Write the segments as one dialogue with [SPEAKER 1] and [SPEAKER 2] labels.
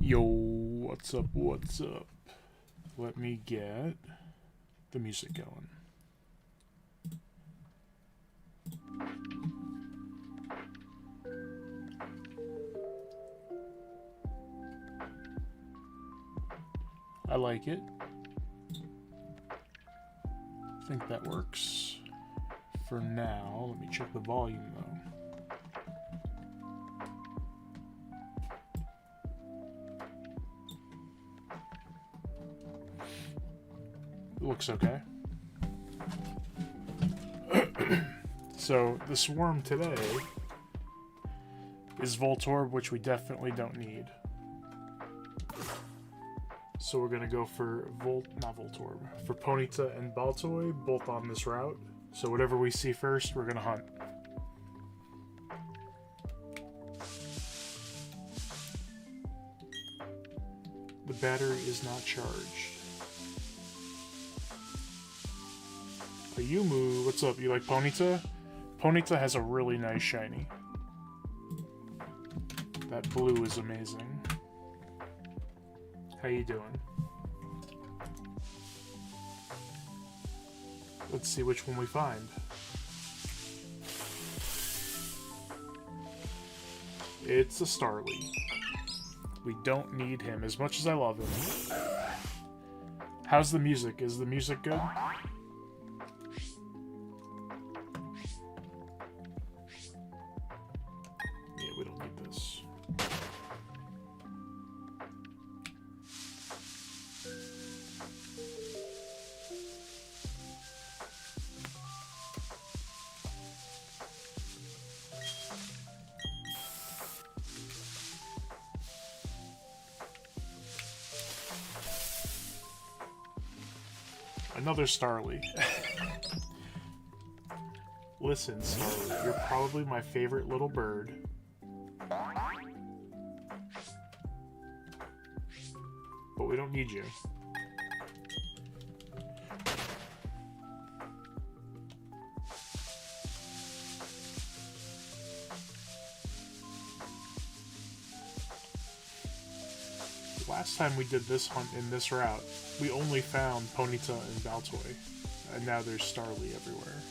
[SPEAKER 1] Yo, what's up, what's up? Let me get the music going. I like it. I think that works. For now, let me check the volume though. It looks okay. So, the swarm today is Voltorb, which we definitely don't need. So we're gonna go for not Voltorb, for Ponyta and Baltoy, both on this route. So whatever we see first, we're gonna hunt. The battery is not charged. Ayumu, what's up? You like Ponyta? Ponyta has a really nice shiny. That blue is amazing. How you doing? Let's see which one we find. It's a Starly. We don't need him as much as I love him. How's the music? Is the music good? Yeah, we don't need this. Another Starly. Listen, Starly, you're probably my favorite little bird. But we don't need you. Last time we did this hunt in this route, we only found Ponyta and Baltoy, and now there's Starly everywhere.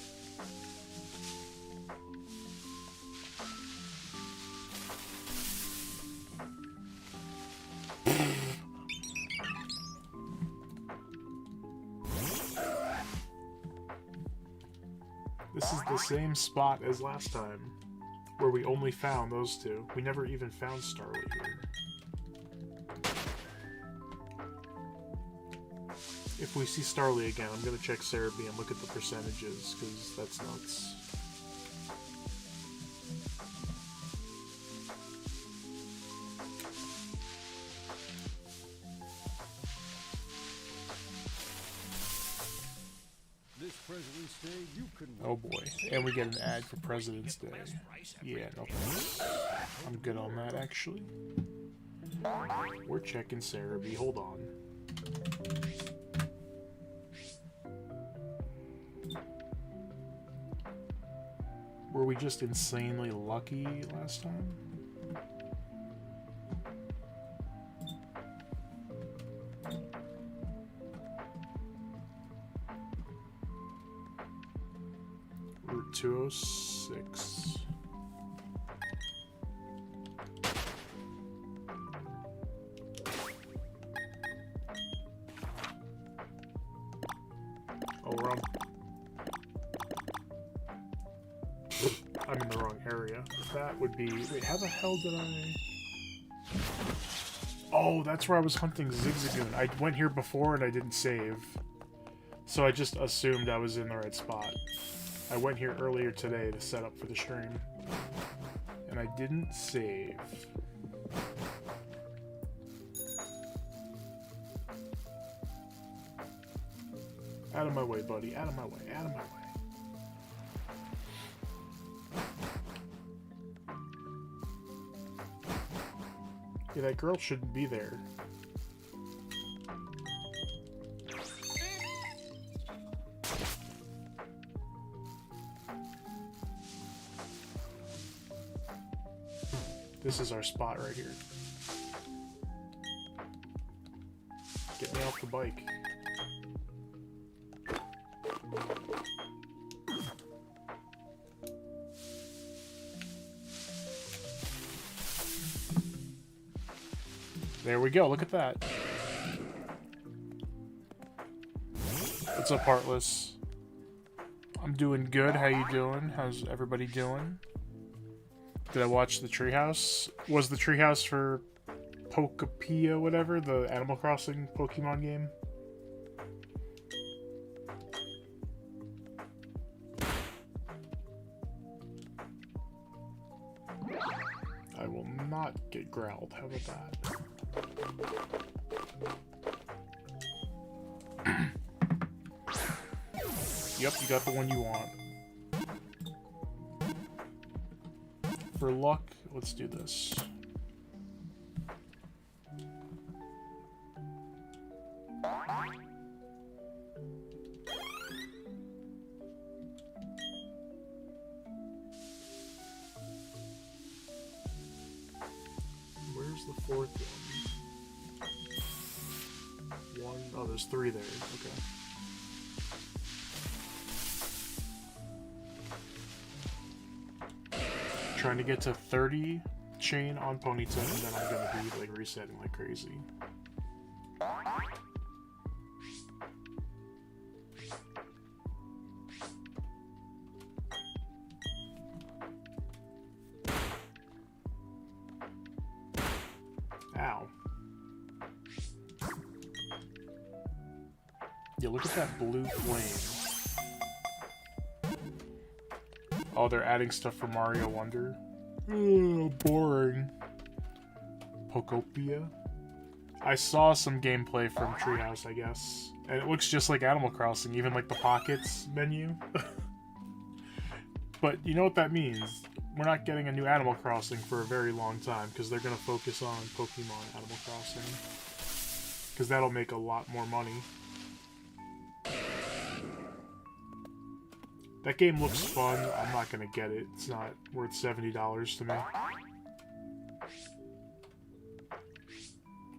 [SPEAKER 1] This is the same spot as last time, where we only found those two. We never even found Starly here. If we see Starly again, I'm going to check Cerebi and look at the percentages, because that's nuts.
[SPEAKER 2] This President's Day, you couldn't.
[SPEAKER 1] Oh boy, and we get an ad for President's Day. Yeah, no thanks. I'm good on that, actually. We're checking Cerebi, hold on. Were we just insanely lucky last time? Route 206. Oh, we're on. I'm in the wrong area. That would be... Wait, how the hell did I... Oh, that's where I was hunting Zigzagoon. I went here before and I didn't save. So I just assumed I was in the right spot. I went here earlier today to set up for the stream. And I didn't save. Out of my way, buddy. Out of my way. Out of my way. Yeah, that girl shouldn't be there. This is our spot right here. the bike. There we go, look at that. What's up, Heartless? I'm doing good, how you doing? How's everybody doing? Did I watch the Treehouse? Was the Treehouse for Pokepia, whatever, the Animal Crossing Pokemon game? I will not get growled, how about that? Yep, you got the one you want. For luck, let's do this. Where's the fourth one? Oh, there's 3 there. Okay. Trying to get to 30 chain on Ponyta, and then I'm gonna be like resetting like crazy. Ow. Yeah, look at that blue flame. Oh, they're adding stuff for Mario Wonder. Oh, boring. Pokopia. I saw some gameplay from Treehouse, I guess. And it looks just like Animal Crossing, even like the Pockets menu. But you know what that means? We're not getting a new Animal Crossing for a very long time, because they're going to focus on Pokemon Animal Crossing. Because that'll make a lot more money. That game looks fun. I'm not gonna get it. It's not worth $70 to me.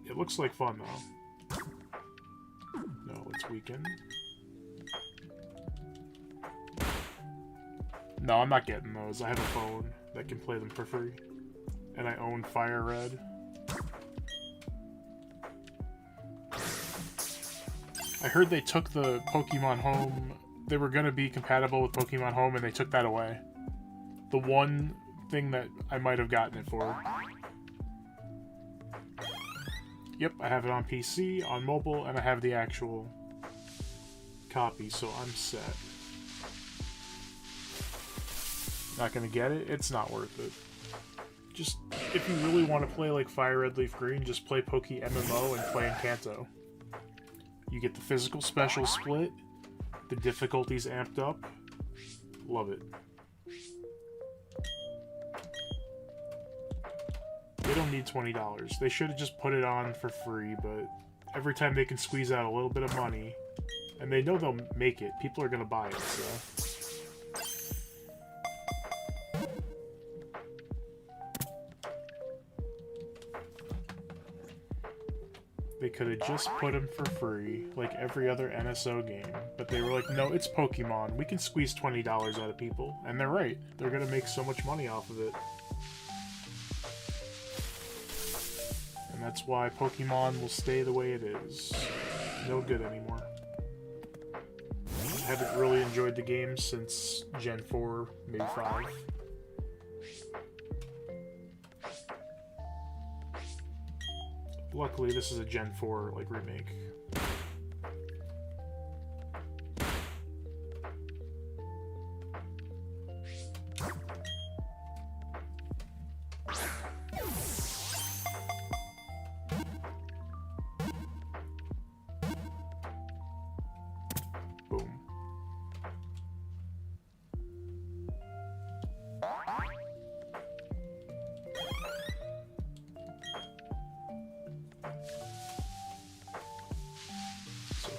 [SPEAKER 1] It looks like fun, though. No, it's weakened. No, I'm not getting those. I have a phone that can play them for free. And I own Fire Red. I heard they took the Pokemon Home... They were gonna be compatible with Pokemon Home, and they took that away. The one thing that I might have gotten it for. Yep, I have it on PC, on mobile, and I have the actual copy, so I'm set. Not gonna get it? It's not worth it. Just, if you really want to play like Fire Red Leaf Green, just play Poke MMO and play Encanto. You get the physical special split. The difficulty's amped up. Love it. They don't need $20. They should have just put it on for free, but every time they can squeeze out a little bit of money, and they know they'll make it, people are gonna buy it, so... They could have just put them for free, like every other NSO game. But they were like, no, it's Pokemon. We can squeeze $20 out of people. And they're right. They're going to make so much money off of it. And that's why Pokemon will stay the way it is. No good anymore. I haven't really enjoyed the game since Gen 4, maybe 5. Luckily, this is a Gen 4 like remake. Boom.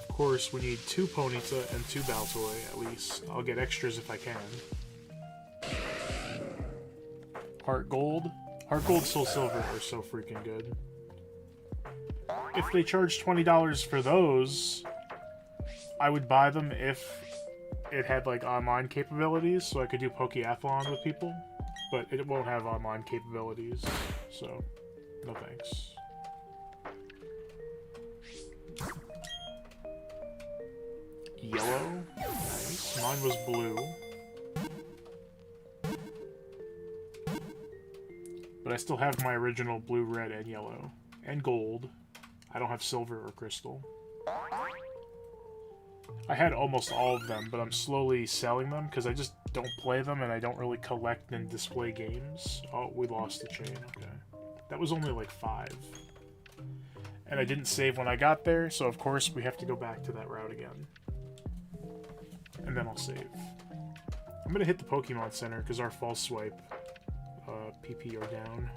[SPEAKER 1] Of course, we need 2 Ponyta and 2 Baltoy, at least. I'll get extras if I can. Heart Gold? Heart Gold, Soul Silver are so freaking good. if they charge $20 for those, I would buy them if it had like online capabilities, so I could do Pokeathlon with people. But it won't have online capabilities, so no thanks. Yellow, nice. Mine was blue. But I still have my original blue, red, and yellow. And gold. I don't have silver or crystal. I had almost all of them, but I'm slowly selling them because I just don't play them and I don't really collect and display games. Oh, we lost the chain. Okay. That was only like 5. And I didn't save when I got there, so of course we have to go back to that route again. And then I'll save. I'm gonna hit the Pokemon Center because our false swipe PP are down.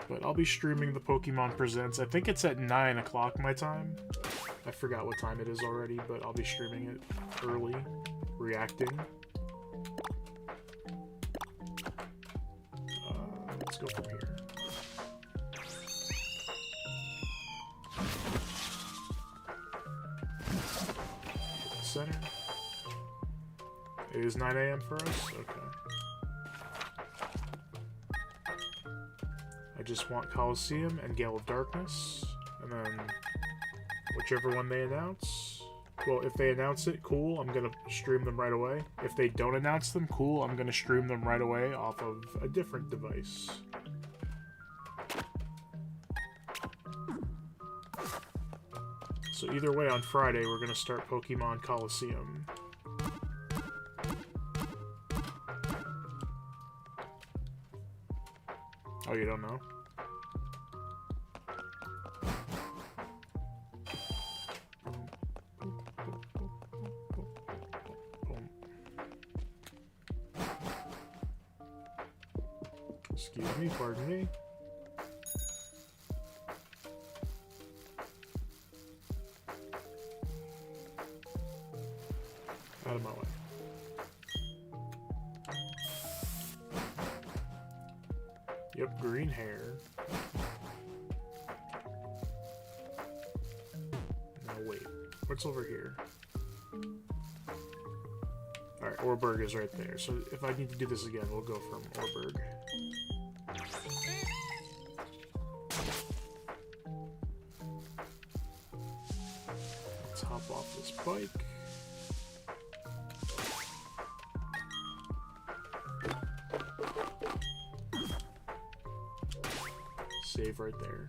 [SPEAKER 1] But I'll be streaming the Pokemon Presents. I think it's at 9 o'clock my time. I forgot what time it is already, but I'll be streaming it early, reacting. Let's go from here. Center. It is 9 AM for us? Okay. I just want Coliseum and Gale of Darkness, and then whichever one they announce. Well, if they announce it, cool, I'm gonna stream them right away. If they don't announce them, cool, I'm gonna stream them right away off of a different device. So either way, on Friday, we're gonna start Pokemon Coliseum. Oh, you don't know? Excuse me, pardon me. Out of my way. Yep, green hair. Now wait, what's over here? Alright, Orberg is right there, so if I need to do this again, we'll go from Orberg. Let's hop off this bike. Save right there.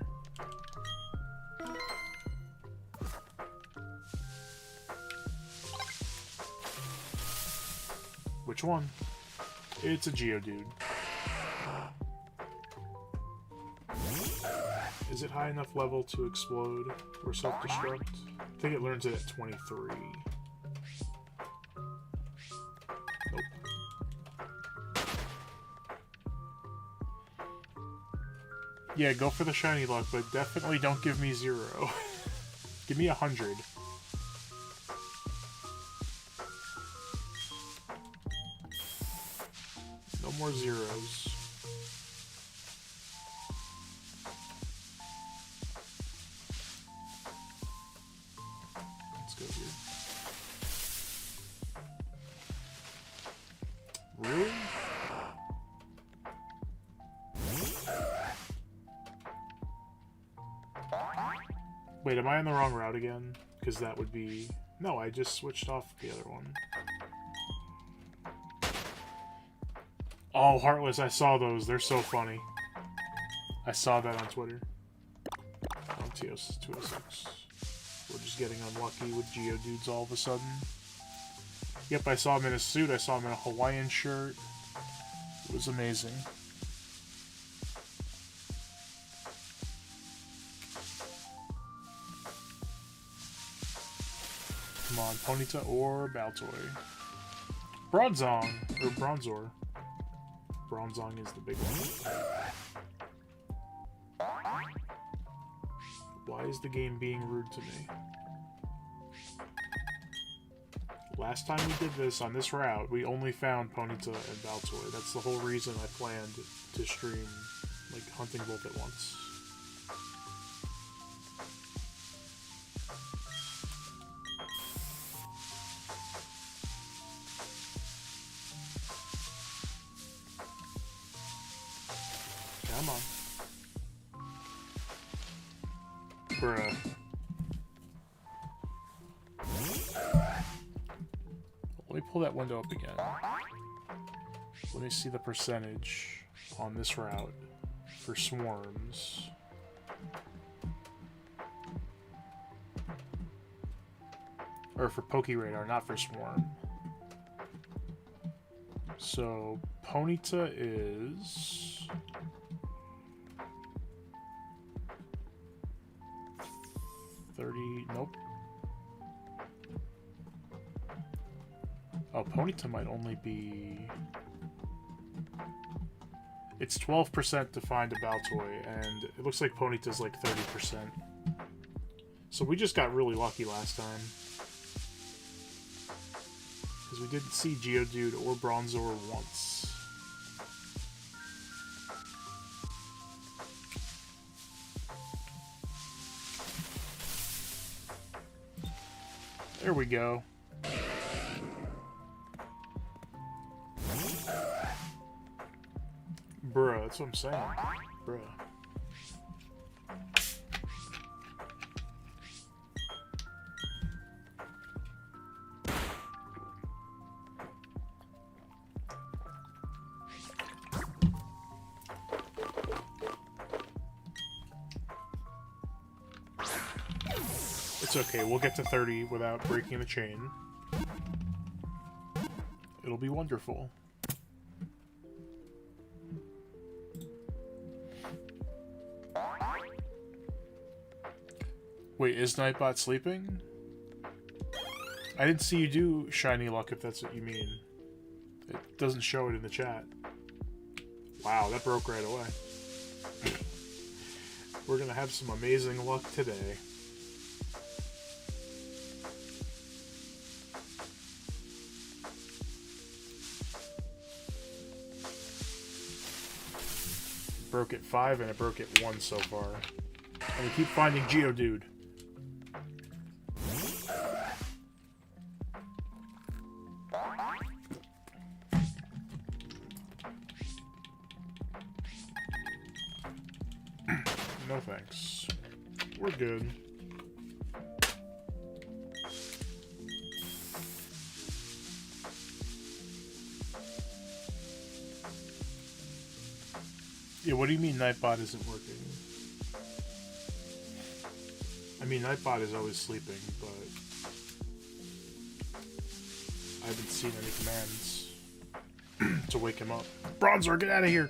[SPEAKER 1] Which one? It's a Geodude. Is it high enough level to explode or self-destruct? I think it learns it at 23. Nope. Yeah, go for the shiny luck, but definitely don't give me 0. Give me 100. No more zeros. Let's go here. Really? Wait, am I on the wrong route again? Because that would be... No, I just switched off the other one. Oh, Heartless, I saw those. They're so funny. I saw that on Twitter. On TOS 206. We're just getting unlucky with Geodudes all of a sudden. Yep, I saw him in a suit. I saw him in a Hawaiian shirt. It was amazing. Come on, Ponyta or Baltoy. Bronzong, or Bronzor. Bronzong is the big one. Why is the game being rude to me? last time we did this on this route, we only found Ponyta and Baltoy. That's the whole reason I planned to stream, like, hunting both at once. Come on. Bruh. Let me pull that window up again. Let me see the percentage on this route for swarms. Or for Pokéradar, not for swarm. So, Ponyta is... Nope. Oh, Ponyta might only be... It's 12% to find a Baltoy, and it looks like Ponyta's like 30%. So we just got really lucky last time. Because we didn't see Geodude or Bronzor once. There we go. Bruh, that's what I'm saying. Bruh. It's okay, we'll get to 30 without breaking the chain. It'll be wonderful. Wait, is Nightbot sleeping? I didn't see you do Shiny Luck, if that's what you mean. It doesn't show it in the chat. Wow, that broke right away. We're gonna have some amazing luck today. Broke at 5 and it broke at 1 so far. And we keep finding Geodude. No thanks. We're good. Yeah, what do you mean Nightbot isn't working? I mean, Nightbot is always sleeping, but I haven't seen any commands to wake him up. Bronzor, get out of here!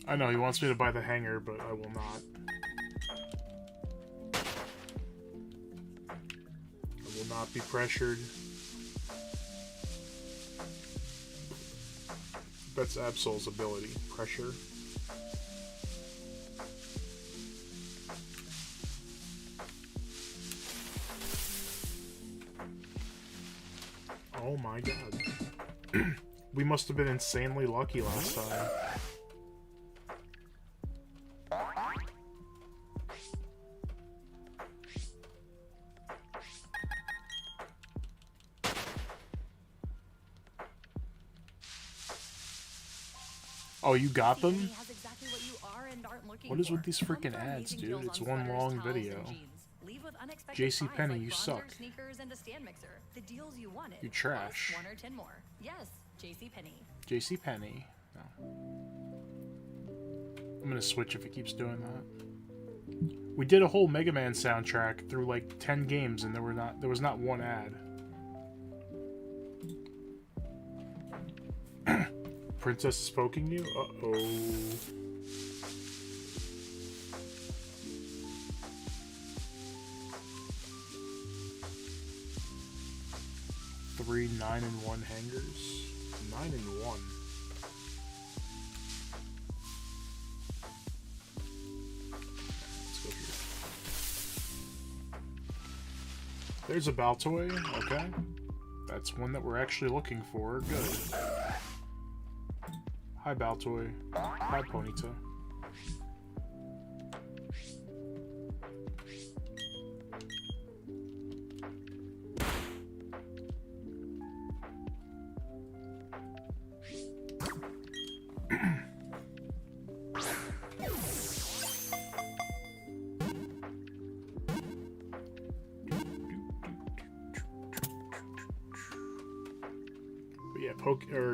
[SPEAKER 1] I know, he wants me to buy the hanger, but I will not. I will not be pressured. That's Absol's ability. Pressure. Oh my god. We must have been insanely lucky last time. Oh, you got them? What is with these freaking ads, dude? It's one long video. JCPenney, you suck. You trash. JCPenney. No. I'm gonna switch if it keeps doing that. We did a whole Mega Man soundtrack through like 10 games and there was not one ad. Princess is poking you? Uh-oh. Three 9-in-1 hangers. 9-in-1. There's a Baltoy. Okay. That's one that we're actually looking for. Good. Hi, Baltoy. Hi, Ponyta.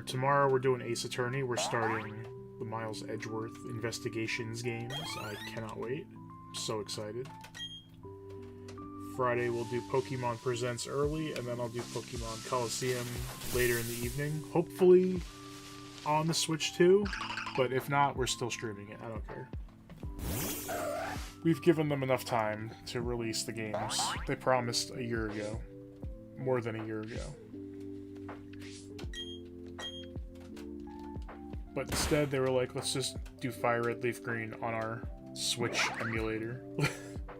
[SPEAKER 1] Tomorrow we're doing Ace Attorney. We're starting the Miles Edgeworth Investigations games. I cannot wait. I'm so excited. Friday we'll do Pokemon Presents early, and then I'll do Pokemon Coliseum later in the evening. Hopefully on the Switch too, but if not, we're still streaming it. I don't care. We've given them enough time to release the games. They promised a year ago. More than a year ago. But instead, they were like, let's just do Fire Red Leaf Green on our Switch emulator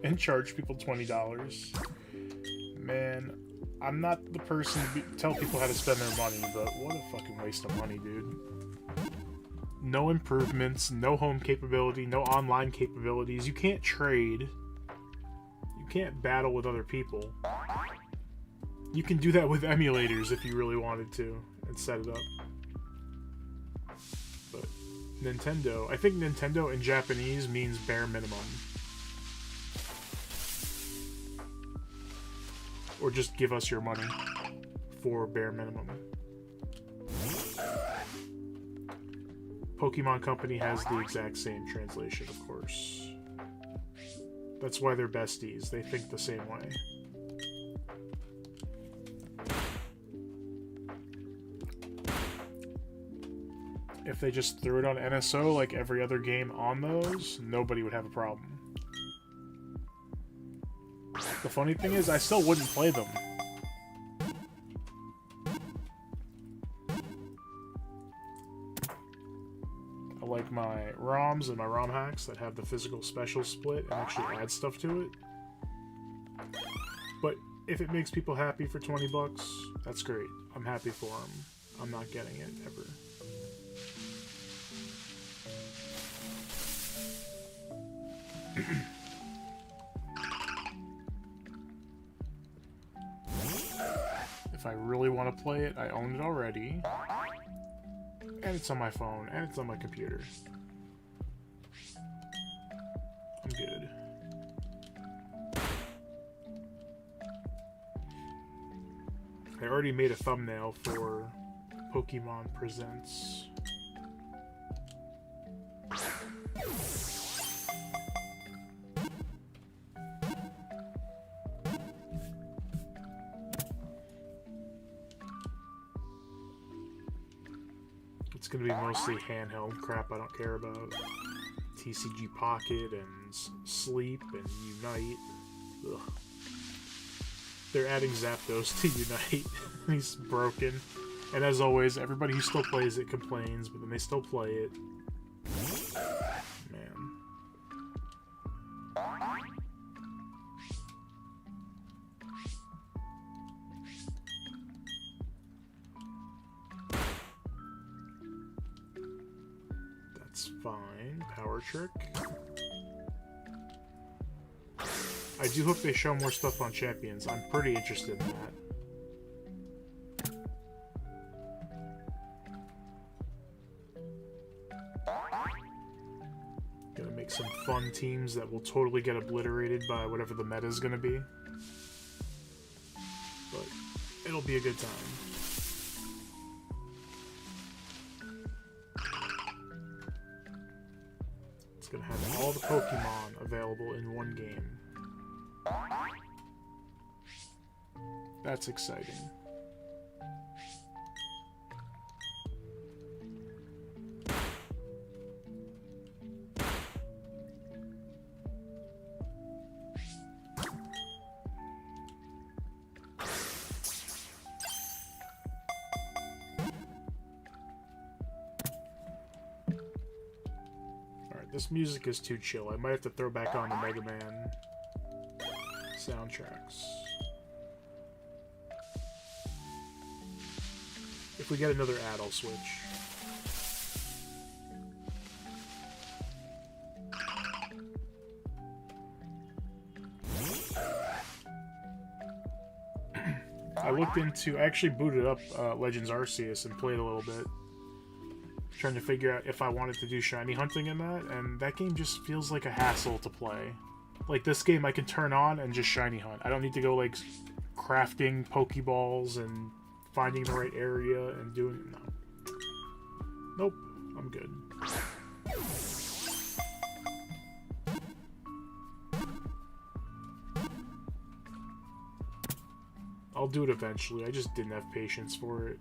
[SPEAKER 1] and charge people $20. Man, I'm not the person to tell people how to spend their money, but what a fucking waste of money, dude. No improvements, no home capability, no online capabilities. You can't trade. You can't battle with other people. You can do that with emulators if you really wanted to and set it up. Nintendo. I think Nintendo in Japanese means bare minimum. Or just give us your money for bare minimum. Pokemon Company has the exact same translation, of course. That's why they're besties. They think the same way. If they just threw it on NSO like every other game on those, nobody would have a problem. The funny thing is, I still wouldn't play them. I like my ROMs and my ROM hacks that have the physical special split and actually add stuff to it. But if it makes people happy for 20 bucks, that's great. I'm happy for them. I'm not getting it, ever. If I really want to play it, I own it already. And it's on my phone, and it's on my computer. I'm good. I already made a thumbnail for Pokemon Presents. It's gonna be mostly handheld crap I don't care about. TCG Pocket and Sleep and Unite. Ugh. They're adding Zapdos to Unite. He's broken. And as always, everybody who still plays it complains, but then they still play it. Man. That's fine. Power Trick. I do hope they show more stuff on Champions. I'm pretty interested in that. Gonna make some fun teams that will totally get obliterated by whatever the meta is gonna be. But it'll be a good time. It's gonna have all the Pokemon available in one game. That's exciting. Alright, this music is too chill. I might have to throw back on the Mega Man soundtracks. If we get another ad, I'll switch. I actually booted up Legends Arceus and played a little bit. Trying to figure out if I wanted to do shiny hunting in that, and that game just feels like a hassle to play. Like, this game I can turn on and just shiny hunt. I don't need to go, like, crafting Pokeballs and finding the right area and doing... No. Nope. I'm good. I'll do it eventually. I just didn't have patience for it.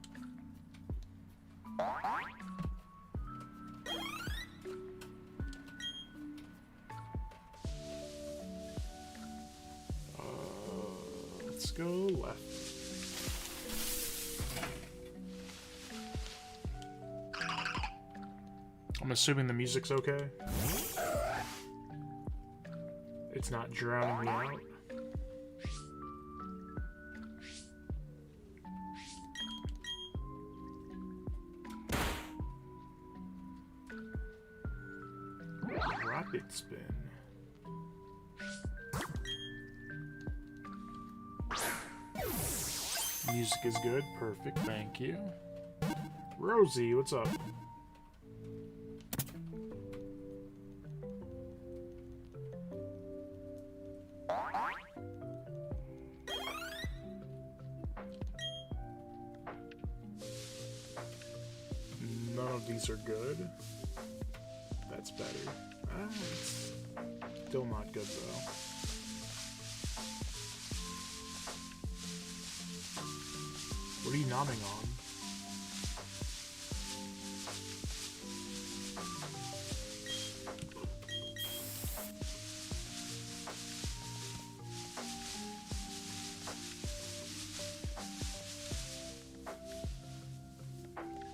[SPEAKER 1] Let's go left. I'm assuming the music's okay. It's not drowning me out. Rocket spin. Music is good. Perfect. Thank you. Rosie, what's up? None of these are good. That's better. It's still not good, though. What are you nomming on?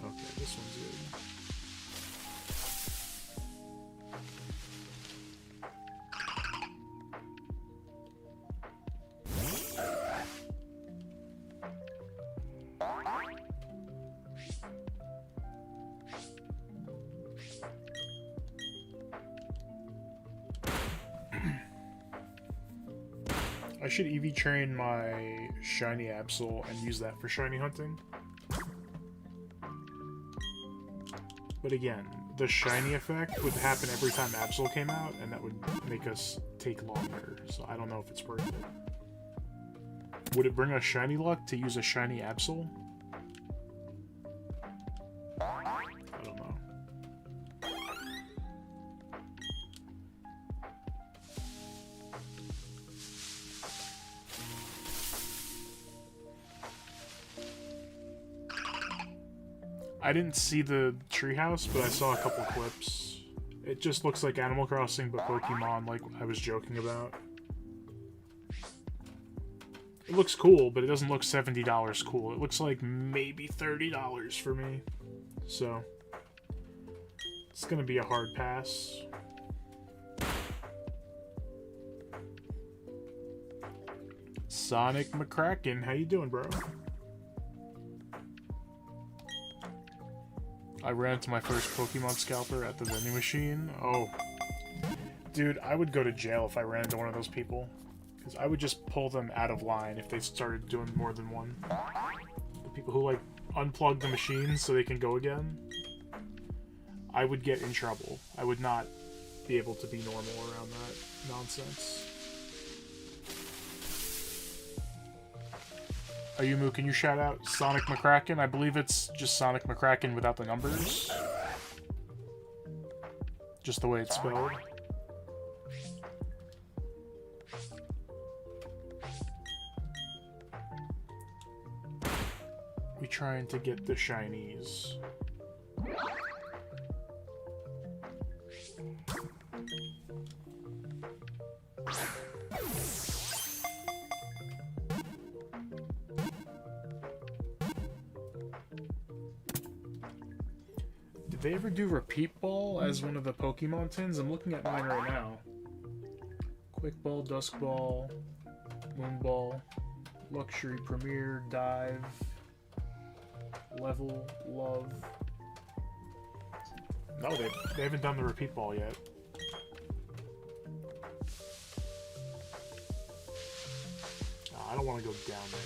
[SPEAKER 1] Okay, this one's good. I should EV train my shiny Absol and use that for shiny hunting. But again, the shiny effect would happen every time Absol came out, and that would make us take longer, so I don't know if it's worth it. Would it bring us shiny luck to use a shiny Absol? I don't know. I didn't see the treehouse, but I saw a couple clips. It just looks like Animal Crossing, but Pokemon, like I was joking about. It looks cool, but it doesn't look $70 cool. It looks like maybe $30 for me. So, it's gonna be a hard pass. Sonic McCracken, how you doing, bro? I ran into my first Pokemon Scalper at the vending machine. Oh. Dude, I would go to jail if I ran into one of those people. Because I would just pull them out of line if they started doing more than one. The people who, like, unplug the machines so they can go again. I would get in trouble. I would not be able to be normal around that nonsense. Ayumu, can you shout out Sonic McCracken? I believe it's just Sonic McCracken without the numbers. Just the way it's spelled. We trying to get the shinies. Did they ever do Repeat Ball as one of the Pokemon tins? I'm looking at mine right now. Quick Ball, Dusk Ball, Moon Ball, Luxury Premier, Dive. level love. No, they haven't done the repeat ball yet. I don't want to go down there.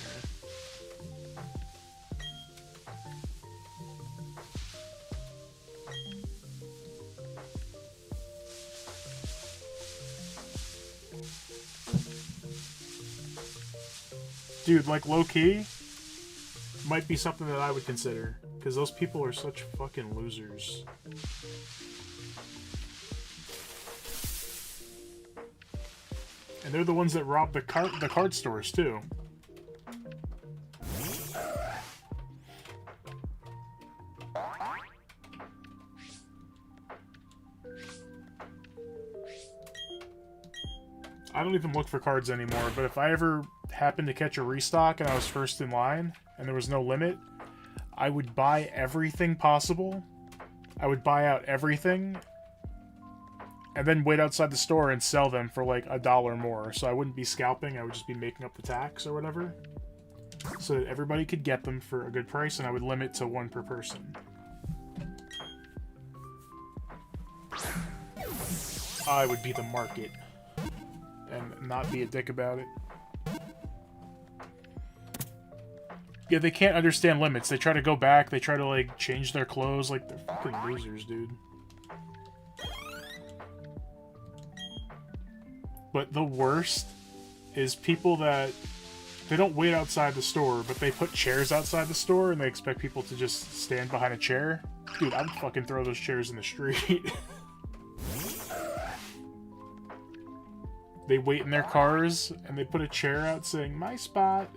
[SPEAKER 1] Dude, like, low-key, might be something that I would consider. Because those people are such fucking losers. And they're the ones that rob the card stores, too. I don't even look for cards anymore, but if I ever happened to catch a restock and I was first in line and there was no limit, I would buy everything possible. I would buy out everything and then wait outside the store and sell them for like $1 more. So I wouldn't be scalping, I would just be making up the tax or whatever. So that everybody could get them for a good price, and I would limit to 1 per person. I would be the market and not be a dick about it. Yeah, they can't understand limits. They try to go back, they try to like change their clothes, like they're fucking losers, dude. But the worst is people that they don't wait outside the store, but they put chairs outside the store and they expect people to just stand behind a chair. Dude, I would fucking throw those chairs in the street. They wait in their cars and they put a chair out saying, "My spot."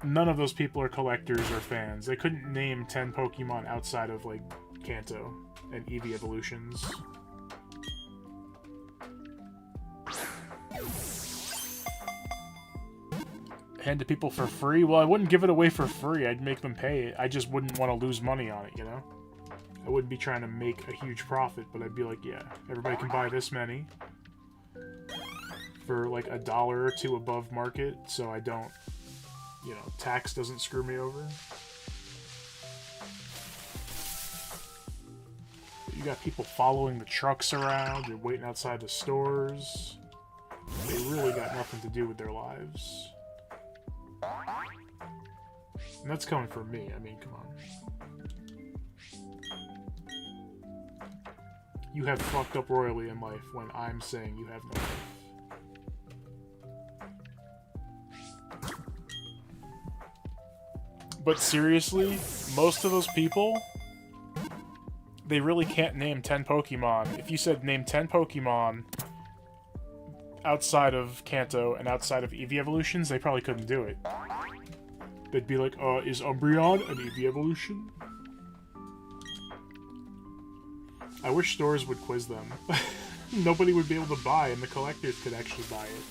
[SPEAKER 1] None of those people are collectors or fans. They couldn't name 10 Pokemon outside of, like, Kanto and Eevee evolutions. Hand to people for free? Well, I wouldn't give it away for free. I'd make them pay it. I just wouldn't want to lose money on it, you know? I wouldn't be trying to make a huge profit, but I'd be like, yeah, everybody can buy this many for like $1 or $2 above market, so I don't, you know, tax doesn't screw me over. You got people following the trucks around, you're waiting outside the stores. They really got nothing to do with their lives. And that's coming from me, I mean, come on. You have fucked up royally in life when I'm saying you have no life. But seriously, most of those people, they really can't name 10 Pokemon. If you said name 10 Pokemon outside of Kanto and outside of Eevee evolutions, they probably couldn't do it. They'd be like, is Umbreon an Eevee evolution? I wish stores would quiz them. Nobody would be able to buy, and the collectors could actually buy it.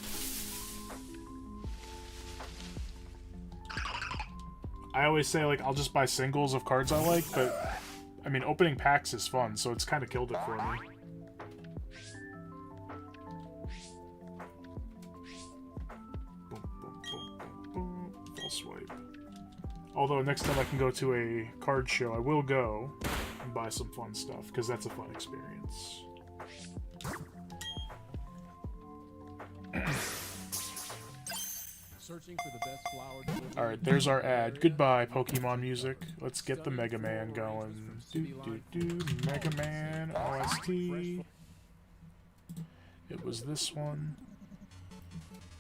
[SPEAKER 1] I always say, like, I'll just buy singles of cards I like, but, I mean, opening packs is fun, so it's kind of killed it for me. Boom, boom, boom, boom, boom. Full swipe. Although, next time I can go to a card show, I will go and buy some fun stuff, because that's a fun experience.
[SPEAKER 2] Searching for the best flower delivery.
[SPEAKER 1] Alright, there's our ad. Goodbye, Pokemon music. Let's get the Mega Man going. Mega Man OST. It was this one.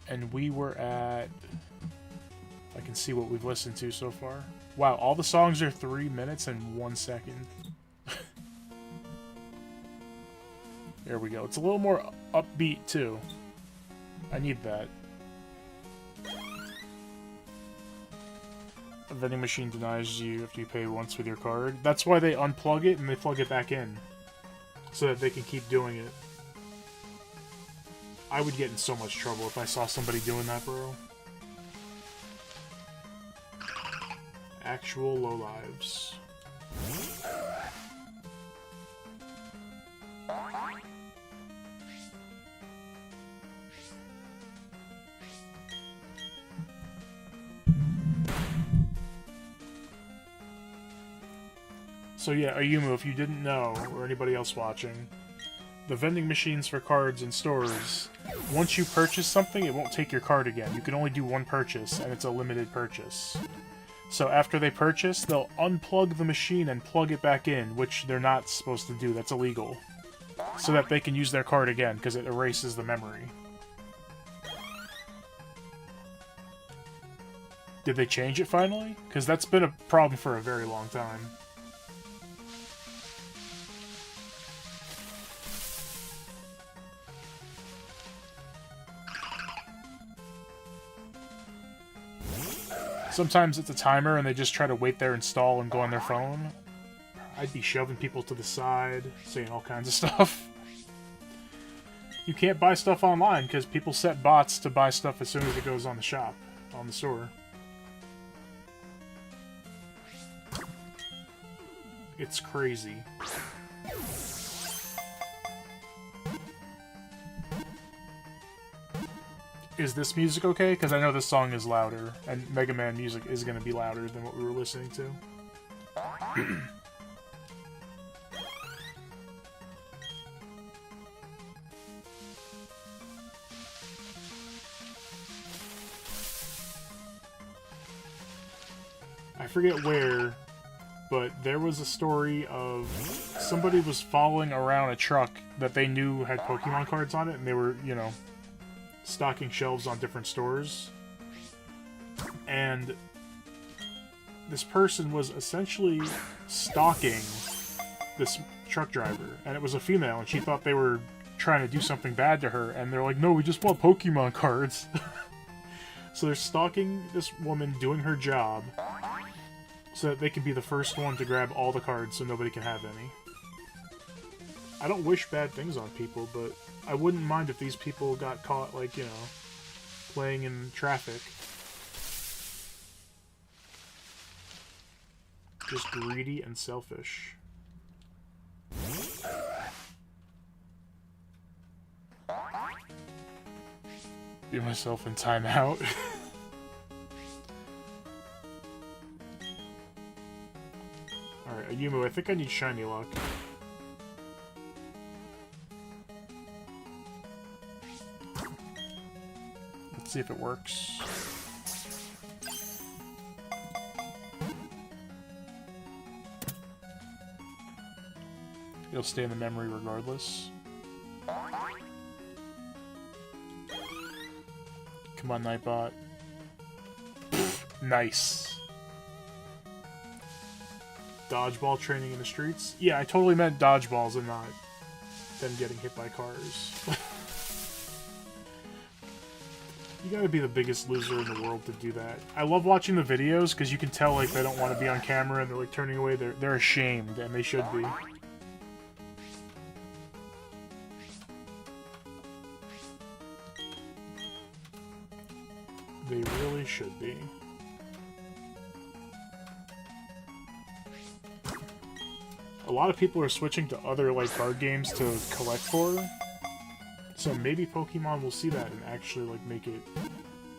[SPEAKER 1] And we were at... I can see what we've listened to so far. Wow, all the songs are 3 minutes and 1 second. There we go. It's a little more upbeat, too. I need that. A vending machine denies you after you pay once with your card. That's why they unplug it and they plug it back in. So that they can keep doing it. I would get in so much trouble if I saw somebody doing that, bro. Actual lowlives. So yeah, Ayumu, if you didn't know, or anybody else watching, the vending machines for cards in stores, once you purchase something, it won't take your card again. You can only do one purchase, and it's a limited purchase. So after they purchase, they'll unplug the machine and plug it back in, which they're not supposed to do. That's illegal. So that they can use their card again, because it erases the memory. Did they change it finally? Because that's been a problem for a very long time. Sometimes it's a timer and they just try to wait there, install, and go on their phone. I'd be shoving people to the side, saying all kinds of stuff. You can't buy stuff online because people set bots to buy stuff as soon as it goes on the shop, on the store. It's crazy. Is this music okay? Because I know this song is louder, and Mega Man music is going to be louder than what we were listening to. I forget where, but there was a story of somebody was following around a truck that they knew had Pokemon cards on it, and they were, you know, stocking shelves on different stores. And this person was essentially stalking this truck driver, and it was a female, and she thought they were trying to do something bad to her, and they're like, no, we just want Pokemon cards. So they're stalking this woman doing her job so that they can be the first one to grab all the cards so nobody can have any. I don't wish bad things on people, but I wouldn't mind if these people got caught, like, you know, playing in traffic. Just greedy and selfish. Be myself in timeout. Alright, Ayumu, I think I need shiny luck. Let's see if it works. It'll stay in the memory regardless. Come on, Nightbot. Nice. Dodgeball training in the streets? Yeah, I totally meant dodgeballs and not them getting hit by cars. You gotta be the biggest loser in the world to do that. I love watching the videos because you can tell, like, they don't want to be on camera and they're, like, turning away. They're ashamed, and they should be. They really should be. A lot of people are switching to other, like, card games to collect for. So maybe Pokemon will see that and actually, like, make it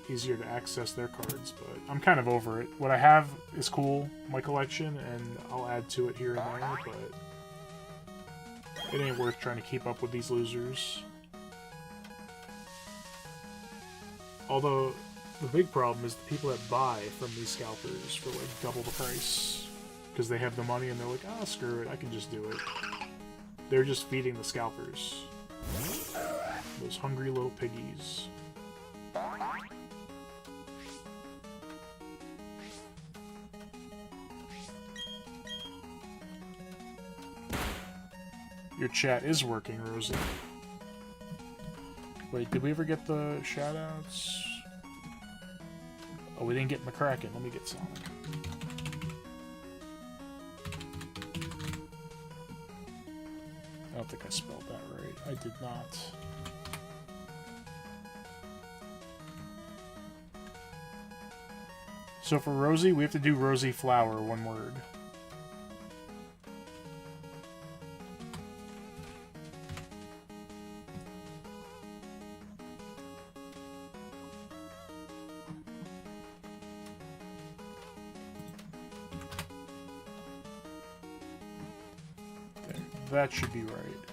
[SPEAKER 1] easier to access their cards, but I'm kind of over it. What I have is cool, my collection, and I'll add to it here and there, but it ain't worth trying to keep up with these losers. Although, the big problem is the people that buy from these scalpers for, like, double the price. Because they have the money and they're like, ah, screw it, I can just do it. They're just feeding the scalpers. Those hungry little piggies. Your chat is working, Rosie. Wait, did we ever get the shoutouts? Oh, we didn't get McCracken. Let me get Sonic. I don't think I spelled that right. I did not. So for Rosie, we have to do Rosie Flower, one word. That should be right.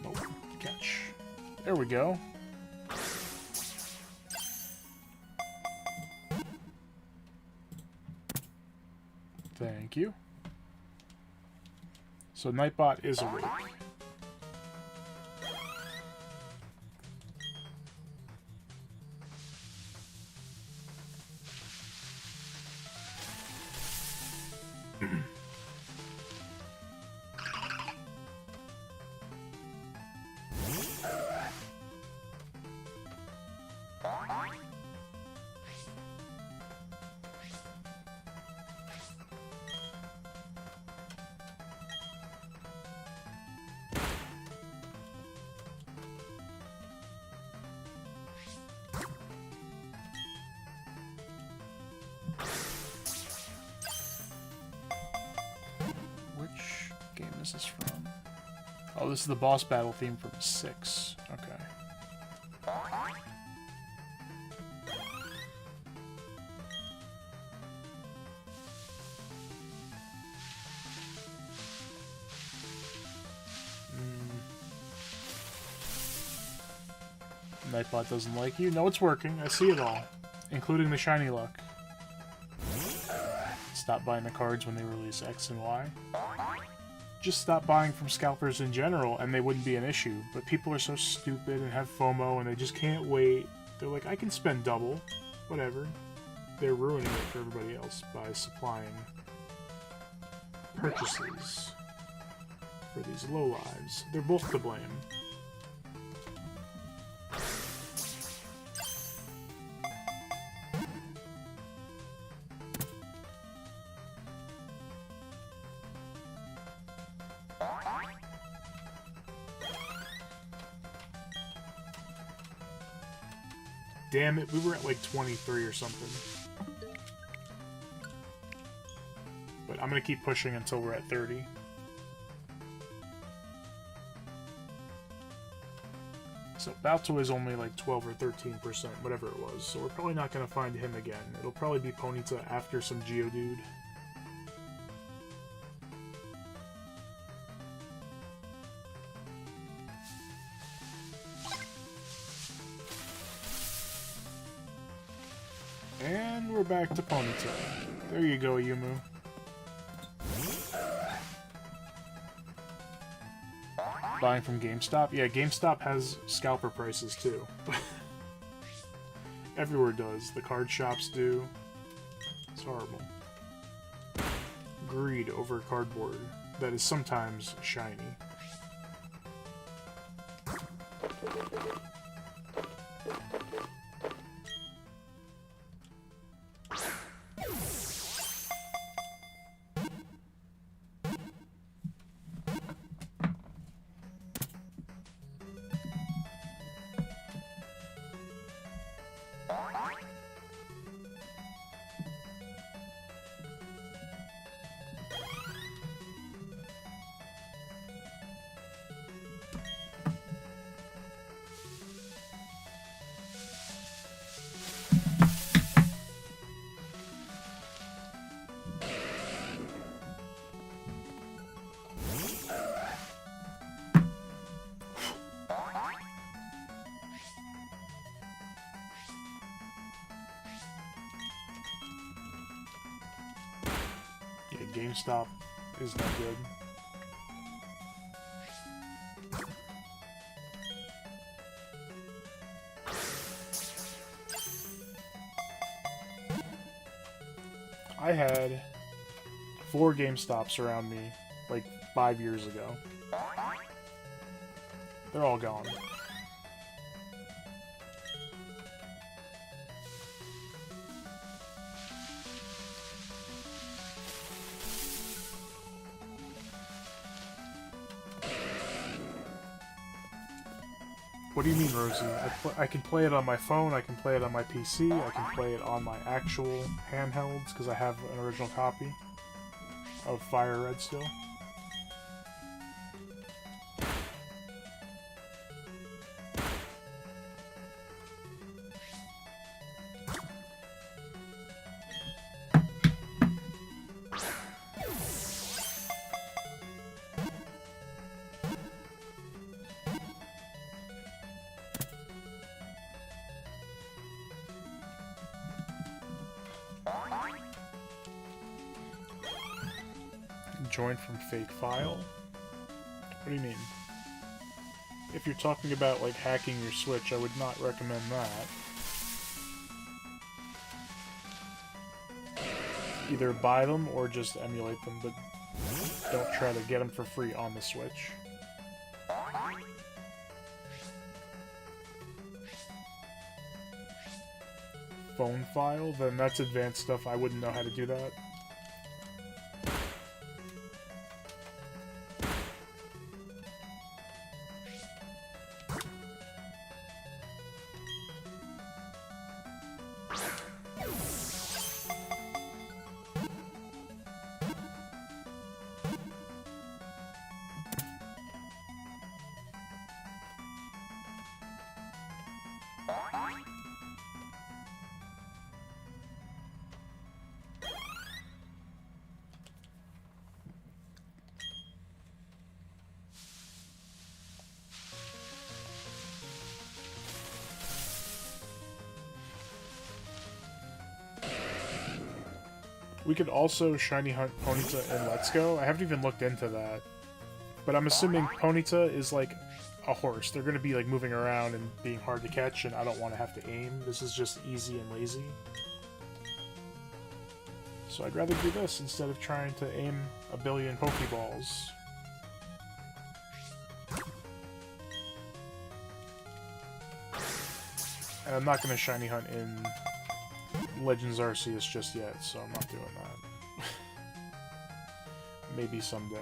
[SPEAKER 1] Nope. Catch. There we go. Thank you. So Nightbot is awake. Which game is this from? Oh, this is the boss battle theme from 6. Okay. Nightbot doesn't like you. No, it's working. I see it all. Including the shiny luck. Stop buying the cards when they release X and Y. Just stop buying from scalpers in general and they wouldn't be an issue. But people are so stupid and have FOMO and they just can't wait. They're like, I can spend double. Whatever. They're ruining it for everybody else by supplying purchases for these lowlives. They're both to blame. Damn it, we were at like 23 or something. But I'm gonna keep pushing until we're at 30. So Baltoy is only like 12 or 13%, whatever it was. So we're probably not gonna find him again. It'll probably be Ponyta after some Geodude. And we're back to Ponyta. There you go, Yumu. Buying from GameStop? Yeah, GameStop has scalper prices too. Everywhere does. The card shops do. It's horrible. Greed over cardboard that is sometimes shiny. GameStop is not good. I had 4 GameStops around me like 5 years ago. They're all gone. What do you mean, Rosie? I can play it on my phone, I can play it on my PC, I can play it on my actual handhelds, because I have an original copy of Fire Red still. join from fake file? What do you mean? If you're talking about, like, hacking your Switch, I would not recommend that. Either buy them or just emulate them, but don't try to get them for free on the Switch. Phone file? Then that's advanced stuff. I wouldn't know how to do that. We could also shiny hunt Ponyta in Let's Go. I haven't even looked into that. But I'm assuming Ponyta is like a horse. They're going to be like moving around and being hard to catch, and I don't want to have to aim. This is just easy and lazy. So I'd rather do this instead of trying to aim a billion Pokeballs. And I'm not going to shiny hunt in Legends Arceus just yet, so I'm not doing that. Maybe someday.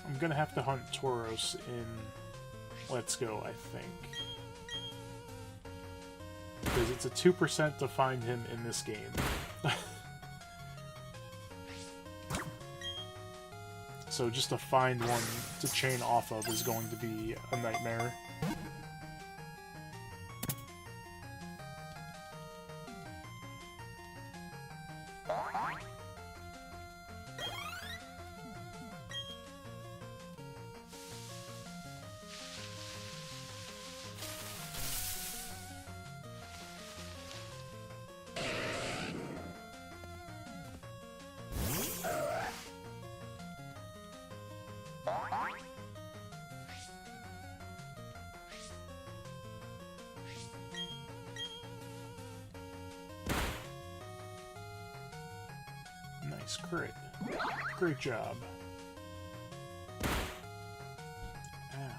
[SPEAKER 1] I'm gonna have to hunt Tauros in Let's Go, I think. Because it's a 2% to find him in this game. So just to find one to chain off of is going to be a nightmare. Nice, great. Great job. Ow.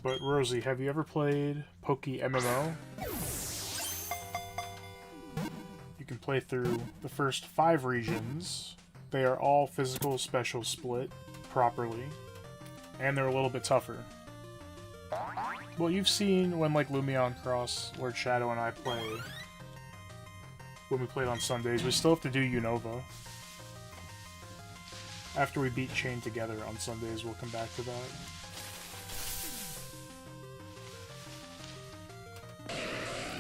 [SPEAKER 1] But Rosie, have you ever played Poke MMO? You can play through the first 5 regions. They are all physical special split properly, and they're a little bit tougher. Well, you've seen when like Lumion Cross, Lord Shadow, and I play. When we played on Sundays, we still have to do Unova. After we beat Chain together on Sundays, we'll come back to that.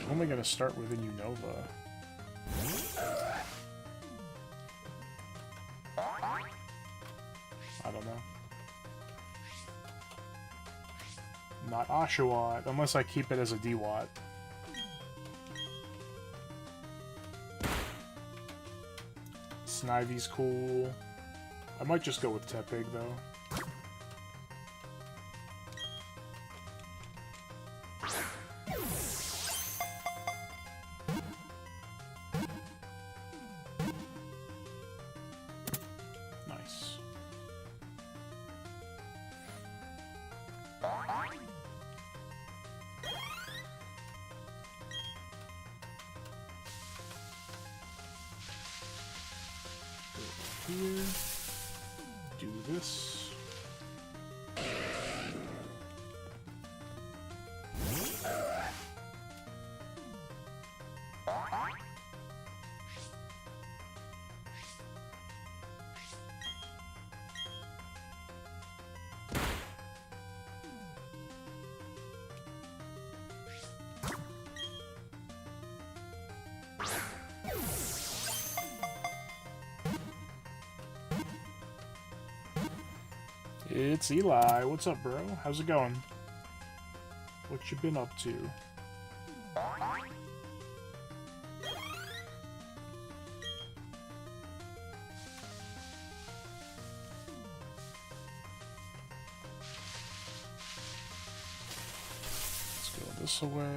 [SPEAKER 1] Who am I going to start with in Unova? I don't know. Not Oshawott, unless I keep it as a D-Watt. Snivy's cool. I might just go with Tepig, though. here. Do this. It's Eli. What's up, bro? How's it going? What you been up to? Let's go this away.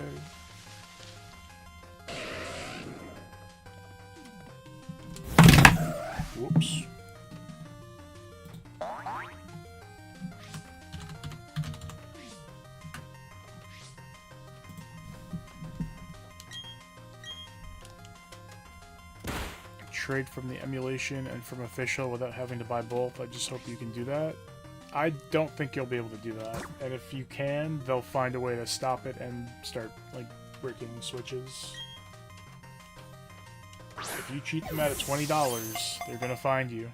[SPEAKER 1] Whoops. Trade from the emulation and from official without having to buy both. I just hope you can do that. I don't think you'll be able to do that. And if you can, they'll find a way to stop it and start, like, breaking switches. If you cheat them out at $20, they're gonna find you.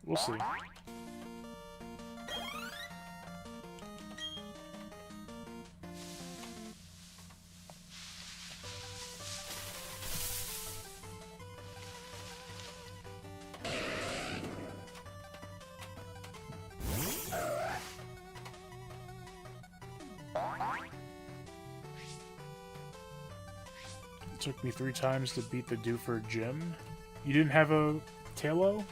[SPEAKER 1] We'll see. It took me 3 times to beat the Doofer gym. You didn't have a Talo?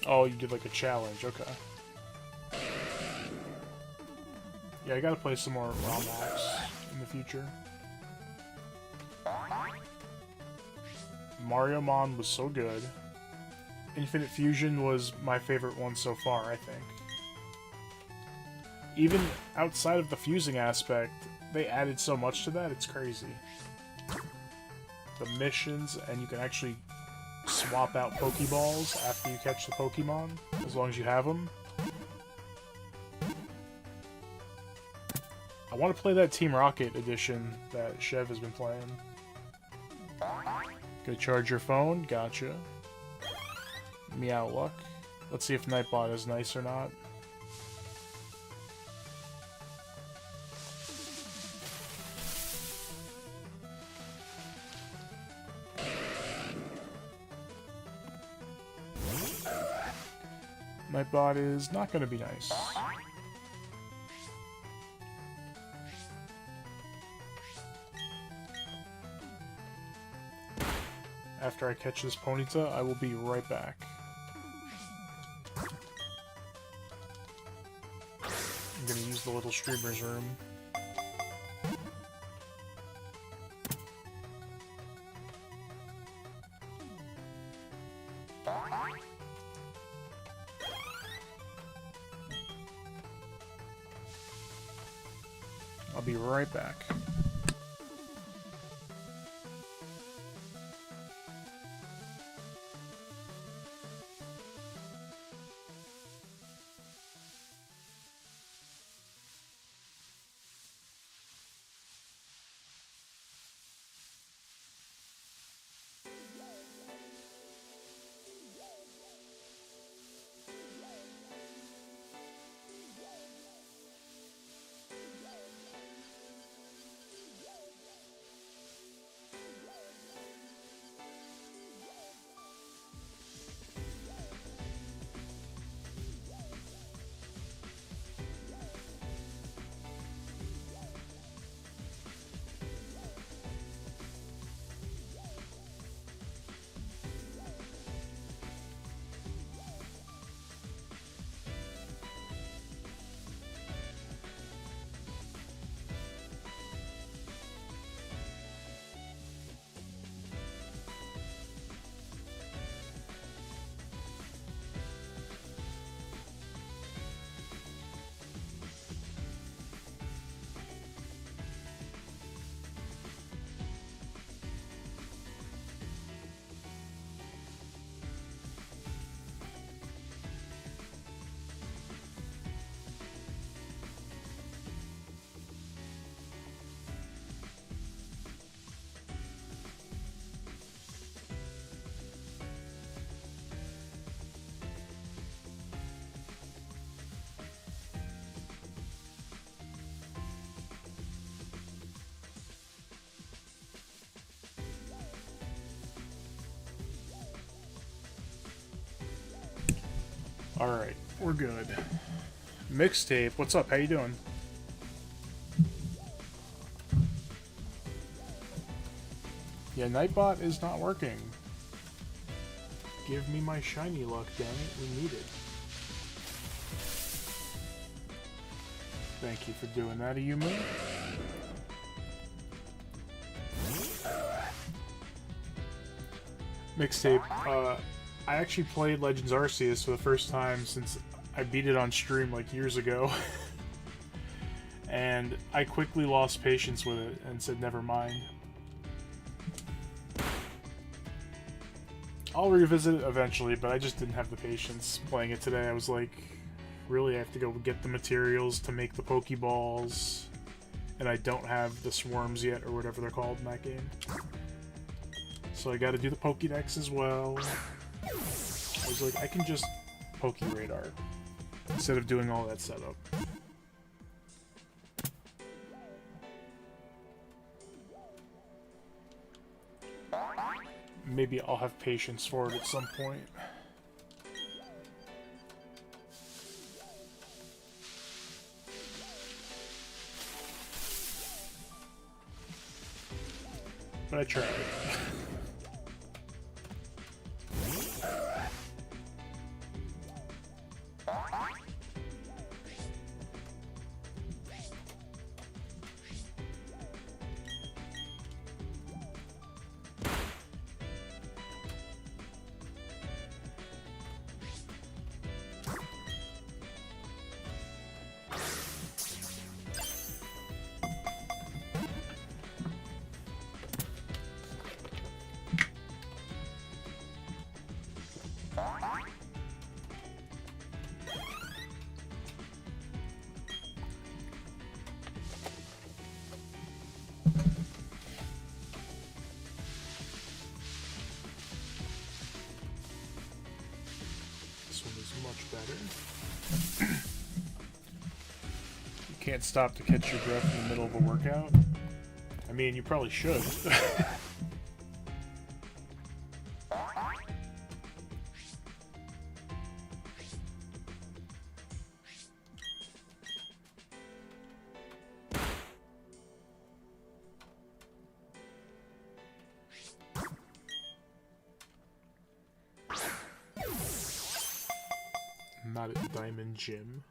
[SPEAKER 1] Oh, you did like a challenge, okay. Yeah, I gotta play some more ROM hacks in the future. Mario Mon was so good. Infinite Fusion was my favorite one so far, I think. Even outside of the fusing aspect, they added so much to that, it's crazy. The missions, and you can actually swap out Pokeballs after you catch the Pokemon, as long as you have them. I want to play that Team Rocket edition that Chev has been playing. Go charge your phone, gotcha. Meow luck. Let's see if Nightbot is nice or not. Nightbot is not going to be nice. After I catch this Ponyta, I will be right back. I'm going to use the little streamer's room. I'll be right back. Alright, we're good. Mixtape, what's up? How you doing? Yeah, Nightbot is not working. Give me my shiny luck, damn it. We need it. Thank you for doing that, Ayumi. Mixtape, I actually played Legends Arceus for the first time since I beat it on stream like years ago. And I quickly lost patience with it and said never mind. I'll revisit it eventually, but I just didn't have the patience playing it today. I was like, really, I have to go get the materials to make the Pokeballs, and I don't have the swarms yet, or whatever they're called in that game. So I gotta do the Pokédex as well. I was like, I can just Pokéradar instead of doing all that setup. Maybe I'll have patience for it at some point. But I tried. Better. You can't stop to catch your breath in the middle of a workout. I mean, you probably should. Not at Diamond Gym.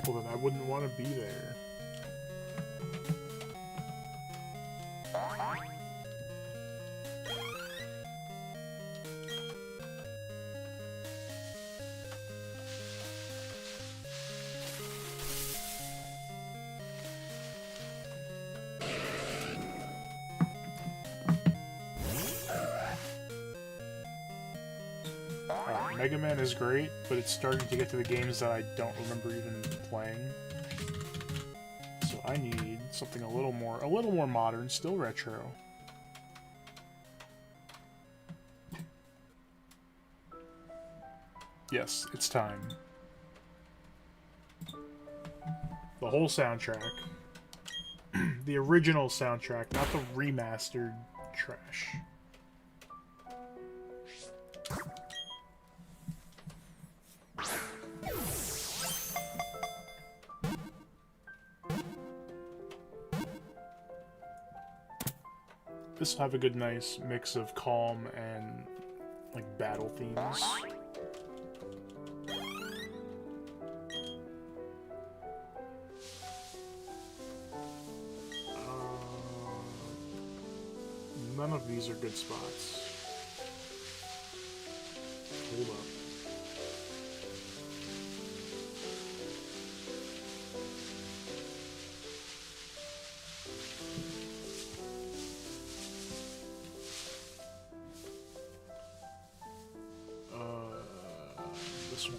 [SPEAKER 1] Well, then I wouldn't want to be there. Mega Man is great, but it's starting to get to the games that I don't remember even playing. So I need something a little more modern, still retro. Yes, it's time. The whole soundtrack. The original soundtrack, not the remastered trash. This will have a good, nice mix of calm and, like, battle themes. None of these are good spots. Hold up. This one.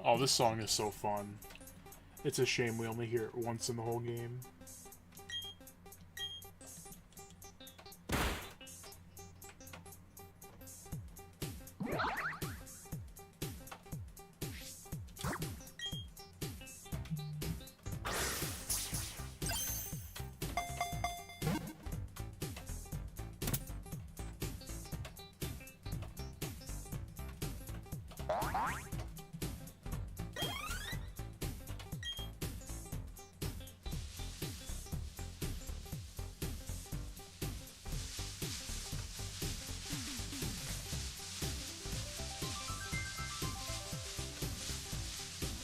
[SPEAKER 1] Oh, this song is so fun. It's a shame we only hear it once in the whole game.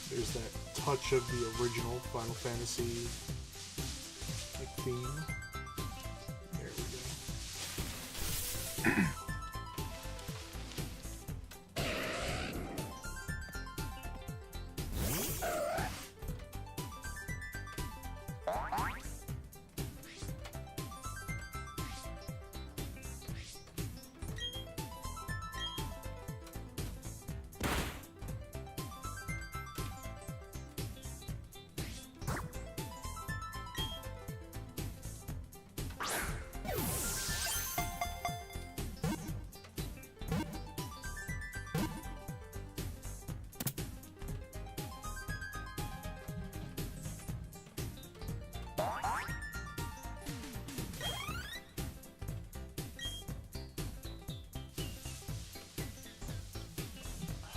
[SPEAKER 1] There's that touch of the original Final Fantasy like theme. There we go.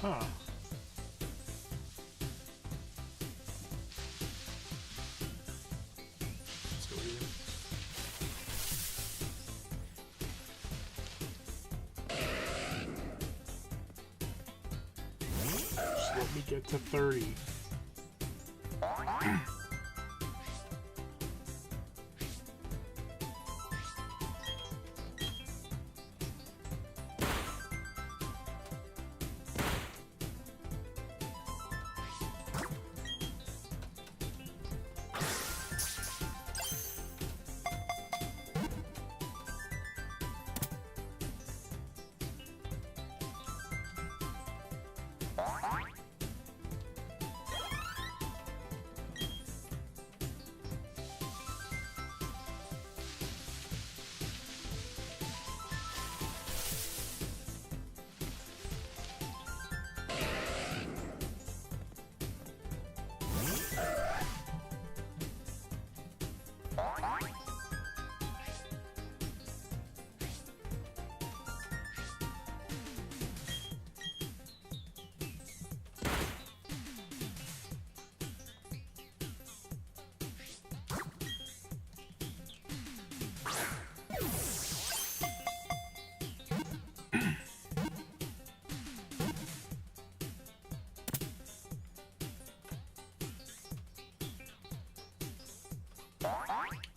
[SPEAKER 1] Huh. Let's go here. Just let me get to 30.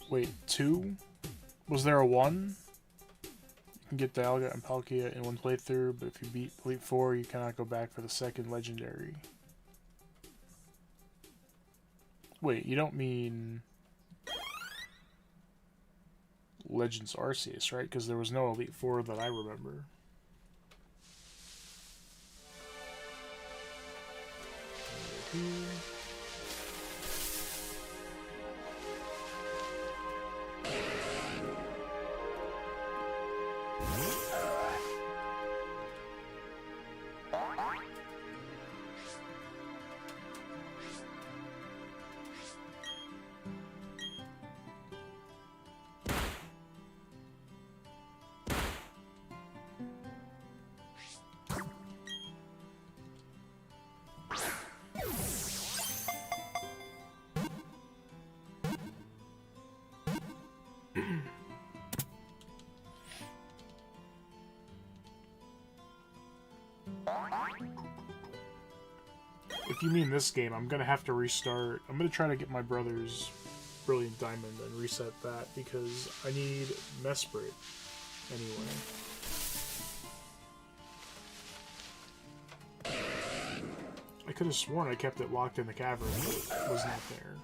[SPEAKER 1] Wait, 2? Was there a 1? You can get Dialga and Palkia in one playthrough, but if you beat Elite 4, you cannot go back for the second legendary. Wait, you don't mean Legends Arceus, right? Because there was no Elite 4 that I remember. Here. If you mean this game, I'm gonna have to restart. I'm gonna try to get my brother's Brilliant Diamond and reset that because I need Mesprit anyway. I could have sworn I kept it locked in the cavern, but it was not there.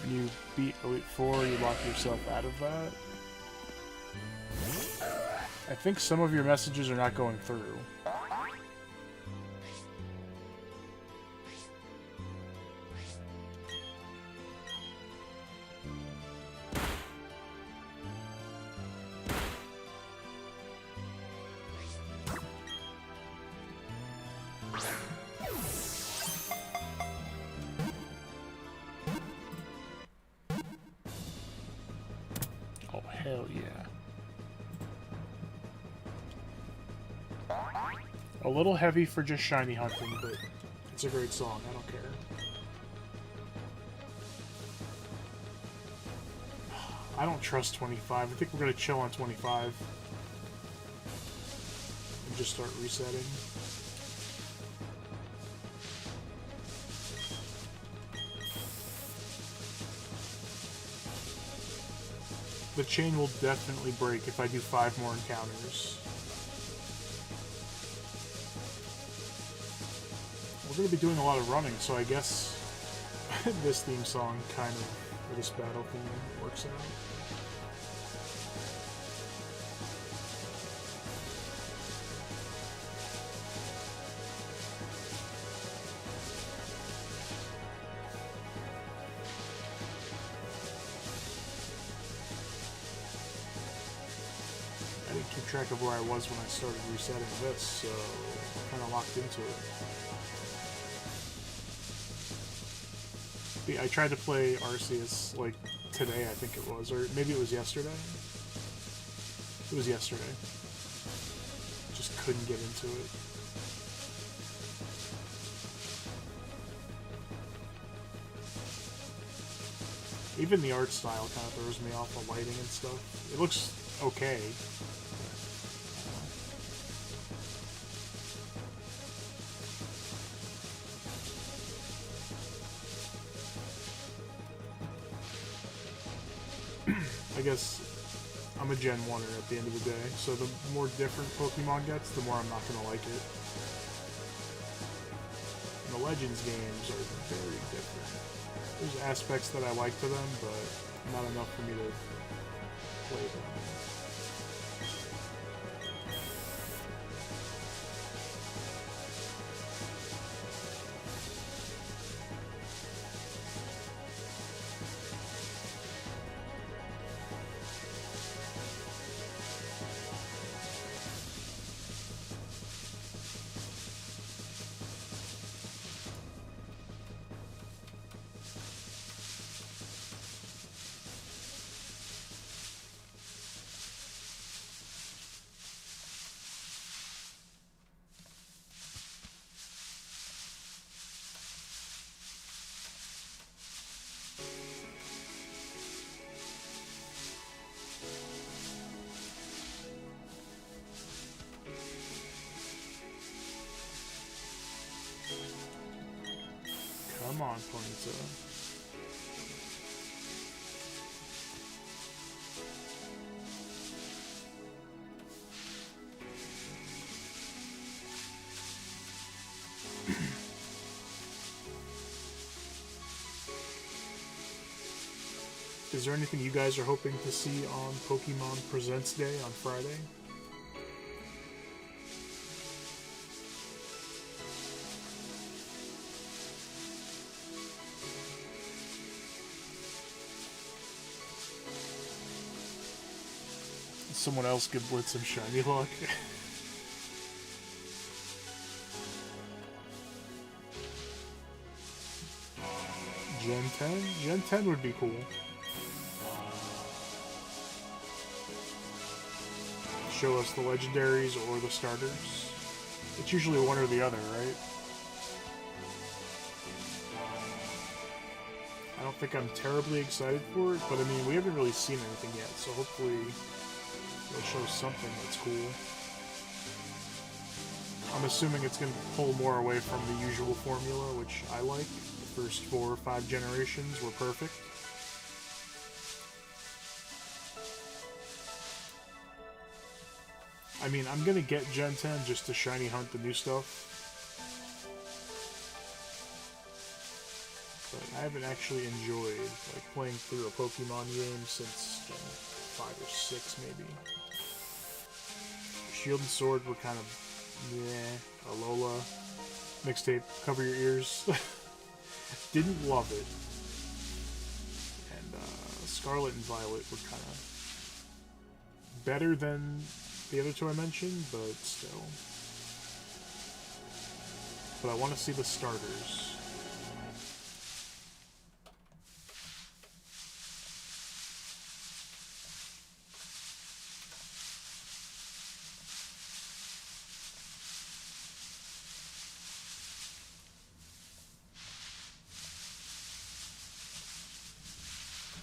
[SPEAKER 1] When you beat Elite Four, you lock yourself out of that. I think some of your messages are not going through. Oh, hell yeah. A little heavy for just shiny hunting, but it's a great song. I don't care. I don't trust 25. I think we're going to chill on 25. And just start resetting. The chain will definitely break if I do 5 more encounters. We're going to be doing a lot of running, so I guess this theme song kind of, or this battle theme, works out. I didn't keep track of where I was when I started resetting this, so I'm kind of locked into it. I tried to play Arceus, like, today, I think it was, or maybe it was yesterday? It was yesterday. Just couldn't get into it. Even the art style kind of throws me off, the lighting and stuff. It looks okay. I guess I'm a Gen 1er at the end of the day, so the more different Pokemon gets, the more I'm not going to like it. And the Legends games are very different. There's aspects that I like to them, but not enough for me to play them. Come on, Ponyta. Is there anything you guys are hoping to see on Pokemon Presents Day on Friday? Someone else give Blitz some shiny luck. Gen 10? Gen 10 would be cool. Show us the legendaries or the starters. It's usually one or the other, right? I don't think I'm terribly excited for it, but I mean, we haven't really seen anything yet, so hopefully they'll show something that's cool. I'm assuming it's going to pull more away from the usual formula, which I like. The first 4 or 5 generations were perfect. I mean, I'm going to get Gen 10 just to shiny hunt the new stuff. but I haven't actually enjoyed like playing through a Pokemon game since Gen 5 or 6 maybe. Shield and Sword were kind of meh. Alola mixtape, cover your ears. Didn't love it. And Scarlet and Violet were kind of better than the other two I mentioned, but still. But I want to see the starters.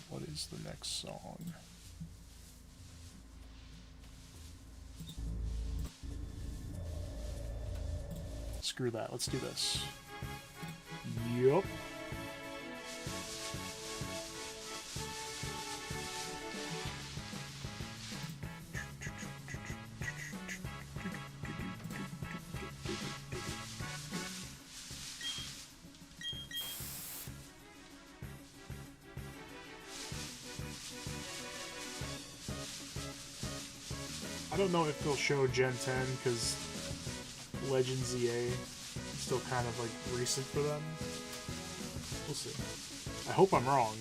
[SPEAKER 1] What is the next song? Screw that, let's do this. Yup. I don't know if they'll show Gen 10 because Legends EA is still kind of like recent for them. We'll see. I hope I'm wrong.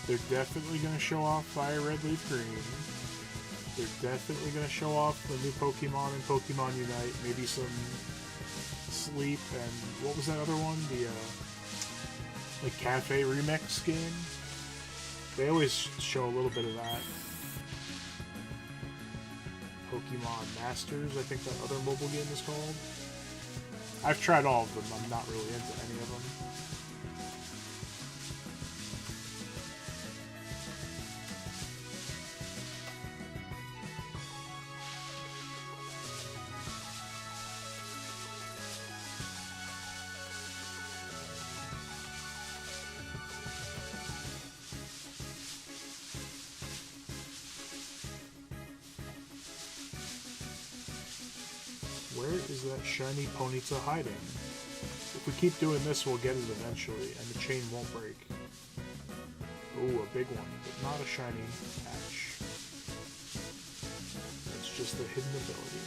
[SPEAKER 1] They're definitely going to show off Fire Red Leaf Green. They're definitely going to show off the new Pokemon and Pokemon Unite. Maybe some Sleep and what was that other one? The like Cafe Remix game. They always show a little bit of that. Pokemon Masters, I think that other mobile game is called. I've tried all of them. I'm not really into any of them. Where is that shiny Ponyta hiding? If we keep doing this, we'll get it eventually, and the chain won't break. Ooh, a big one, but not a shiny patch. It's just a hidden ability.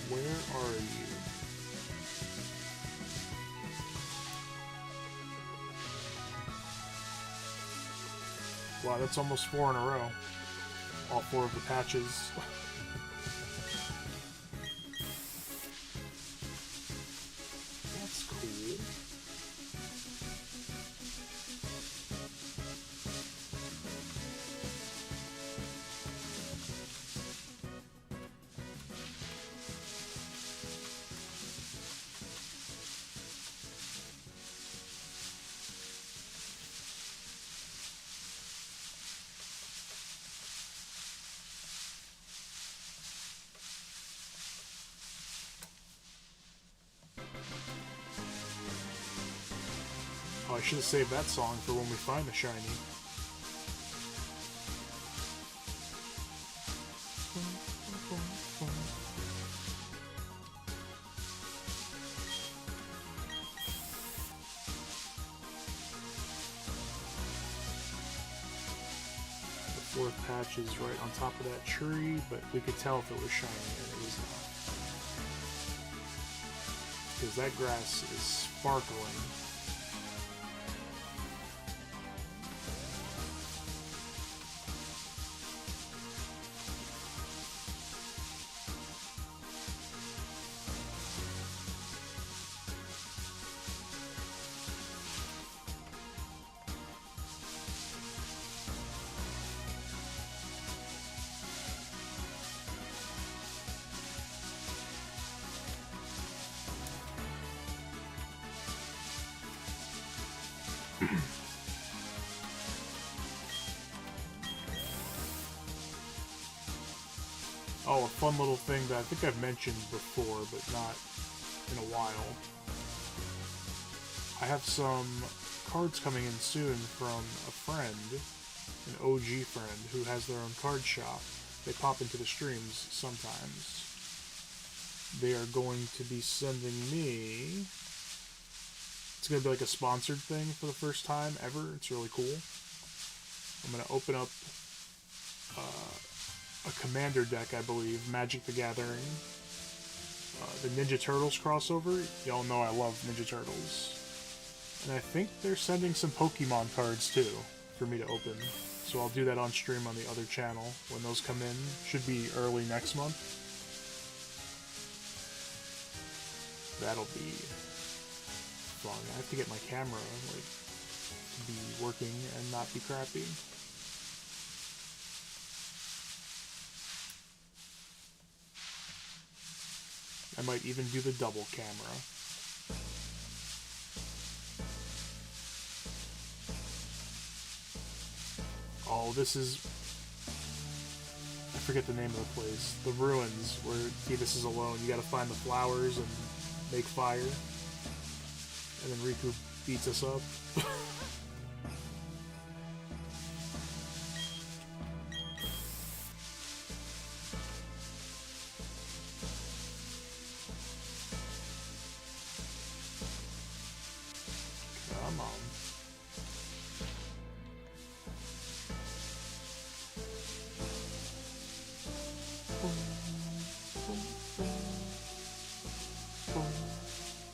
[SPEAKER 1] Where are you? Wow, that's almost 4 in a row. All 4 of the patches. That's cool. Oh, I should have saved that song for when we find the shiny. The 4th patch is right on top of that tree, but we could tell if it was shiny, and it was not. Because that grass is sparkling. Oh, a fun little thing that I think I've mentioned before, but not in a while. I have some cards coming in soon from a friend, an OG friend, who has their own card shop. They pop into the streams sometimes. They are going to be sending me... It's going to be like a sponsored thing for the first time ever. It's really cool. I'm going to open up a commander deck, I believe, Magic the Gathering. The Ninja Turtles crossover. Y'all know I love Ninja Turtles. And I think they're sending some Pokemon cards too for me to open. So I'll do that on stream on the other channel when those come in. Should be early next month. That'll be fun. I have to get my camera like to be working and not be crappy. I might even do the double camera. Oh, this is... I forget the name of the place. The ruins where Beavis is alone. You gotta find the flowers and make fire. And then Riku beats us up. Come on.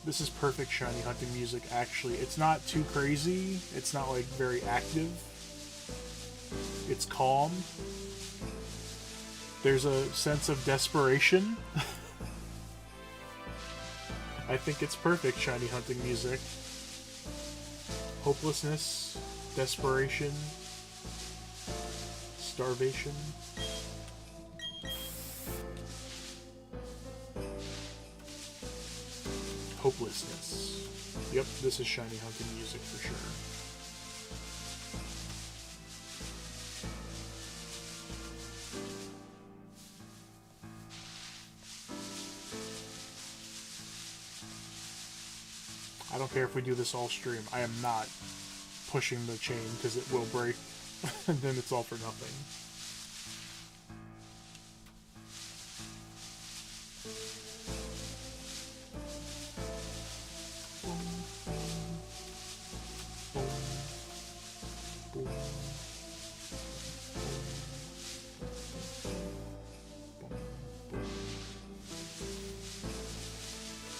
[SPEAKER 1] This is perfect shiny hunting music, actually. It's not too crazy. It's not, like, very active. It's calm. There's a sense of desperation. I think it's perfect shiny hunting music. Hopelessness, desperation, starvation. Hopelessness. Yep, this is shiny hunting music for sure. I don't care if we do this all stream. I am not pushing the chain because it will break and then it's all for nothing.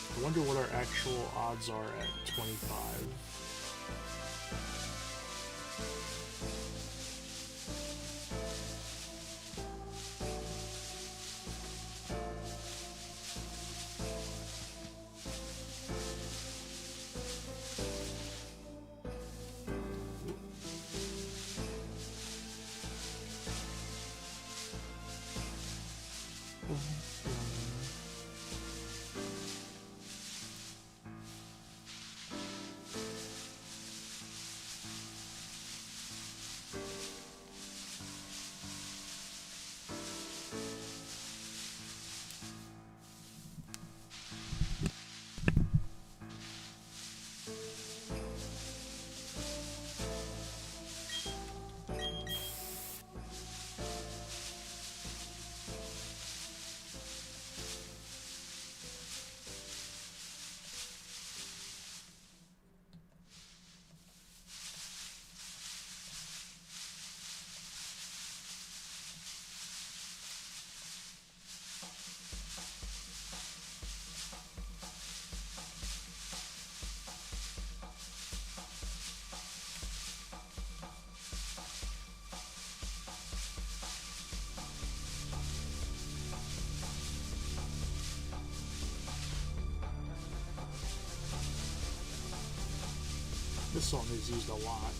[SPEAKER 1] I wonder what our actual odds are at 25. This song is used a lot.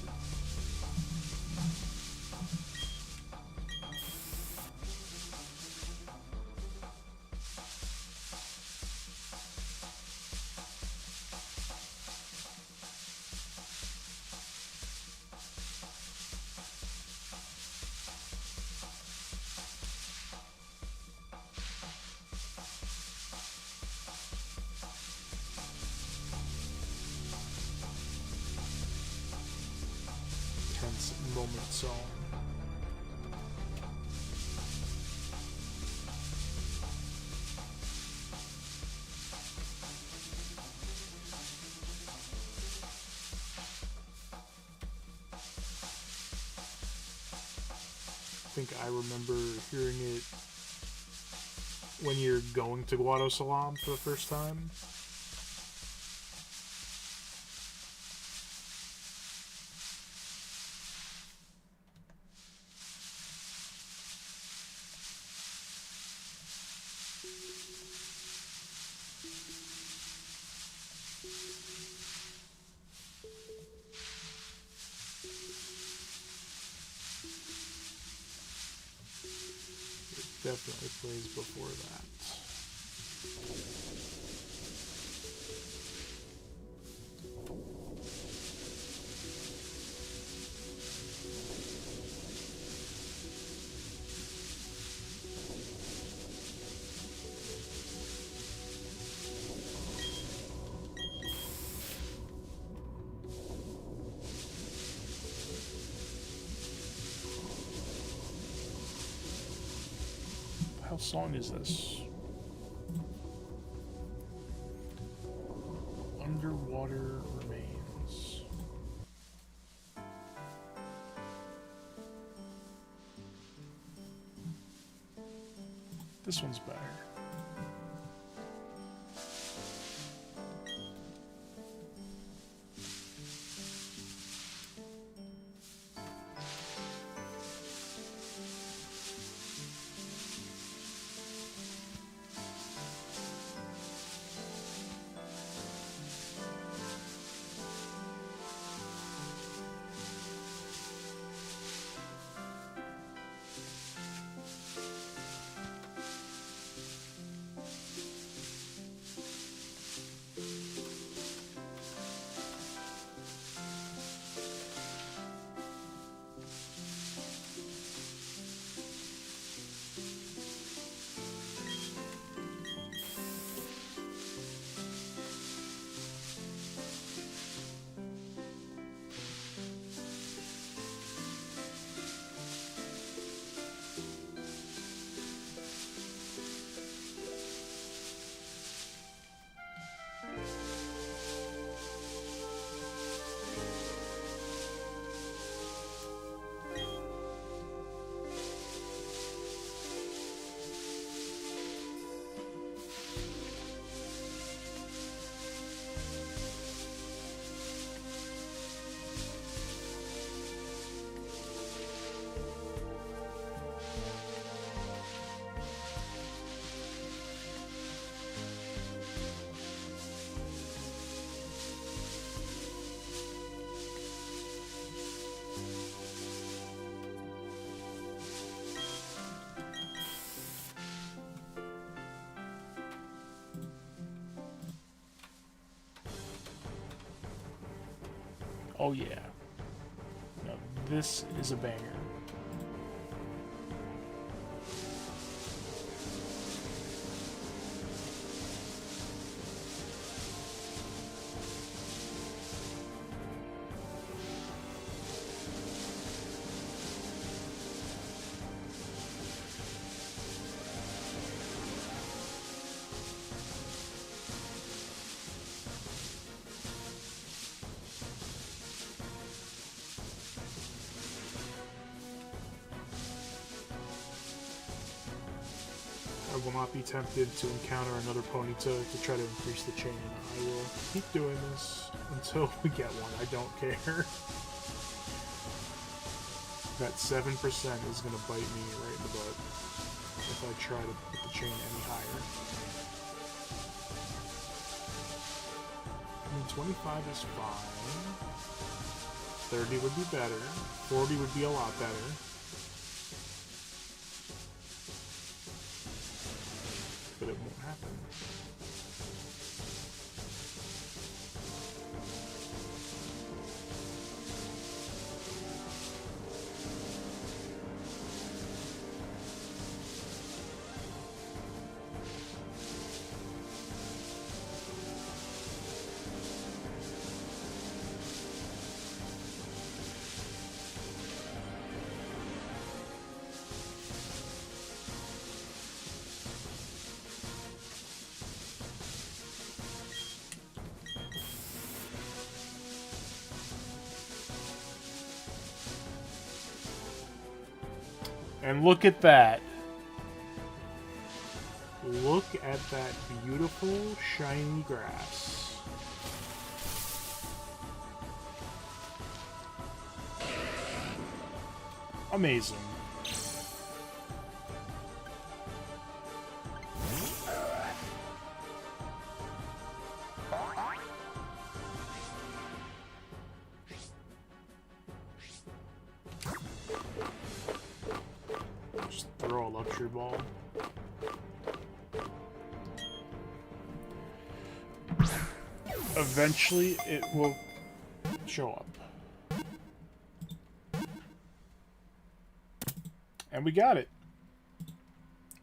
[SPEAKER 1] tense moment song. I think I remember hearing it when you're going to Guado Salam for the first time. Definitely plays before that. What song is this? Underwater Remains. This one's better. Oh yeah. No, this is a banger. I will not be tempted to encounter another Ponyta to try to increase the chain. I will keep doing this until we get one. I don't care. That 7% is going to bite me right in the butt if I try to put the chain any higher. I mean, 25 is fine. 30 would be better. 40 would be a lot better. But it won't happen. And look at that. Look at that beautiful, shiny grass. Amazing. Just throw a luxury ball. Eventually, it will show up. And we got it.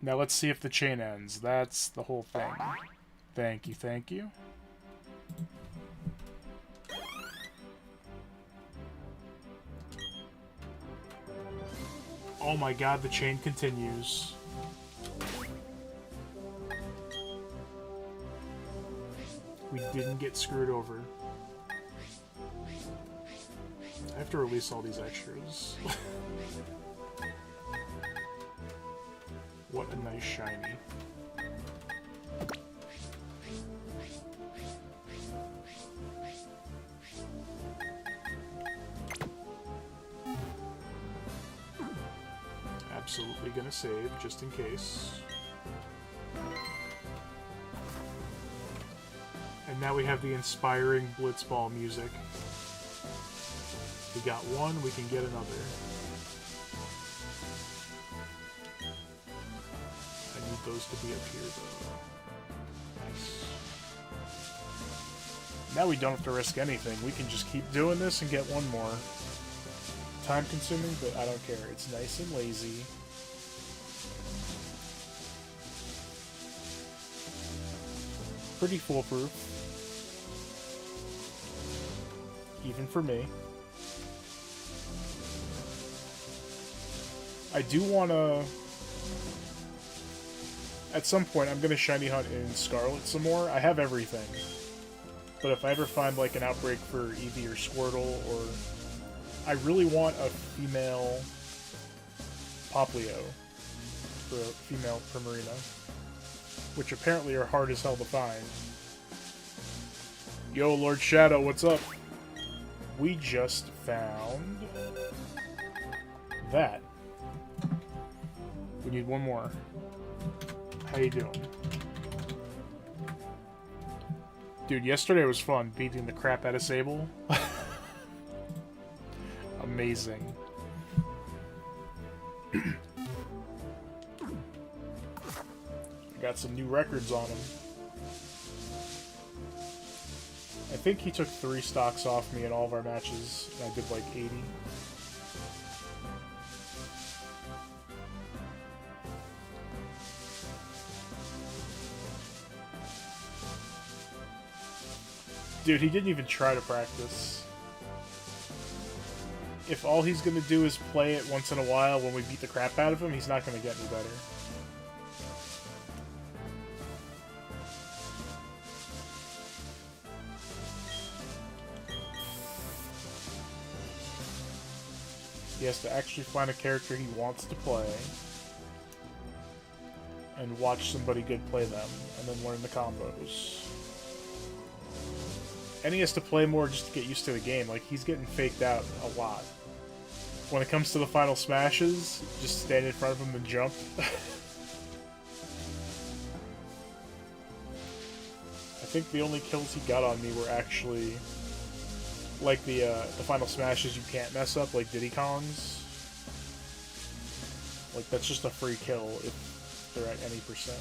[SPEAKER 1] Now let's see if the chain ends. That's the whole thing. Thank you, thank you. Oh my god, the chain continues. We didn't get screwed over. I have to release all these extras. What a nice shiny. Absolutely gonna save, just in case. And now we have the inspiring blitzball music. We got one, we can get another. I need those to be up here, though. Nice. Now we don't have to risk anything. We can just keep doing this and get one more. Time consuming, but I don't care. It's nice and lazy. Pretty foolproof. Even for me. I do want to... At some point, I'm going to shiny hunt in Scarlet some more. I have everything. But if I ever find, like, an outbreak for Eevee or Squirtle, or... I really want a female Poplio for a female Primarina, which apparently are hard as hell to find. Yo, Lord Shadow, what's up? We just found that. We need one more. How you doing? Dude, yesterday was fun beating the crap out of Sable. Amazing. I got some new records on him. I think he took 3 stocks off me in all of our matches, and I did like 80. Dude, he didn't even try to practice. If all he's gonna do is play it once in a while when we beat the crap out of him, he's not gonna get any better. He has to actually find a character he wants to play and watch somebody good play them, and then learn the combos. And he has to play more just to get used to the game. Like, he's getting faked out a lot. When it comes to the final smashes, just stand in front of him and jump. I think the only kills he got on me were actually like the final smashes you can't mess up, like Diddy Kong's. Like, that's just a free kill if they're at any percent.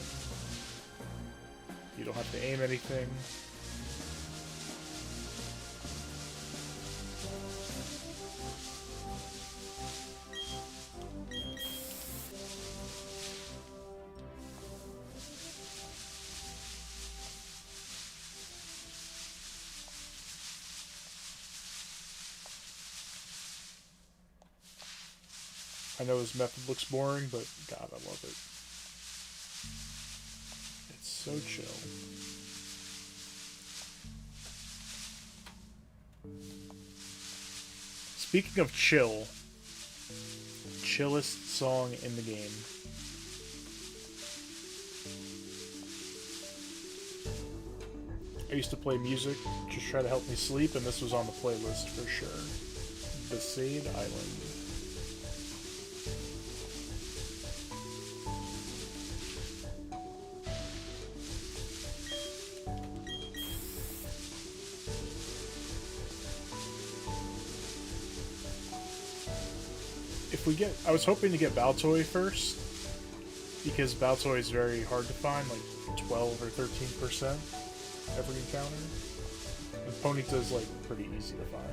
[SPEAKER 1] You don't have to aim anything. I know his method looks boring, but God, I love it. It's so chill. Speaking of chill, chillest song in the game. I used to play music, just try to help me sleep, and this was on the playlist for sure. Besaid Island. If we get, I was hoping to get Baltoy first, because Baltoy is very hard to find, like 12 or 13% every encounter. And Ponyta is like pretty easy to find.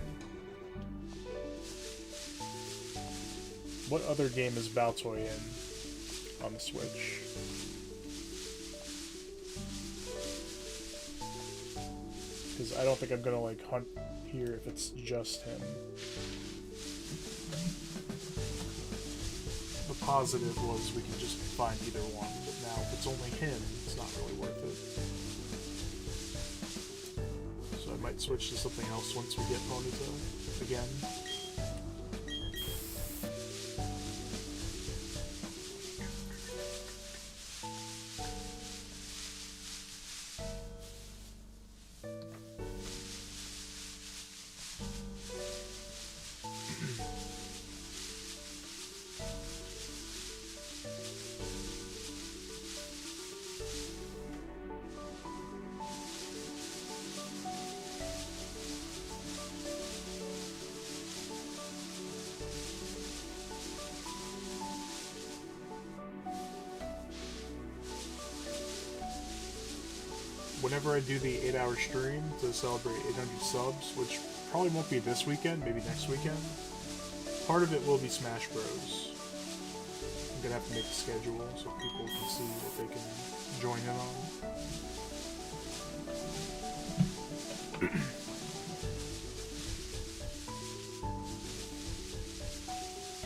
[SPEAKER 1] What other game is Baltoy in on the Switch? Because I don't think I'm gonna like hunt here if it's just him. The positive was we can just find either one, but now if it's only him, it's not really worth it. So I might switch to something else once we get Ponyta again. Whenever I do the 8-hour stream to celebrate 800 subs, which probably won't be this weekend, maybe next weekend, part of it will be Smash Bros. I'm gonna have to make a schedule so people can see what they can join in on.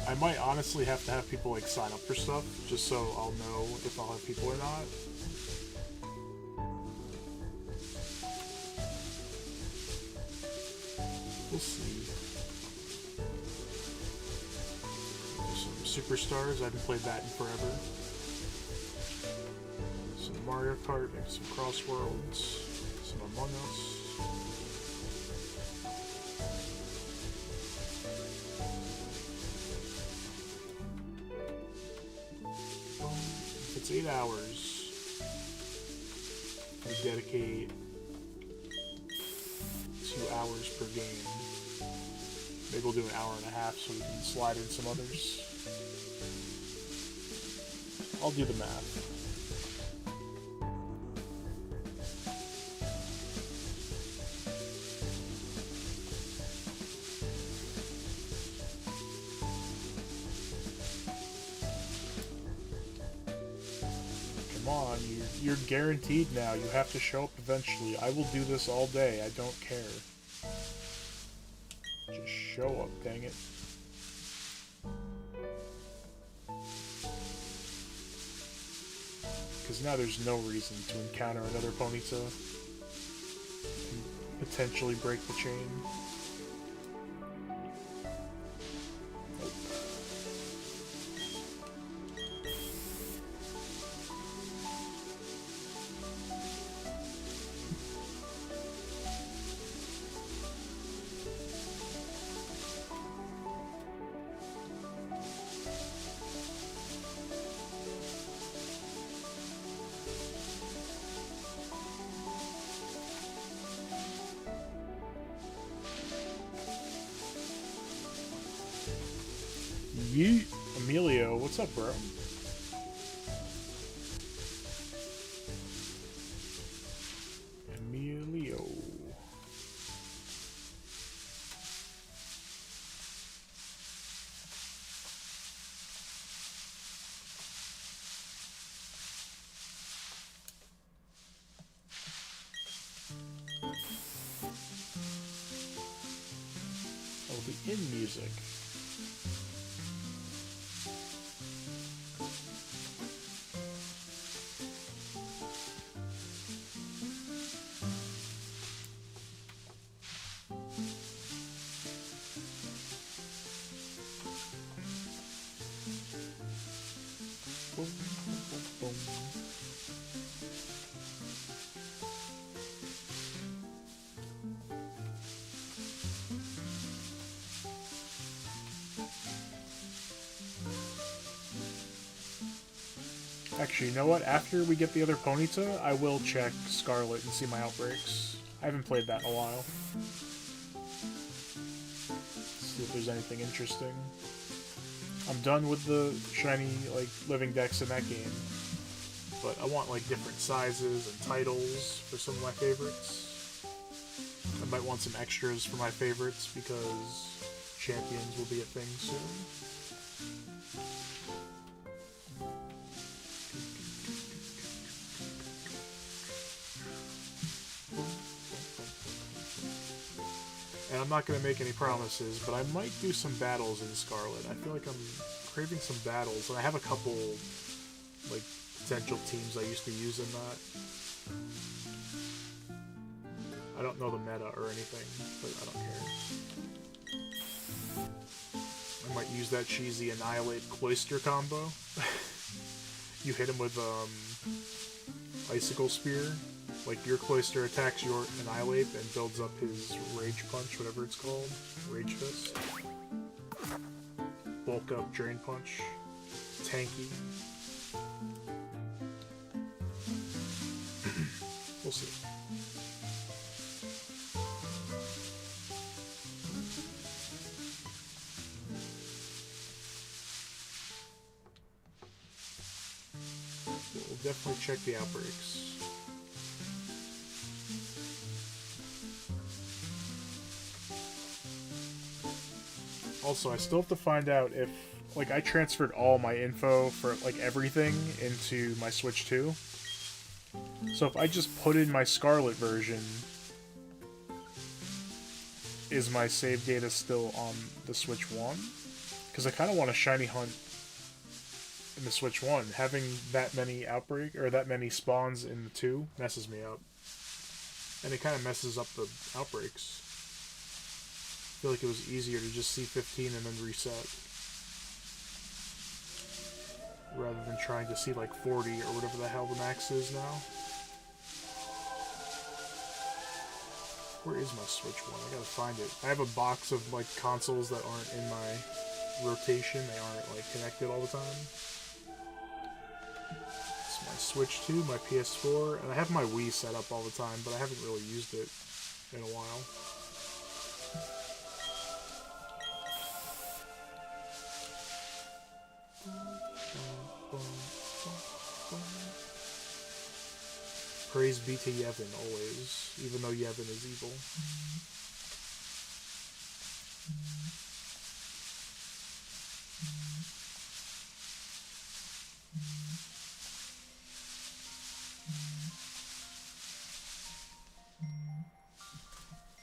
[SPEAKER 1] I might honestly have to have people like sign up for stuff, just so I'll know if I'll have people or not. We'll see. Some Superstars, I haven't played that in forever. Some Mario Kart, maybe some Crossworlds, some Among Us. If it's 8 hours, I dedicate 2 hours per game. Maybe we'll do an hour and a half so we can slide in some others. I'll do the math. Come on, you're guaranteed now. You have to show up eventually. I will do this all day. I don't care. Just show up, dang it. Because now there's no reason to encounter another Ponyta and potentially break the chain. Nope. Yeet. Emilio, what's up, bro? Emilio. Oh, the in music. Boom, boom, boom. Actually, you know what? After we get the other Ponyta, I will check Scarlet and see my outbreaks. I haven't played that in a while. See if there's anything interesting. I'm done with the shiny, like, living decks in that game. But I want, like, different sizes and titles for some of my favorites. I might want some extras for my favorites because champions will be a thing soon. And I'm not going to make any promises, but I might do some battles in Scarlet. I feel like I'm craving some battles, and I have a couple, like, potential teams I used to use in that. I don't know the meta or anything, but I don't care. I might use that cheesy Annihilate Cloister combo. You hit him with, Icicle Spear. Like, your Cloister attacks your Annihilate and builds up his Rage Punch, whatever it's called. Rage Fist. Bulk up Drain Punch. Tanky. We'll see. We'll definitely check the outbreaks. Also, I still have to find out if, like, I transferred all my info for, like, everything into my Switch 2. So if I just put in my Scarlet version, is my save data still on the Switch 1? Because I kind of want a shiny hunt in the Switch 1. Having that many or that many spawns in the 2 messes me up. And it kind of messes up the outbreaks. I feel like it was easier to just see 15 and then reset. Rather than trying to see like 40 or whatever the hell the max is now. Where is my Switch one? I gotta find it. I have a box of like consoles that aren't in my rotation. They aren't like connected all the time. It's my Switch 2, my PS4, and I have my Wii set up all the time, but I haven't really used it in a while. Praise be to Yevon always, even though Yevon is evil.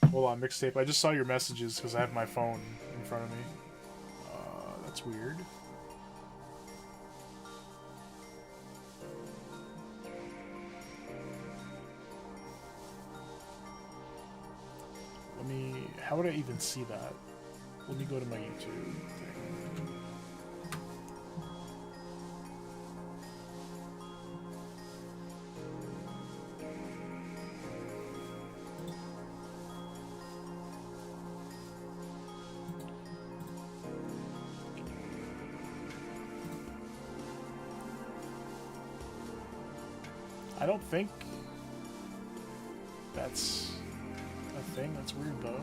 [SPEAKER 1] Hold on, mixtape. I just saw your messages because I have my phone in front of me. That's weird. How would I even see that? Let me go to my YouTube thing. I don't think that's a thing. That's weird though.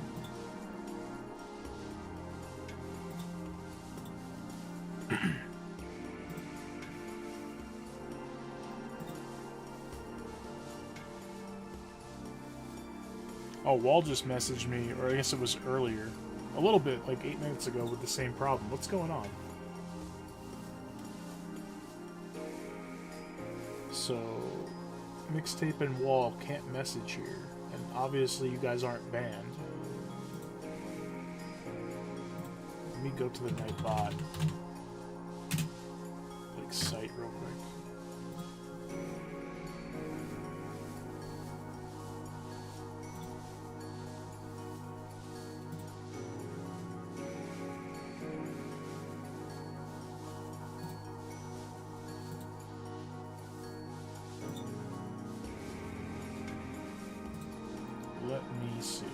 [SPEAKER 1] Oh, Wall just messaged me, or I guess it was earlier. A little bit, like 8 minutes ago, with the same problem. What's going on? So, Mixtape and Wall can't message here. And obviously you guys aren't banned. Let me go to the Nightbot. Like, site real quick. see.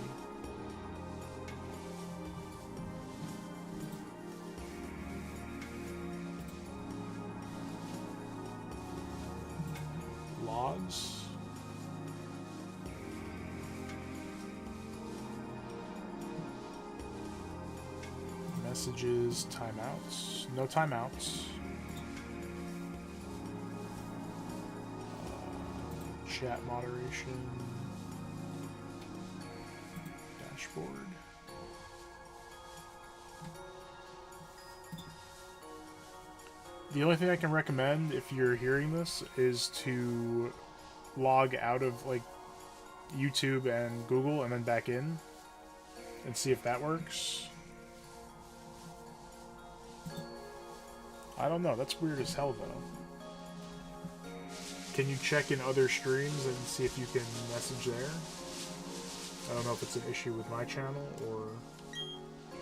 [SPEAKER 1] Logs. Messages, timeouts. No timeouts. Chat moderation. Dashboard. The only thing I can recommend if you're hearing this is to log out of like YouTube and Google and then back in and see if that works. I don't know, that's weird as hell though. Can you check in other streams and see if you can message there? I don't know if it's an issue with my channel or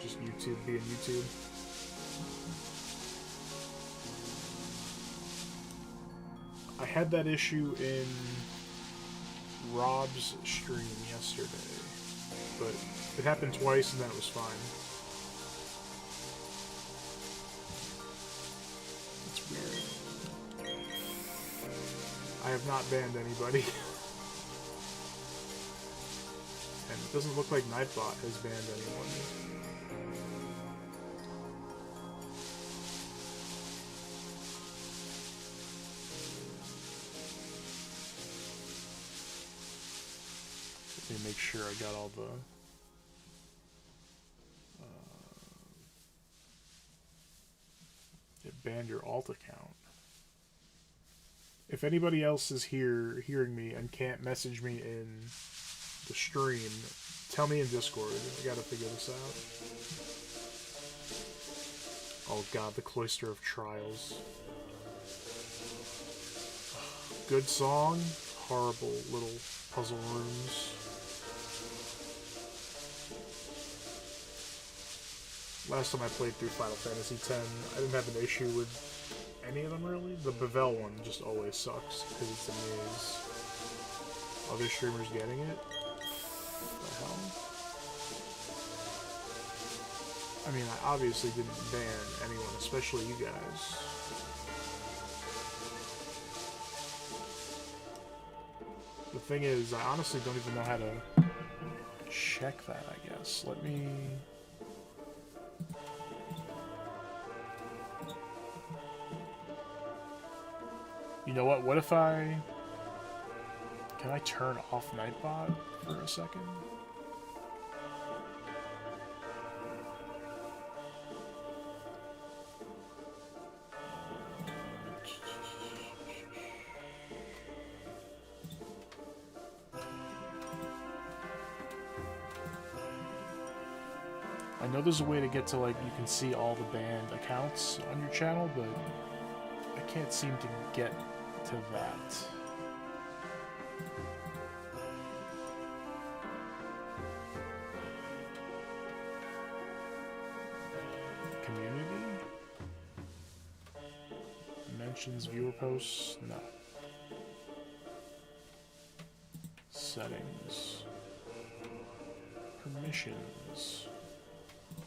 [SPEAKER 1] just YouTube being YouTube. I had that issue in Rob's stream yesterday, but it happened twice and then it was fine. That's weird. I have not banned anybody. And it doesn't look like Nightbot has banned anyone. Let me make sure I got all the... it banned your alt account. If anybody else is here hearing me and can't message me in the stream, tell me in Discord. I gotta figure this out. Oh god, the Cloister of Trials. Good song, horrible little puzzle rooms. Last time I played through Final Fantasy X, I didn't have an issue with any of them really. The Bevel one just always sucks because it's a maze. Other streamers getting it? What the hell? I mean, I obviously didn't ban anyone, especially you guys. The thing is, I honestly don't even know how to check that, I guess. Let me... You know what? What if I... Can I turn off Nightbot for a second? I know there's a way to get to, like, you can see all the banned accounts on your channel, but I can't seem to get to that. Community? Mentions viewer posts? No. Settings. Permissions.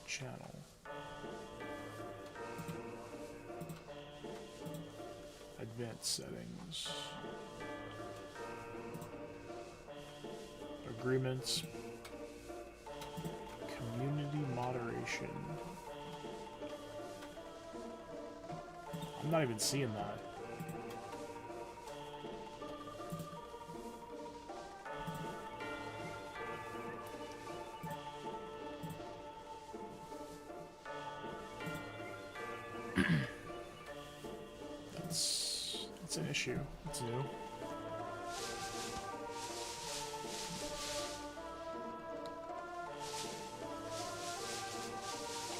[SPEAKER 1] Channel. Advanced settings. Agreements. Community moderation. I'm not even seeing that. That's an issue. It's new.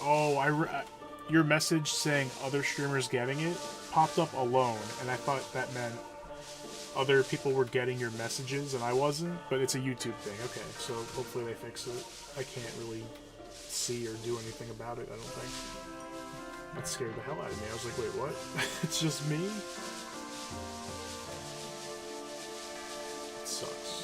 [SPEAKER 1] Oh, your message saying other streamers getting it popped up alone, and I thought that meant other people were getting your messages and I wasn't, but it's a YouTube thing. Okay, so hopefully they fix it. I can't really see or do anything about it, I don't think. That scared the hell out of me. I was like, wait, what? It's just me? It sucks.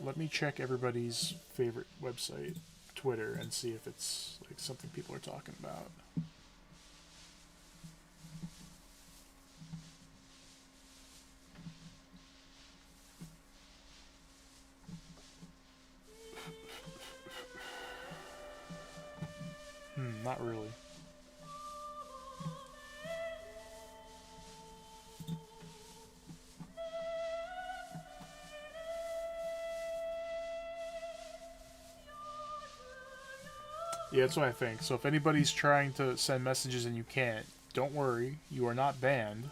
[SPEAKER 1] Let me check everybody's favorite website, Twitter, and see if it's like something people are talking about. Not really. Yeah, that's what I think. So if anybody's trying to send messages and you can't, don't worry. You are not banned.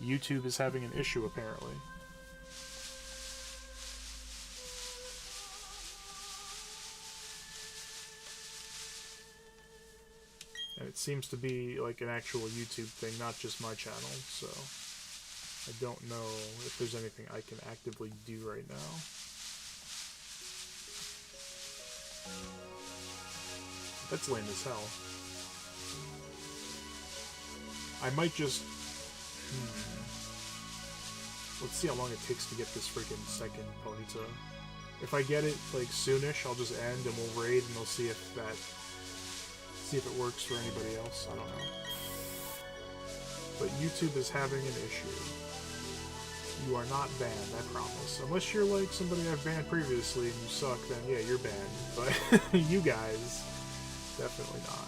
[SPEAKER 1] YouTube is having an issue, apparently. And it seems to be like an actual YouTube thing, not just my channel, so I don't know if there's anything I can actively do right now. That's lame as hell. I might just... Let's see how long it takes to get this freaking second Ponyta. If I get it, like, soonish, I'll just end and we'll raid and we'll see if that... See if it works for anybody else. I don't know. But YouTube is having an issue. You are not banned, I promise. Unless you're like somebody I've banned previously and you suck, then yeah, you're banned. But you guys, definitely not.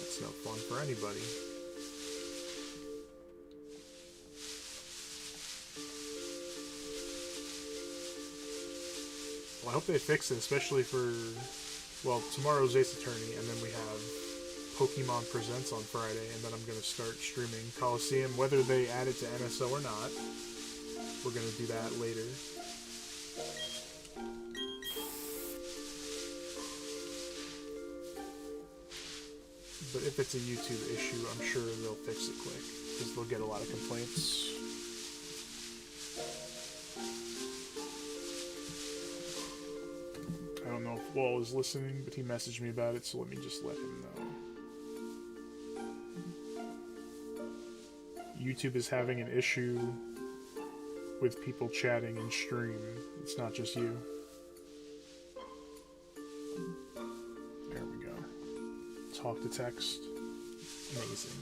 [SPEAKER 1] It's no fun for anybody. Well, I hope they fix it, especially for... Well, tomorrow's Ace Attorney, and then we have Pokemon Presents on Friday, and then I'm going to start streaming Coliseum, whether they add it to NSO or not. We're going to do that later. But if it's a YouTube issue, I'm sure they'll fix it quick, because they'll get a lot of complaints. I don't know if Wall is listening, but he messaged me about it, so let me just let him know. YouTube is having an issue with people chatting in stream. It's not just you. There we go. Talk to text. Amazing.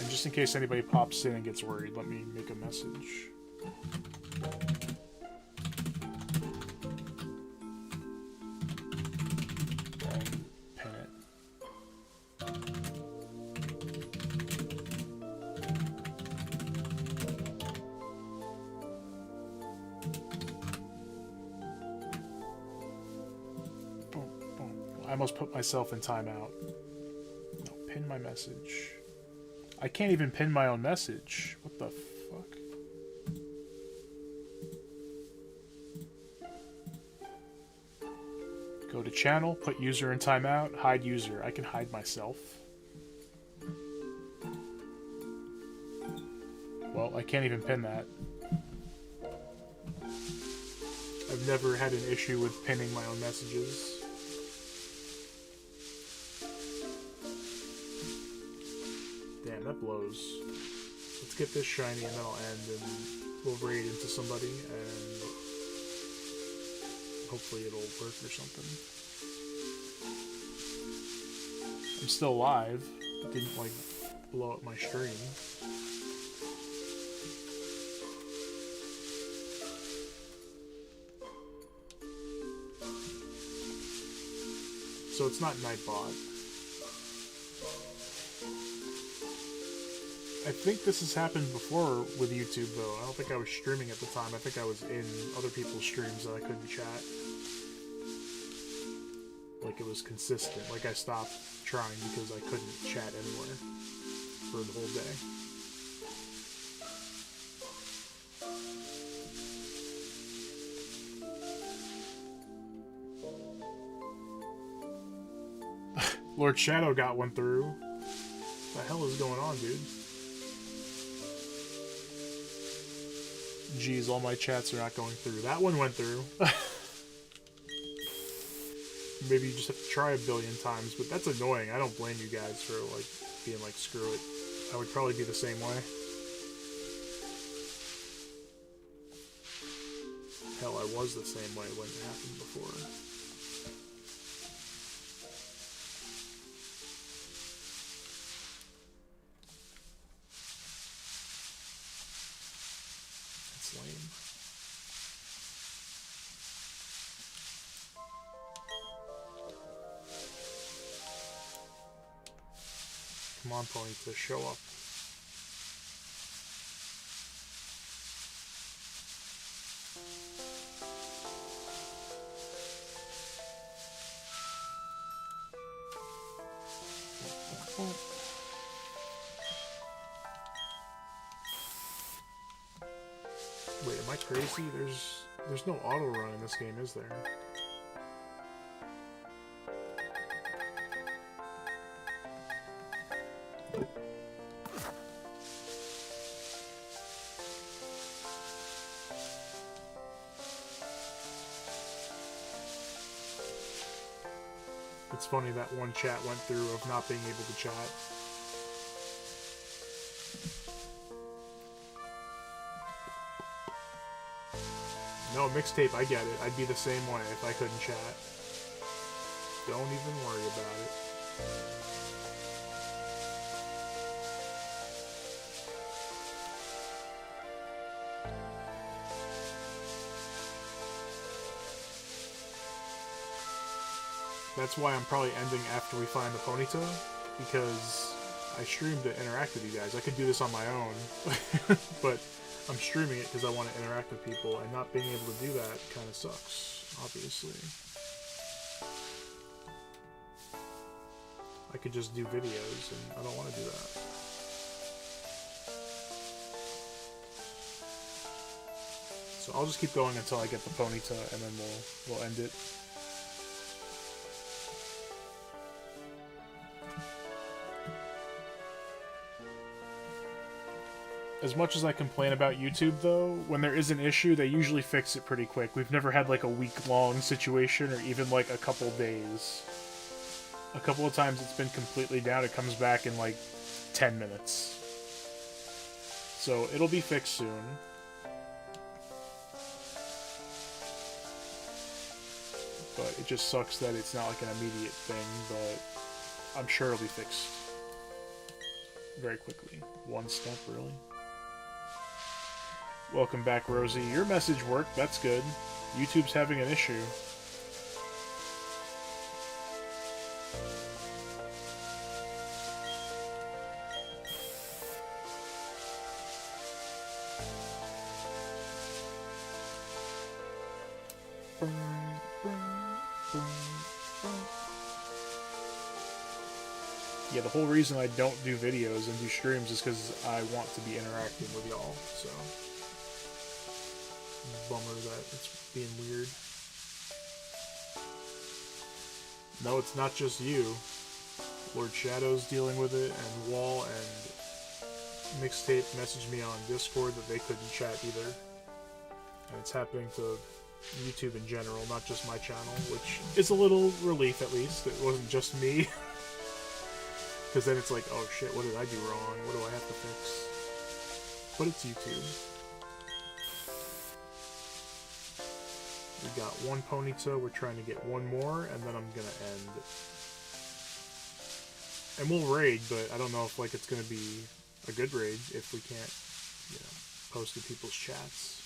[SPEAKER 1] And just in case anybody pops in and gets worried, let me make a message. And pin it. Boom, boom. I almost put myself in timeout. No, pin my message. I can't even pin my own message. What the fuck? Go to channel, put user in timeout, hide user. I can hide myself. Well, I can't even pin that. I've never had an issue with pinning my own messages. Damn, that blows. Let's get this shiny and then I'll end and we'll raid into somebody and hopefully it'll work or something. I'm still alive. It didn't like blow up my stream. So it's not Nightbot. I think this has happened before with YouTube, though. I don't think I was streaming at the time. I think I was in other people's streams that I couldn't chat. Like, it was consistent. Like, I stopped trying because I couldn't chat anywhere for the whole day. Lord Shadow got one through. What the hell is going on, dude? Geez, all my chats are not going through. That one went through. Maybe you just have to try a billion times, but that's annoying. I don't blame you guys for, like, being like, screw it. I would probably be the same way. Hell, I was the same way when it happened before. That's lame. Come on, Ponyta, show up. Wait, am I crazy? There's no auto run in this game, is there? It's funny that one chat went through of not being able to chat. No, mixtape, I get it. I'd be the same way if I couldn't chat. Don't even worry about it. That's why I'm probably ending after we find the Ponyta, because I streamed to interact with you guys. I could do this on my own, but I'm streaming it because I want to interact with people, and not being able to do that kind of sucks, obviously. I could just do videos, and I don't want to do that. So I'll just keep going until I get the Ponyta, and then we'll end it. As much as I complain about YouTube, though, when there is an issue, they usually fix it pretty quick. We've never had, like, a week-long situation, or even, like, a couple days. A couple of times it's been completely down, it comes back in, like, 10 minutes. So, it'll be fixed soon. But it just sucks that it's not, like, an immediate thing, but I'm sure it'll be fixed very quickly. One step, really. Welcome back, Rosie. Your message worked. That's good. YouTube's having an issue. Yeah, the whole reason I don't do videos and do streams is because I want to be interacting with y'all, so... Bummer that it's being weird. No, it's not just you. Lord Shadow's dealing with it, and Wall and Mixtape messaged me on Discord that they couldn't chat either. And it's happening to YouTube in general, not just my channel, which is a little relief at least. It wasn't just me. Because then it's like, oh shit, what did I do wrong? What do I have to fix? But it's YouTube. We got one Ponyta, we're trying to get one more, and then I'm gonna end. And we'll raid, but I don't know if, like, it's gonna be a good raid if we can't, you know, post in people's chats.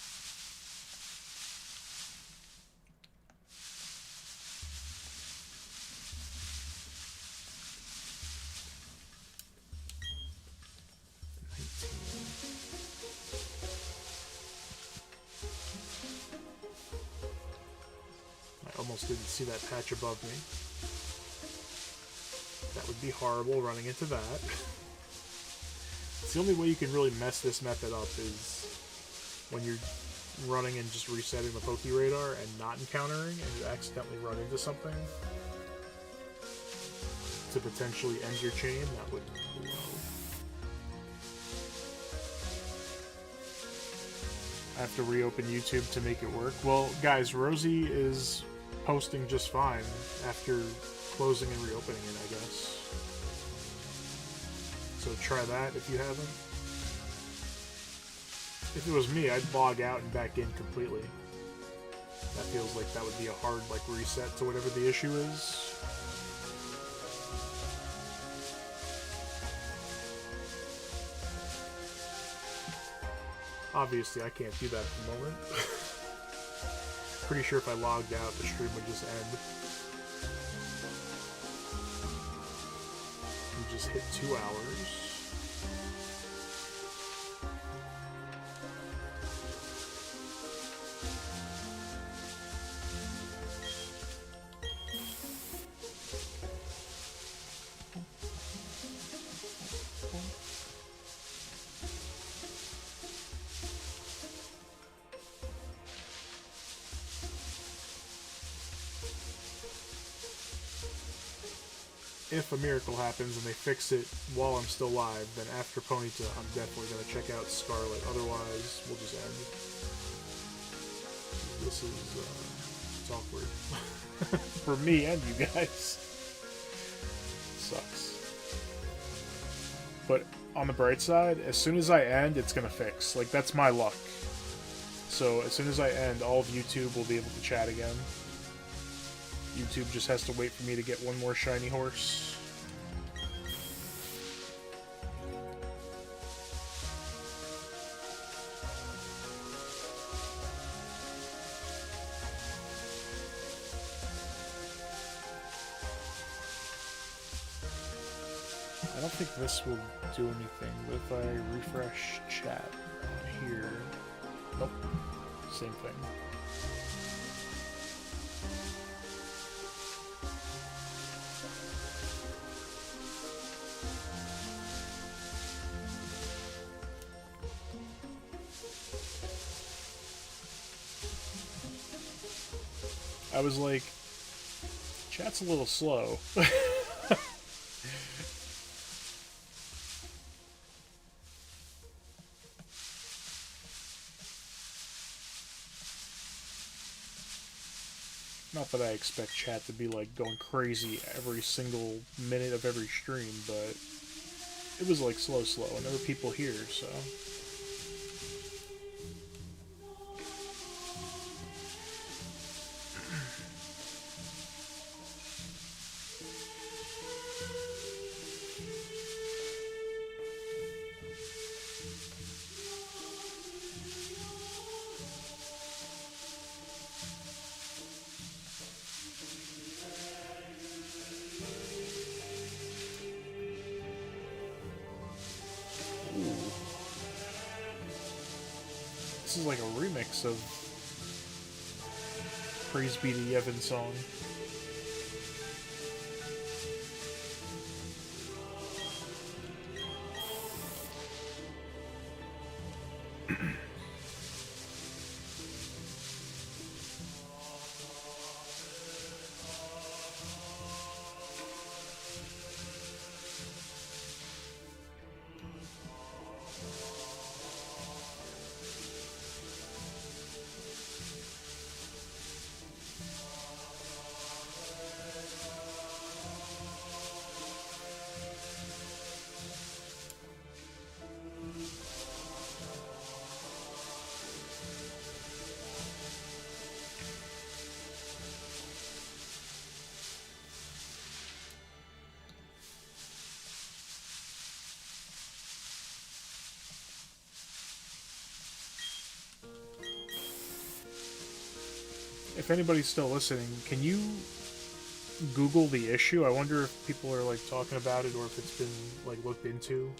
[SPEAKER 1] Didn't see that patch above me. That would be horrible, running into that. It's the only way you can really mess this method up is when you're running and just resetting the Pokéradar and not encountering, and you accidentally run into something to potentially end your chain. That would blow. I have to reopen YouTube to make it work. Well, guys, Rosie is posting just fine after closing and reopening it, I guess. So try that if you haven't. If it was me, I'd log out and back in completely. That feels like that would be a hard like reset to whatever the issue is. Obviously, I can't do that at the moment. Pretty sure if I logged out, the stream would just end. We just hit 2 hours. If a miracle happens and they fix it while I'm still live, then after Ponyta, I'm definitely going to check out Scarlet. Otherwise, we'll just end. This is, it's awkward. For me and you guys. Sucks. But on the bright side, as soon as I end, it's going to fix. Like, that's my luck. So, as soon as I end, all of YouTube will be able to chat again. YouTube just has to wait for me to get one more shiny horse. I don't think this will do anything, but if I refresh chat on here... Nope. Same thing. I was like, chat's a little slow. Not that I expect chat to be like going crazy every single minute of every stream, but it was like slow, and there were people here, so... This is like a remix of Praise Be to Yevon's song. If anybody's still listening, can you Google the issue? I wonder if people are like talking about it or if it's been like looked into.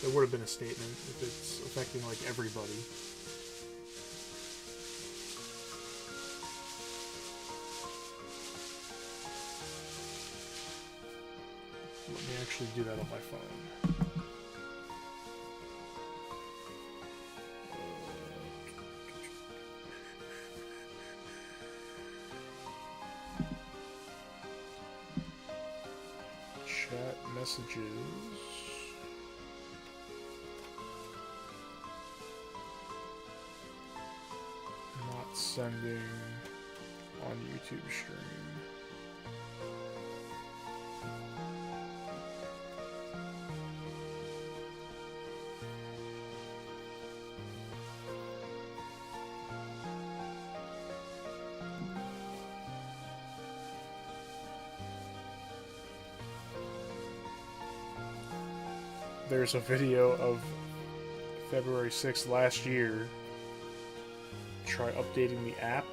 [SPEAKER 1] There would have been a statement if it's affecting like everybody. Let me actually do that on my phone. Messages. Not sending on YouTube stream. There's a video of February 6th last year. Try updating the app.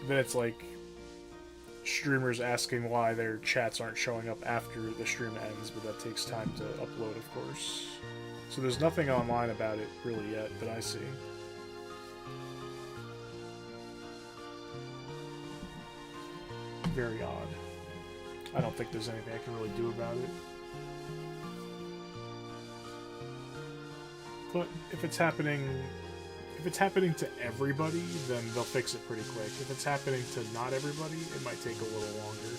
[SPEAKER 1] Then it's like streamers asking why their chats aren't showing up after the stream ends, but that takes time to upload, of course. So there's nothing online about it really yet that I see. Very odd. I don't think there's anything I can really do about it. But if it's happening to everybody, then they'll fix it pretty quick. If it's happening to not everybody, it might take a little longer.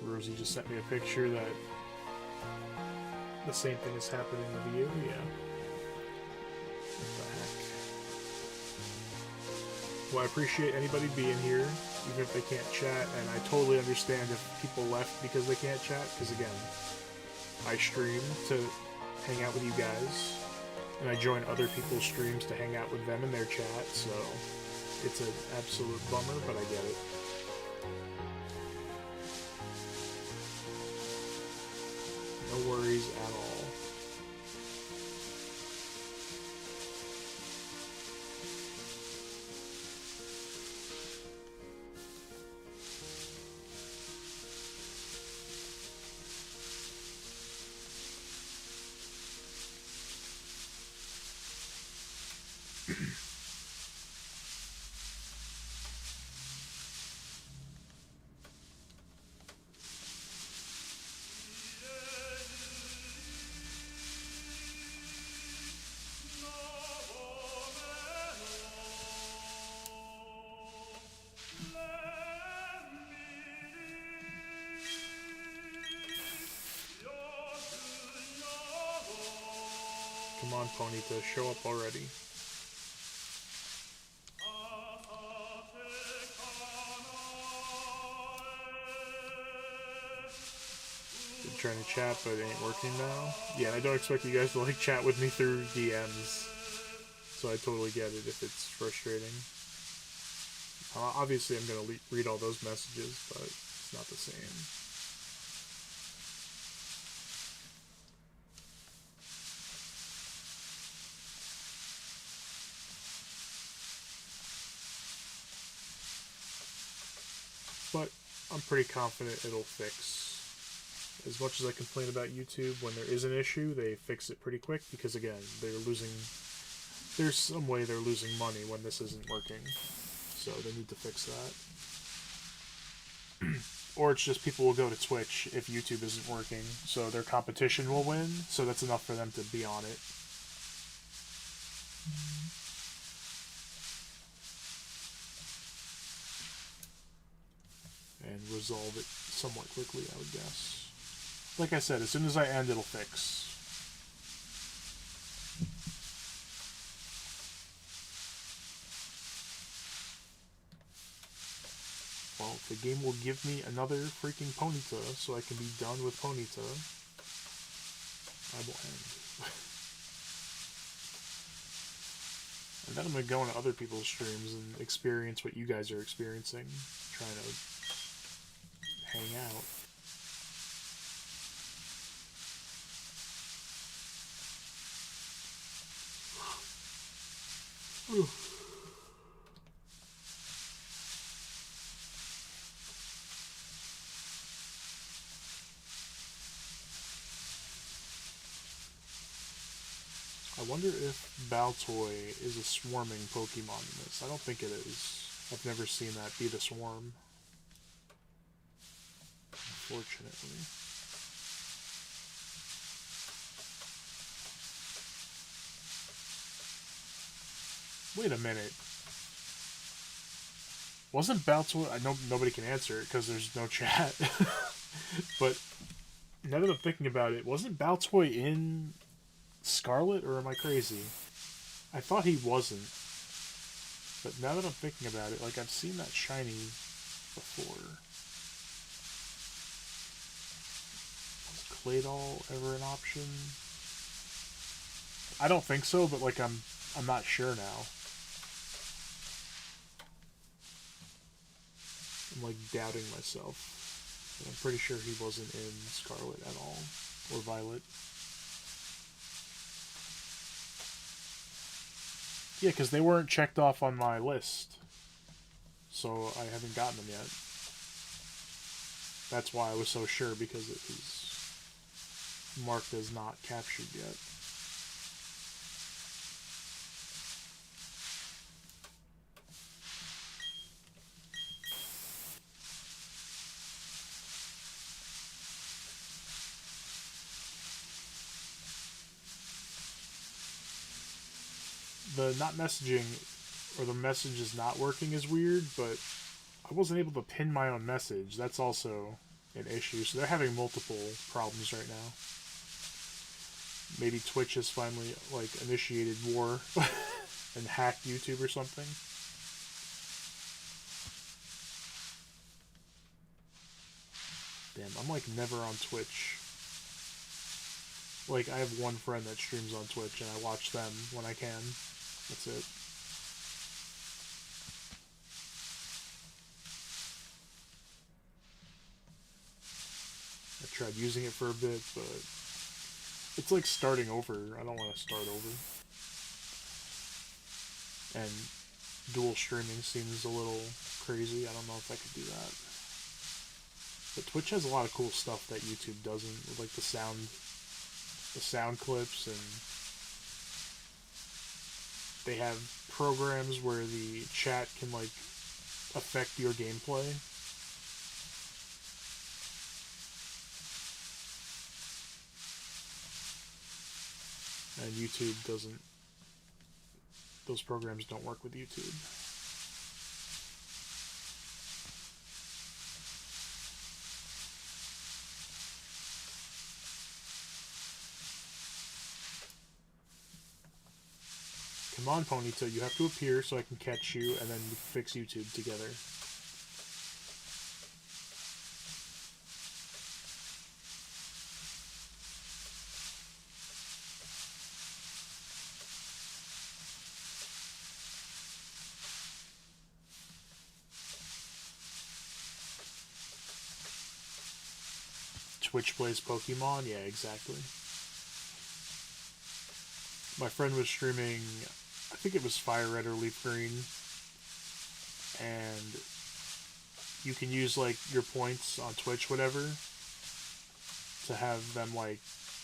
[SPEAKER 1] Rosie just sent me a picture that the same thing is happening with you. Yeah. What the heck? Well, I appreciate anybody being here, even if they can't chat, and I totally understand if people left because they can't chat, because again, I stream to hang out with you guys, and I join other people's streams to hang out with them in their chat, so it's an absolute bummer, but I get it. No worries at all. Come on, Ponyta, show up already. Been trying to chat, but it ain't working now. Yeah, and I don't expect you guys to like chat with me through DMs, so I totally get it if it's frustrating. Obviously, I'm gonna read all those messages, but it's not the same. But I'm pretty confident it'll fix. As much as I complain about YouTube, when there is an issue, they fix it pretty quick, because again, there's some way they're losing money when this isn't working. So they need to fix that. Or it's just people will go to Twitch if YouTube isn't working, so their competition will win, so that's enough for them to be on it. And resolve it somewhat quickly, I would guess. Like I said, as soon as I end, it'll fix. Well, if the game will give me another freaking Ponyta, so I can be done with Ponyta, I will end. And then I'm going to go into other people's streams and experience what you guys are experiencing, trying to hang out. Whew. I wonder if Baltoy is a swarming Pokemon in this. I don't think it is. I've never seen that be the swarm. Unfortunately. Wait a minute. Wasn't Baltoy... I know nobody can answer it because there's no chat. But now that I'm thinking about it, wasn't Baltoy in Scarlet, or am I crazy? I thought he wasn't. But now that I'm thinking about it, like, I've seen that shiny before. Was Claydol ever an option? I don't think so, but, like, I'm not sure now. I'm, like, doubting myself. But I'm pretty sure he wasn't in Scarlet at all. Or Violet. Yeah, because they weren't checked off on my list. So I haven't gotten them yet. That's why I was so sure, because it was marked as not captured yet. The not messaging, or the message is not working is weird, but I wasn't able to pin my own message. That's also an issue. So they're having multiple problems right now. Maybe Twitch has finally, like, initiated war and hacked YouTube or something. Damn, I'm, like, never on Twitch. Like, I have one friend that streams on Twitch, and I watch them when I can. That's it. I tried using it for a bit, but it's like starting over. I don't want to start over. And dual streaming seems a little crazy. I don't know if I could do that. But Twitch has a lot of cool stuff that YouTube doesn't, with, like, the sound clips, and they have programs where the chat can, like, affect your gameplay. And YouTube doesn't... Those programs don't work with YouTube. Come on, Ponyta, you have to appear so I can catch you, and then we fix YouTube together. Twitch plays Pokemon? Yeah, exactly. My friend was streaming, I think it was Fire Red or Leaf Green, and you can use, like, your points on Twitch, whatever, to have them, like,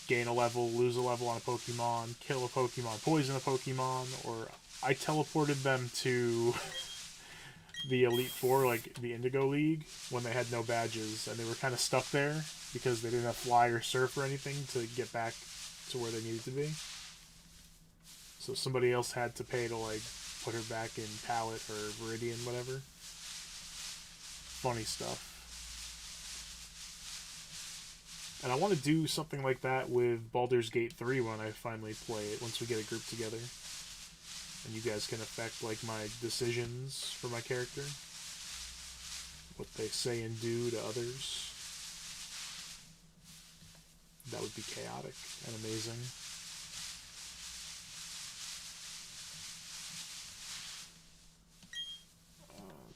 [SPEAKER 1] gain a level, lose a level on a Pokemon, kill a Pokemon, poison a Pokemon, or I teleported them to the Elite Four, like the Indigo League, when they had no badges, and they were kind of stuck there because they didn't have Fly or Surf or anything to get back to where they needed to be. So somebody else had to pay to, like, put her back in Palette or Viridian, whatever. Funny stuff. And I want to do something like that with Baldur's Gate 3 when I finally play it, once we get a group together. And you guys can affect, like, my decisions for my character. What they say and do to others. That would be chaotic and amazing.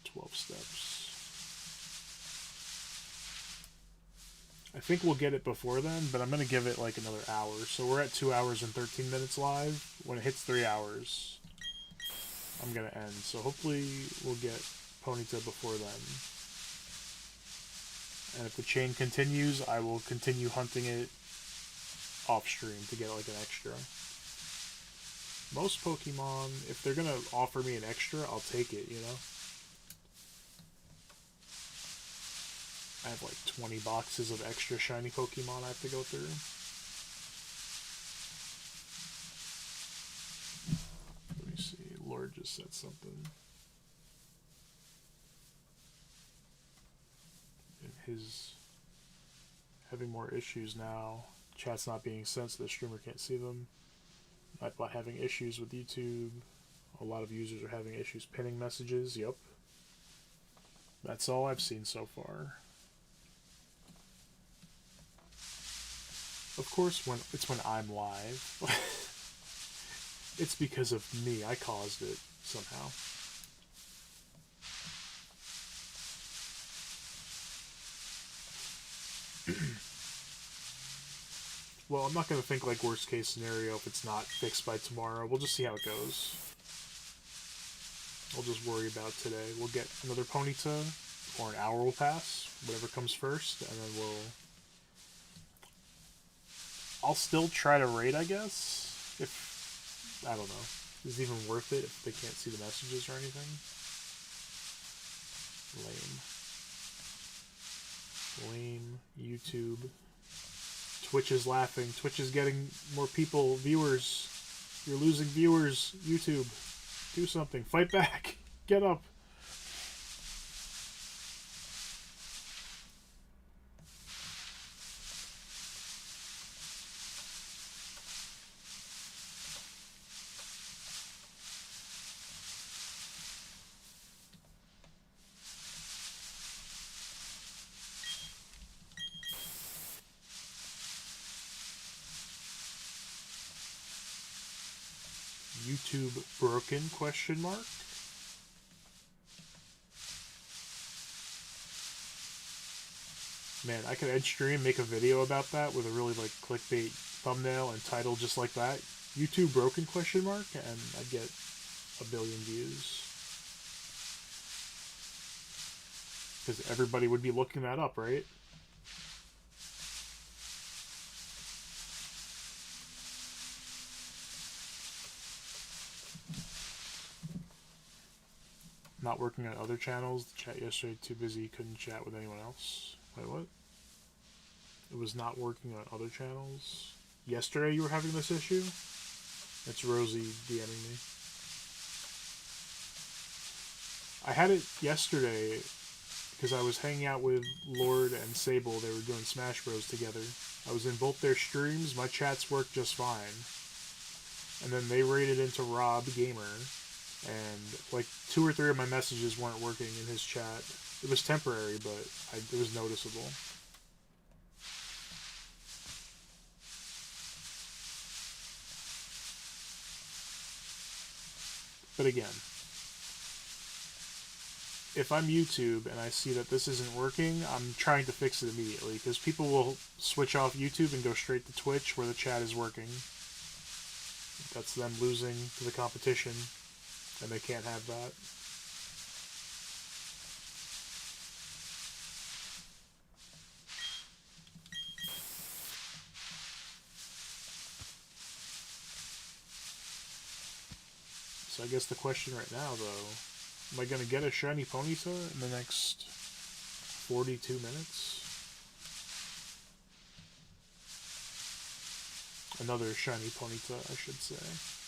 [SPEAKER 1] 12 steps. I think we'll get it before then, but I'm going to give it, like, another hour. So we're at 2 hours and 13 minutes live. When it hits 3 hours, I'm going to end. So hopefully we'll get Ponyta before then. And if the chain continues, I will continue hunting it off stream to get, like, an extra. Most Pokemon, if they're going to offer me an extra, I'll take it, you know? I have like 20 boxes of extra shiny Pokemon I have to go through. Let me see. Lord just said something. And his having more issues now. Chat's not being sent so the streamer can't see them. Nightbot having issues with YouTube. A lot of users are having issues pinning messages. Yep. That's all I've seen so far. Of course, when I'm live, it's because of me. I caused it somehow. Well, I'm not going to think like worst case scenario if it's not fixed by tomorrow. We'll just see how it goes. I'll just worry about today. We'll get another Ponyta, or an hour will pass, whatever comes first, and then I'll still try to raid, I guess. If, I don't know. Is it even worth it if they can't see the messages or anything? Lame. YouTube. Twitch is laughing. Twitch is getting more people, viewers. You're losing viewers. YouTube. Do something. Fight back. Get up. YouTube broken, question mark? Man, I could end stream, make a video about that with a really like clickbait thumbnail and title just like that. YouTube broken, question mark? And I'd get 1 billion views. Because everybody would be looking that up, right? Not working on other channels. The chat yesterday, too busy, couldn't chat with anyone else. Wait, what? It was not working on other channels? Yesterday you were having this issue? It's Rosie DMing me. I had it yesterday because I was hanging out with Lord and Sable. They were doing Smash Bros. Together. I was in both their streams. My chats worked just fine. And then they raided into Rob Gamer. And like 2 or 3 of my messages weren't working in his chat. It was temporary, but it was noticeable. But again, if I'm YouTube and I see that this isn't working, I'm trying to fix it immediately, because people will switch off YouTube and go straight to Twitch where the chat is working. That's them losing to the competition, and they can't have that. So I guess the question right now, though, am I going to get a shiny Ponyta in the next 42 minutes? Another shiny Ponyta, I should say.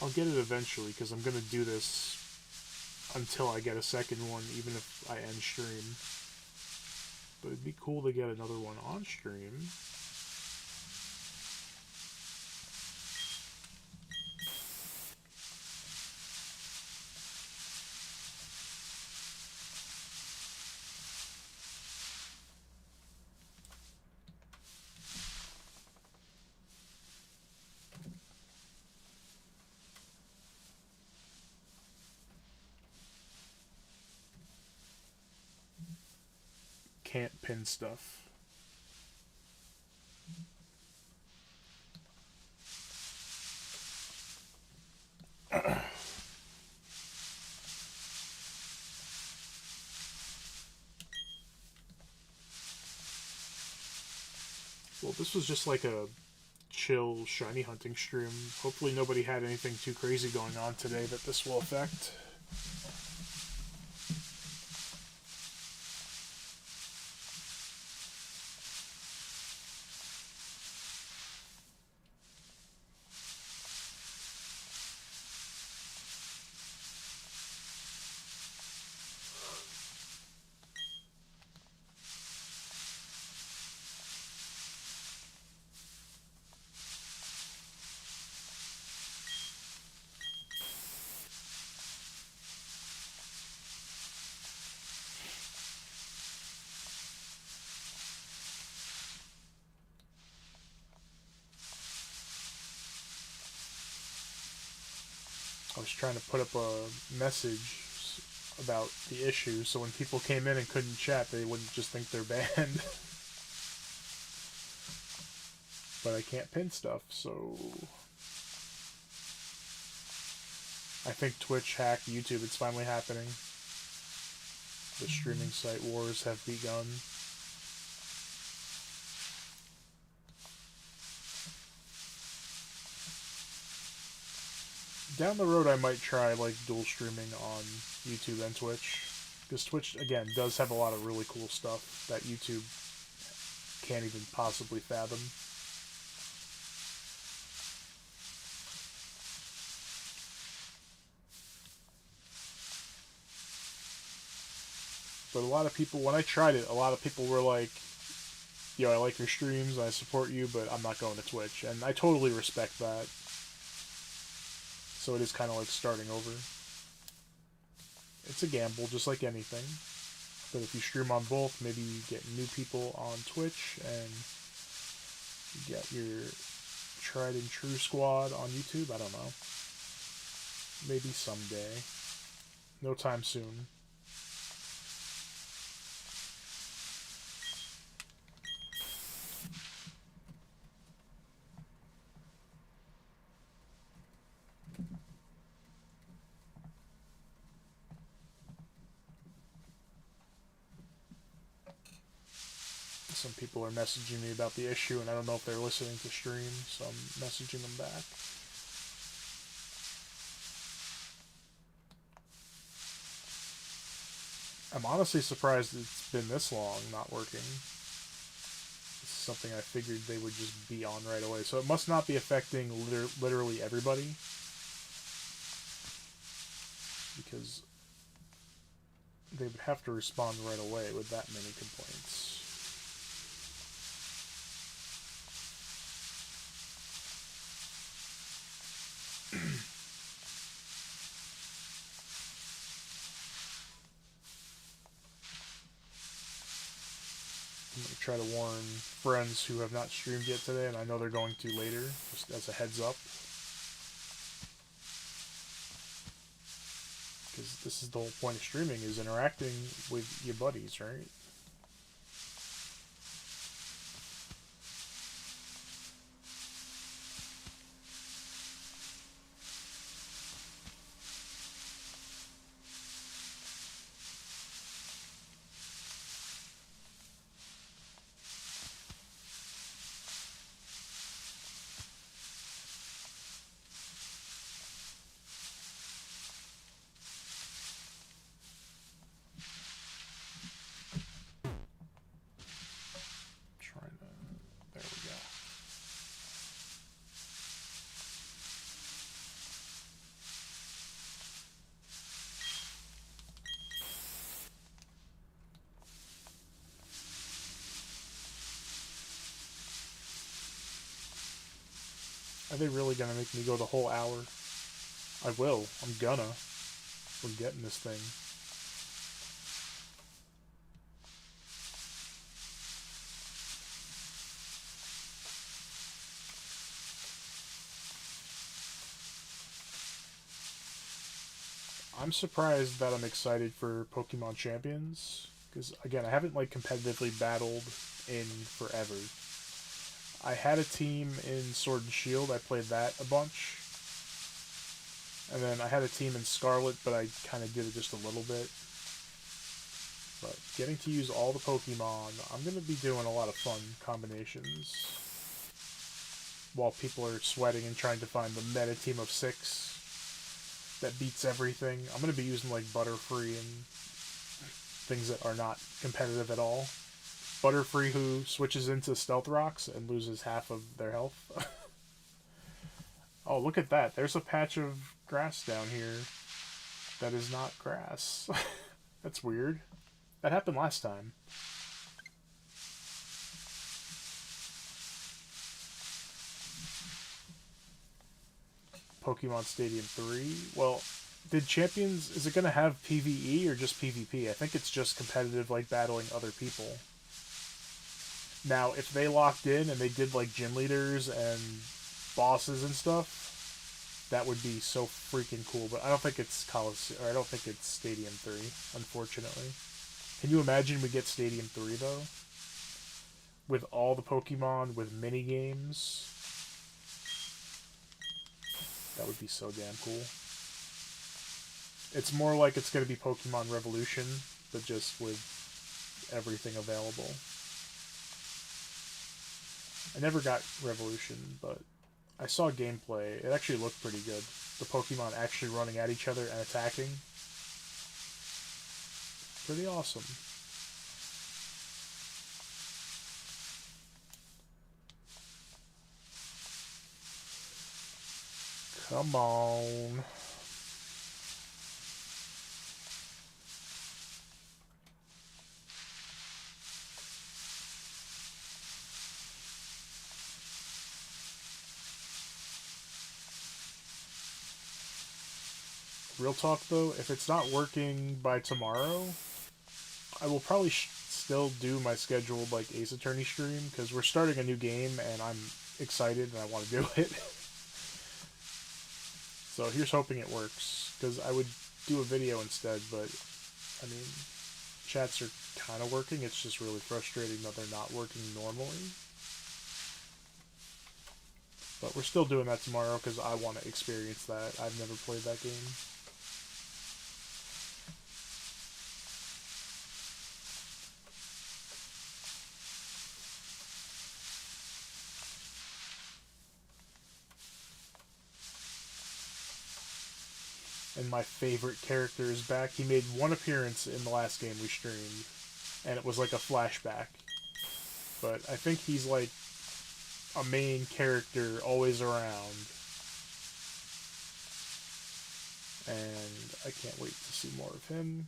[SPEAKER 1] I'll get it eventually, because I'm going to do this until I get a second one, even if I end stream. But it'd be cool to get another one on stream. Can't pin stuff. Well, this was just like a chill shiny hunting stream. Hopefully nobody had anything too crazy going on today that this will affect. I was trying to put up a message about the issue so when people came in and couldn't chat, they wouldn't just think they're banned. But I can't pin stuff, so I think Twitch hacked YouTube. It's finally happening. The streaming site wars have begun. Down the road, I might try like dual streaming on YouTube and Twitch, because Twitch again does have a lot of really cool stuff that YouTube can't even possibly fathom. But a lot of people, when I tried it, a lot of people were like, yo, I like your streams, I support you, but I'm not going to Twitch. And I totally respect that. So it is kind of like starting over. It's a gamble, just like anything. But if you stream on both, maybe you get new people on Twitch, and you get your tried and true squad on YouTube. I don't know. Maybe someday. No time soon. Some people are messaging me about the issue, and I don't know if they're listening to stream, so I'm messaging them back. I'm honestly surprised it's been this long not working. This is something I figured they would just be on right away. So it must not be affecting literally everybody. Because they would have to respond right away with that many complaints. I'm going to try to warn friends who have not streamed yet today, and I know they're going to later, just as a heads up. Because this is the whole point of streaming, is interacting with your buddies, right? There we go. Are they really gonna make me go the whole hour? I will. I'm gonna. We're getting this thing. I'm surprised that I'm excited for Pokemon Champions, because again, I haven't like competitively battled in forever. I had a team in Sword and Shield, I played that a bunch. And then I had a team in Scarlet, but I kind of did it just a little bit. But getting to use all the Pokemon, I'm going to be doing a lot of fun combinations. while people are sweating and trying to find the meta team of 6 that beats everything. I'm going to be using like Butterfree and things that are not competitive at all. Butterfree, who switches into Stealth Rocks and loses half of their health. Oh, look at that. There's a patch of grass down here that is not grass. That's weird. That happened last time. Pokemon Stadium 3. Well, did Champions... Is it going to have PvE or just PvP? I think it's just competitive, like, battling other people. Now, if they locked in and they did, like, gym leaders and bosses and stuff, that would be so freaking cool. But I don't think it's Coliseum, or I don't think it's Stadium 3, unfortunately. Can you imagine we get Stadium 3, though? With all the Pokemon, with mini-games. That would be so damn cool. It's more like it's going to be Pokemon Revolution, but just with everything available. I never got Revolution, but I saw gameplay. It actually looked pretty good. The Pokemon actually running at each other and attacking. Pretty awesome. Come on. Real talk though, if it's not working by tomorrow, I will probably still do my scheduled like Ace Attorney stream, because we're starting a new game and I'm excited and I want to do it. So here's hoping it works, because I would do a video instead, but I mean, chats are kind of working. It's just really frustrating that they're not working normally. But we're still doing that tomorrow because I want to experience that. I've never played that game. And my favorite character is back. He made one appearance in the last game we streamed, and it was like a flashback. But I think he's like a main character, always around. And I can't wait to see more of him,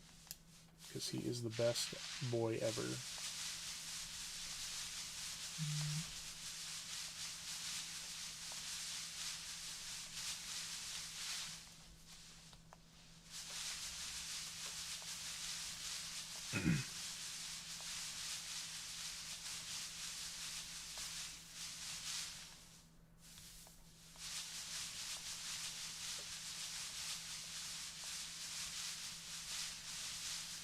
[SPEAKER 1] because he is the best boy ever.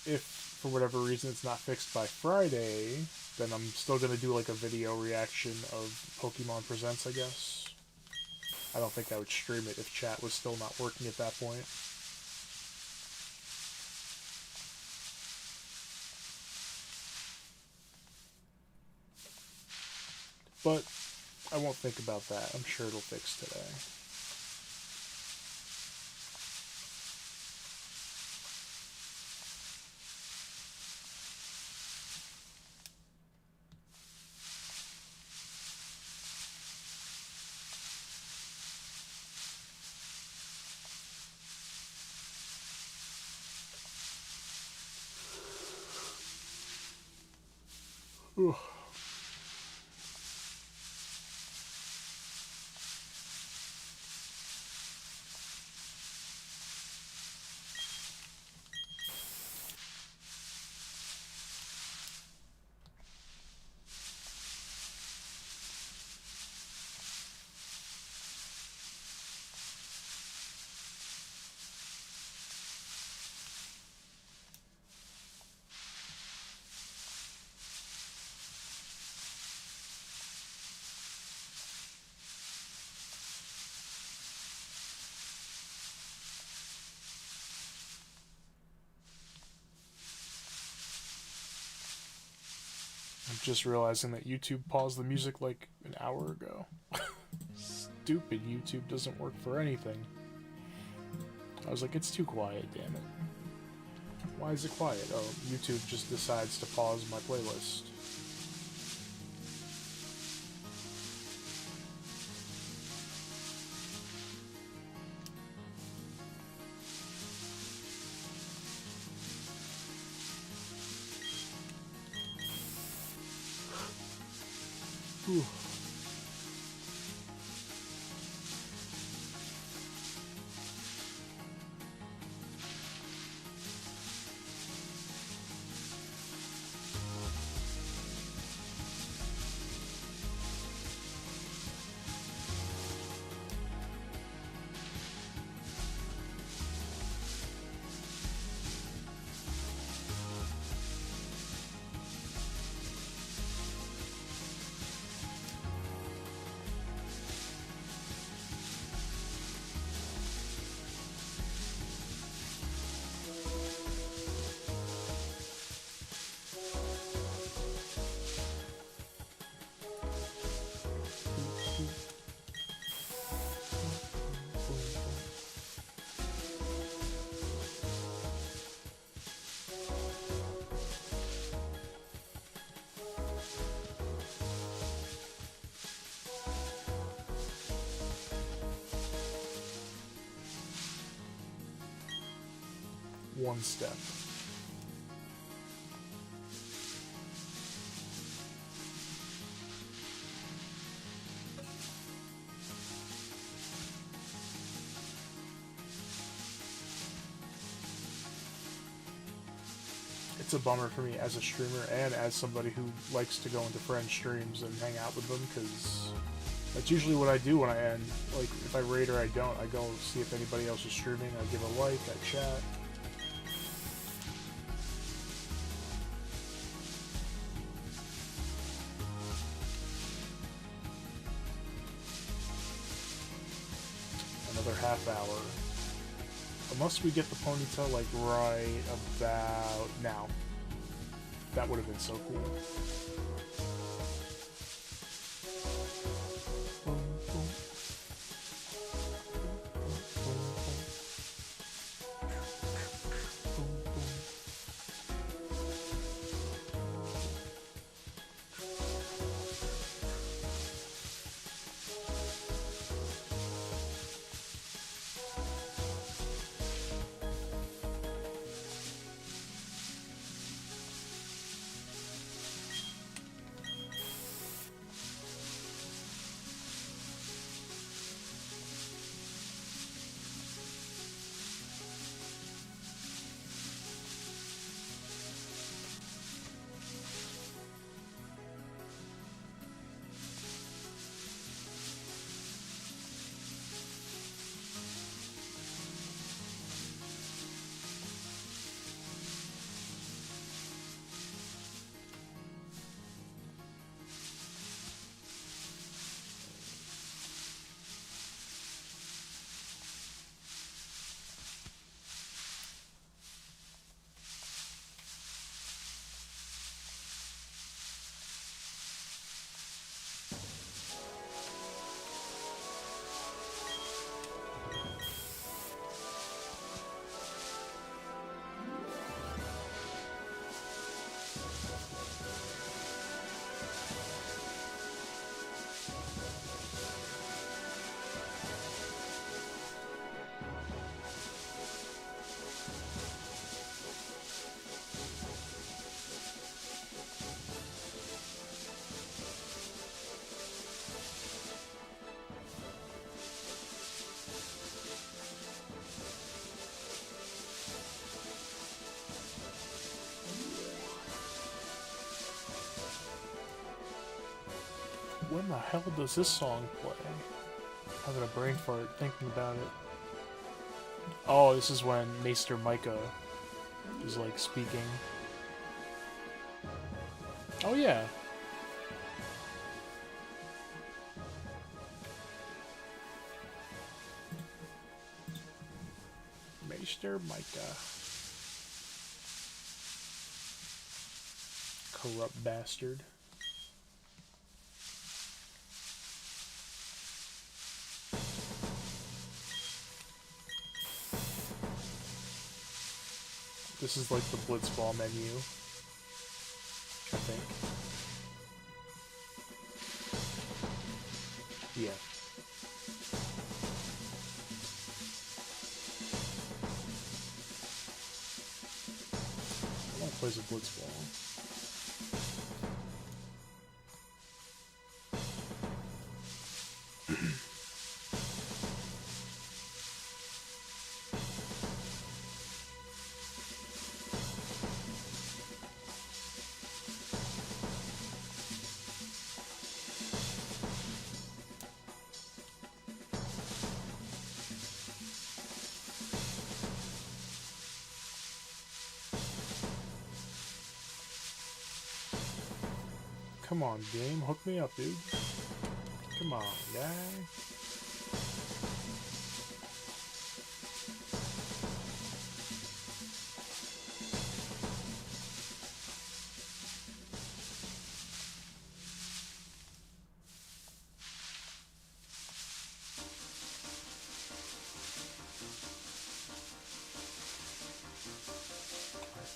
[SPEAKER 1] If, for whatever reason, it's not fixed by Friday, then I'm still going to do like a video reaction of Pokemon Presents, I guess. I don't think I would stream it if chat was still not working at that point. But I won't think about that. I'm sure it'll fix today. Ooh. I'm just realizing that YouTube paused the music like an hour ago. Stupid YouTube doesn't work for anything. I was like, it's too quiet, damn it. Why is it quiet? Oh, YouTube just decides to pause my playlist. Whew. One step. It's a bummer for me as a streamer and as somebody who likes to go into friends' streams and hang out with them, because that's usually what I do when I end. Like, if I raid or I don't, I go see if anybody else is streaming, I give a like, I chat. Another half hour. Unless we get the Ponyta, like, right about now. That would have been so cool. When the hell does this song play? Having a brain fart thinking about it. Oh, this is when Maester Micah is like speaking. Oh yeah. Maester Micah. Corrupt bastard. This is like the Blitzball menu, I think. Yeah. I want to play some Blitzball. Come on, game. Hook me up, dude. Come on, guy.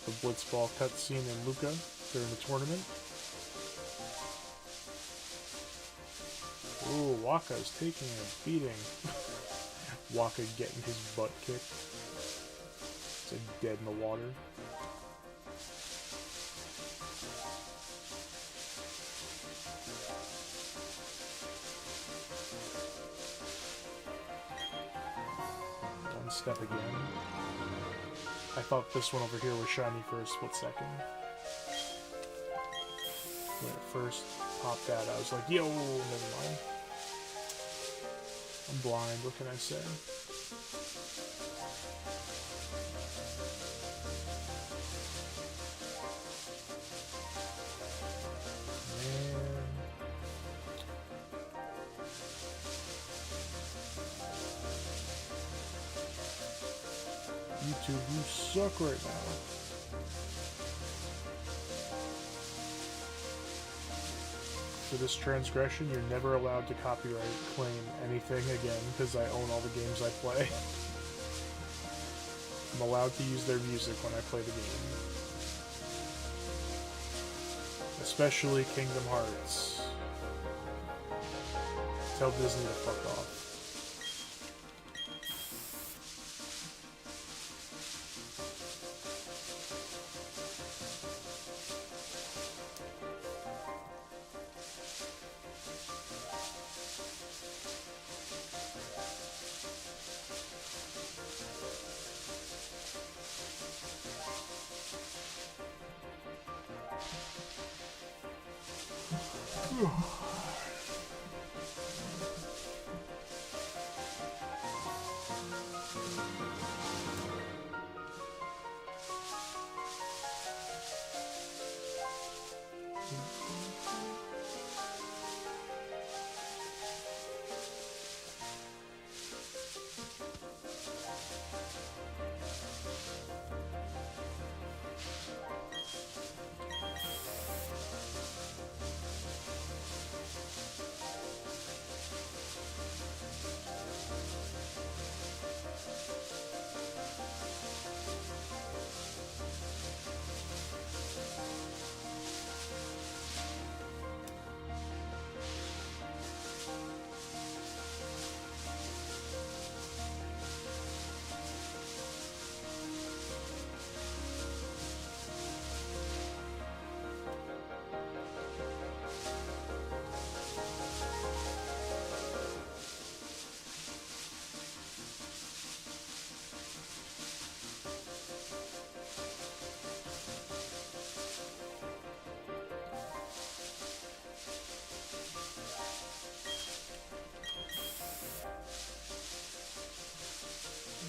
[SPEAKER 1] The Blitzball cutscene in Luca during the tournament. Ooh, Waka's taking a beating. Waka getting his butt kicked. It's like dead in the water. One step again. I thought this one over here was shiny for a split second. When it first popped out, I was like, yo, never mind. I'm blind, what can I say? Man. YouTube, you suck right now. For this transgression, you're never allowed to copyright claim anything again, because I own all the games I play. I'm allowed to use their music when I play the game. Especially Kingdom Hearts. Tell Disney to fuck off.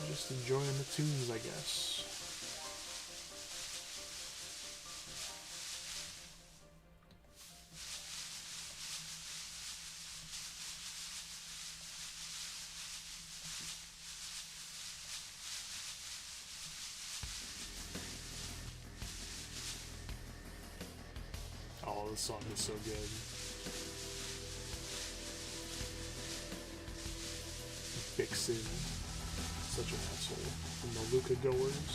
[SPEAKER 1] Just enjoying the tunes, I guess. Oh, this song is so good. Vixen. Such an asshole. From the Luca goers.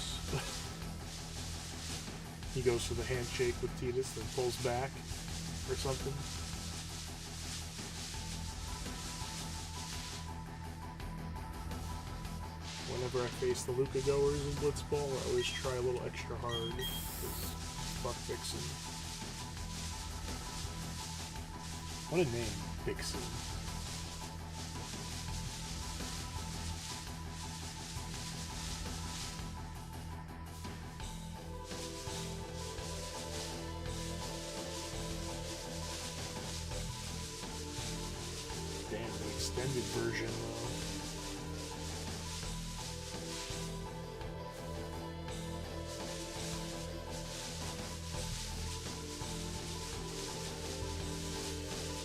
[SPEAKER 1] He goes for the handshake with Tidus, then pulls back or something. Whenever I face the Luca goers in Blitzball, I always try a little extra hard, because fuck Vixen. What a name, Vixen. Damn, the extended version, though.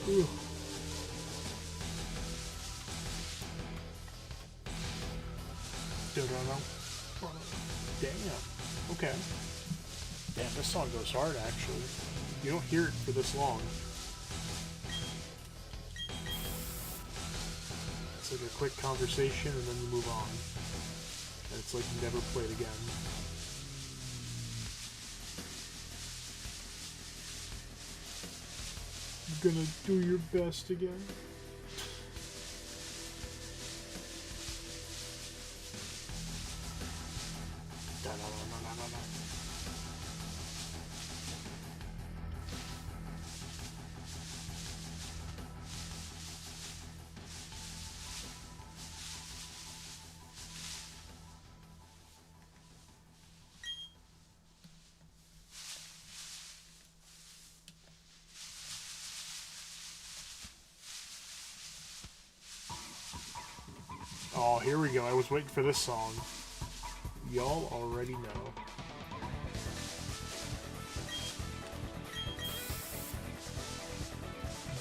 [SPEAKER 1] Ooh. Damn. Okay. Damn, this song goes hard, actually. You don't hear it for this long. It's like a quick conversation, and then you move on. And it's like you never played again. Gonna do your best again. Oh, here we go. I was waiting for this song. Y'all already know.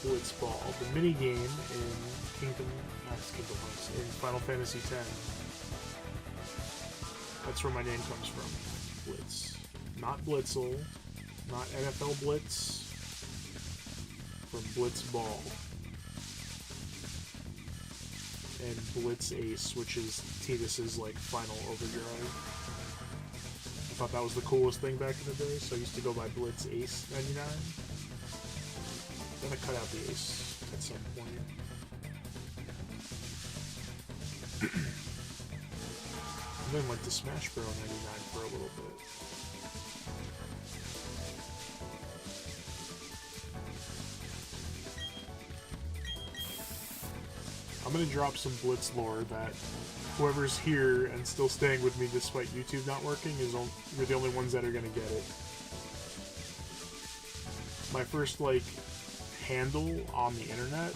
[SPEAKER 1] Blitzball, the minigame in Kingdom Hearts, in Final Fantasy X. That's where my name comes from. Blitz. Not Blitzel. Not NFL Blitz. From Blitzball. And Blitz Ace, which is Tidus's like final overdrive. I thought that was the coolest thing back in the day, so I used to go by Blitz Ace 99. Then I cut out the Ace at some point. And then went to Smash Bros. 99 for a little bit. I'm gonna drop some Blitz lore that whoever's here and still staying with me despite YouTube not working you're the only ones that are gonna get it. My first like handle on the internet,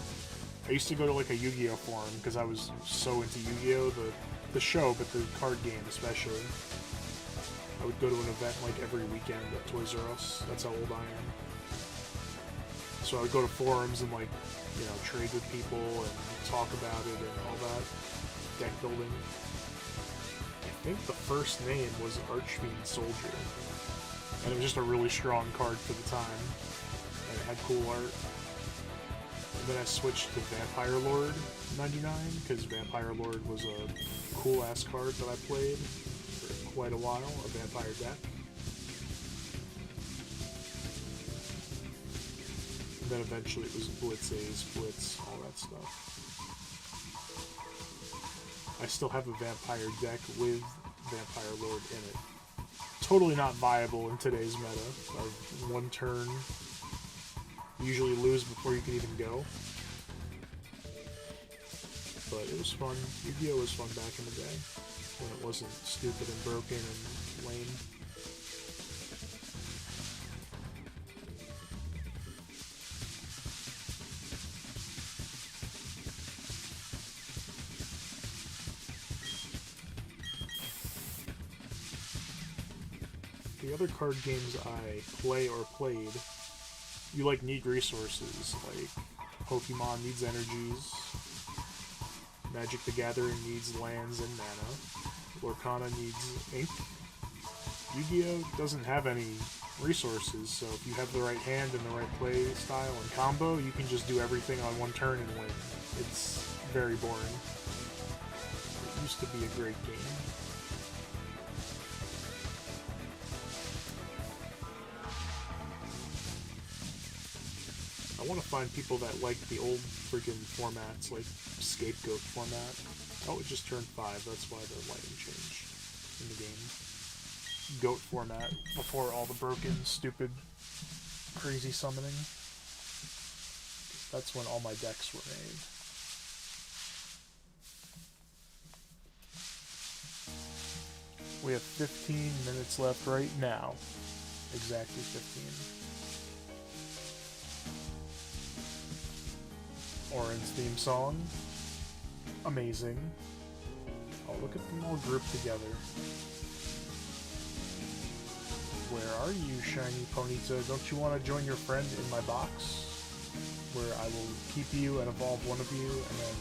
[SPEAKER 1] I used to go to like a Yu-Gi-Oh forum because I was so into Yu-Gi-Oh, the show, but the card game especially. I would go to an event like every weekend at Toys R Us. That's how old I am. So I would go to forums and like, you know, trade with people and talk about it and all that. Deck building. I think the first name was Archfiend Soldier. And it was just a really strong card for the time. And it had cool art. And then I switched to Vampire Lord 99, because Vampire Lord was a cool ass card that I played for quite a while, a vampire deck. And then eventually it was Blitz Ace, Blitz, all that stuff. I still have a vampire deck with Vampire Lord in it. Totally not viable in today's meta. Of one turn, you usually lose before you can even go. But it was fun. Yu-Gi-Oh was fun back in the day, when it wasn't stupid and broken and lame. The other card games I play or played, you like need resources, like Pokemon needs energies, Magic the Gathering needs lands and mana, Lorcana needs ink. Yu-Gi-Oh doesn't have any resources, so if you have the right hand and the right play style and combo, you can just do everything on one turn and win. It's very boring. It used to be a great game. want to find people that like the old freaking formats, like Scapegoat format. Oh, it just turned 5. That's why the lighting changed in the game. Goat format before all the broken, stupid, crazy summoning. That's when all my decks were made. We have 15 minutes left right now. Exactly 15. Orin's theme song. Amazing. Oh, look at them all grouped together. Where are you, shiny Ponyta? Don't you want to join your friend in my box? Where I will keep you and evolve one of you, and then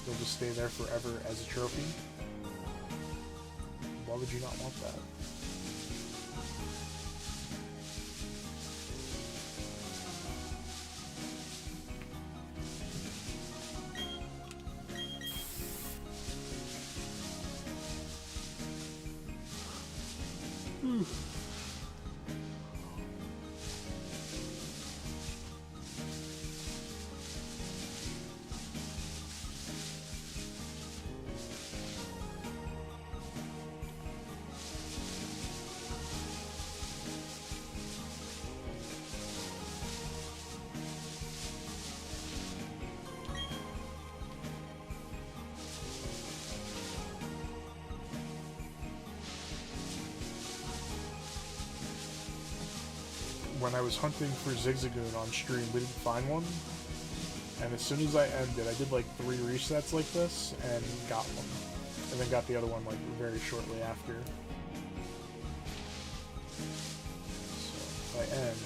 [SPEAKER 1] you'll just stay there forever as a trophy? Why would you not want that? When I was hunting for Zigzagoon on stream, we didn't find one. And as soon as I ended, I did like 3 resets like this, and got one. And then got the other one like very shortly after. So if I end,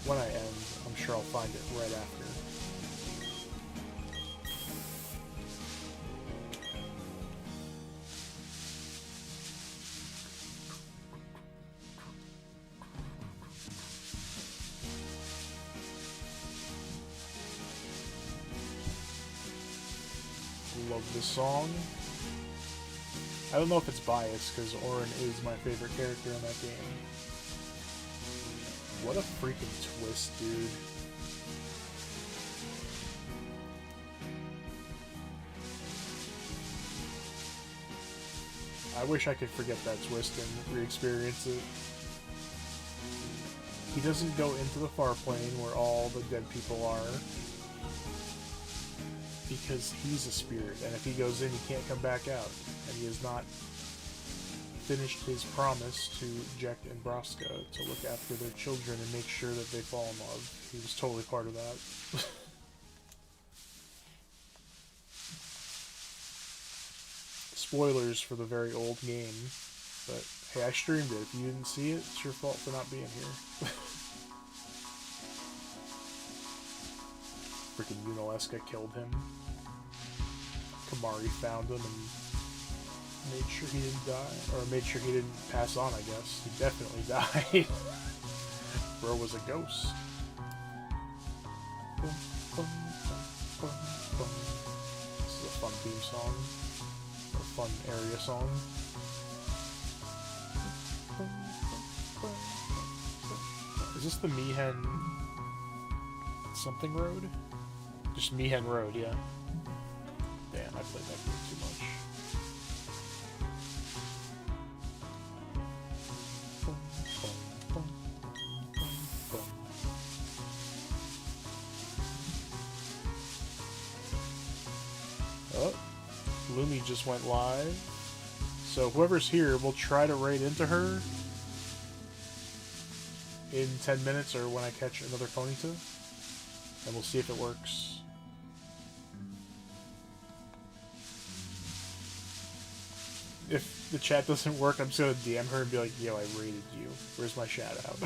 [SPEAKER 1] when I end, I'm sure I'll find it right after. Love this song. I don't know if it's biased, because Orin is my favorite character in that game. What a freaking twist, dude. I wish I could forget that twist and re-experience it. He doesn't go into the far plane where all the dead people are, because he's a spirit, and if he goes in, he can't come back out, and he has not finished his promise to Jack and Braska to look after their children and make sure that they fall in love. He was totally part of that. Spoilers for the very old game, but hey, I streamed it. If you didn't see it, it's your fault for not being here. Freaking Unaleska killed him. Kamari found him and made sure he didn't die. Or made sure he didn't pass on, I guess. He definitely died. Bro was a ghost. This is a fun theme song. Or a fun area song. Is this the Mihen something road? Just Mihen Road, yeah. Damn, I played that game too much. Oh, Lumi just went live. So whoever's here, we'll try to raid into her in 10 minutes or when I catch another Ponyta. And we'll see if it works. If the chat doesn't work, I'm just gonna DM her and be like, yo, I raided you. Where's my shout out?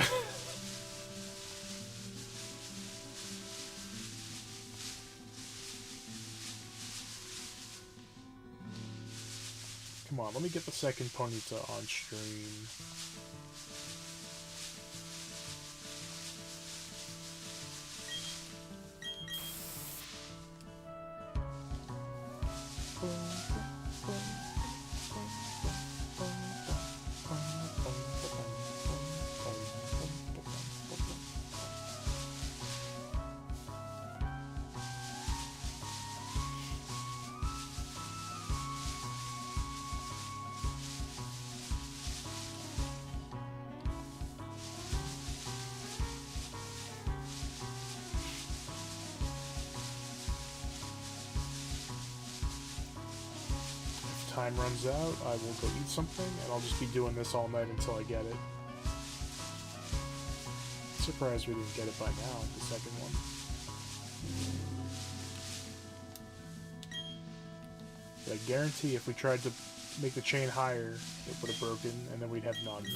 [SPEAKER 1] Come on, let me get the second Ponyta on stream. time runs out, I will go eat something, and I'll just be doing this all night until I get it. Surprised we didn't get it by now, the second one. I guarantee if we tried to make the chain higher, it would have broken, and then we'd have none.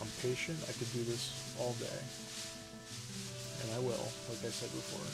[SPEAKER 1] I'm patient, I could do this all day. And I will, like I said before.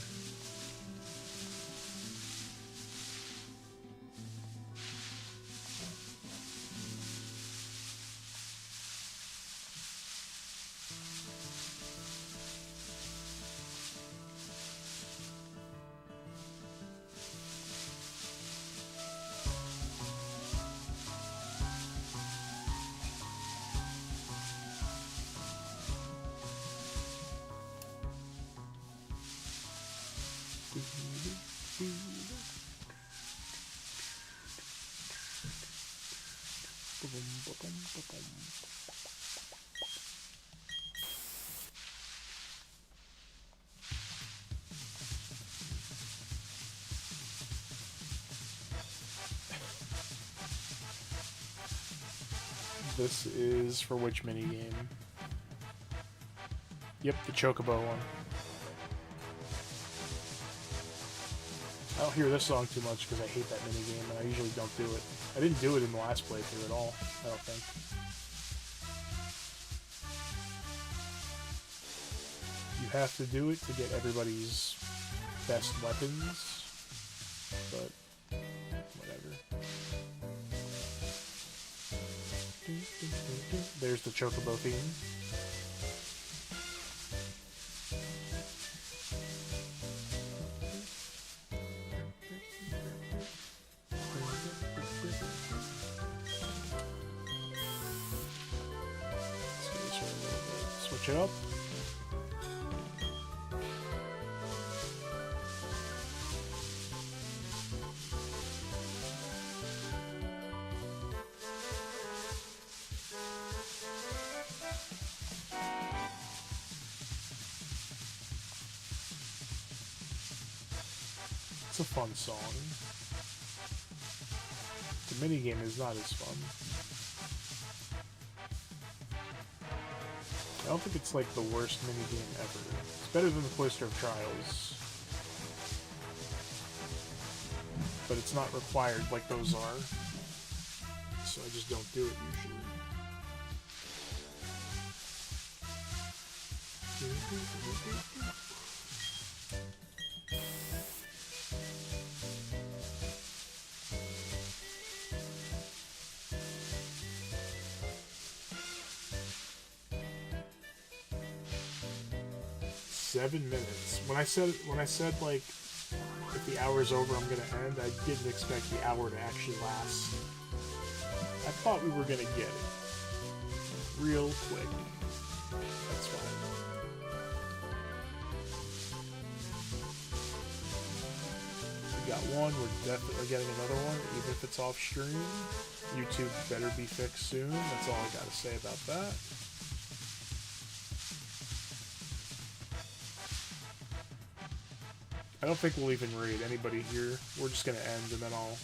[SPEAKER 1] This is for which minigame? Yep, the Chocobo one. I don't hear this song too much because I hate that minigame and I usually don't do it. I didn't do it in the last playthrough at all, I don't think. You have to do it to get everybody's best weapons, but whatever. There's the Chocobo theme. Switch it up. It's a fun song. The minigame is not as fun. I don't think it's like the worst minigame ever. It's better than the Cloister of Trials. But it's not required like those are. So I just don't do it usually. 7 minutes. When I said like if the hour's over I'm gonna end, I didn't expect the hour to actually last. I thought we were gonna get it real quick. That's fine. We got one, we're definitely getting another one, even if it's off stream. YouTube better be fixed soon. That's all I gotta say about that. I don't think we'll even raid anybody here. We're just gonna end and then I'll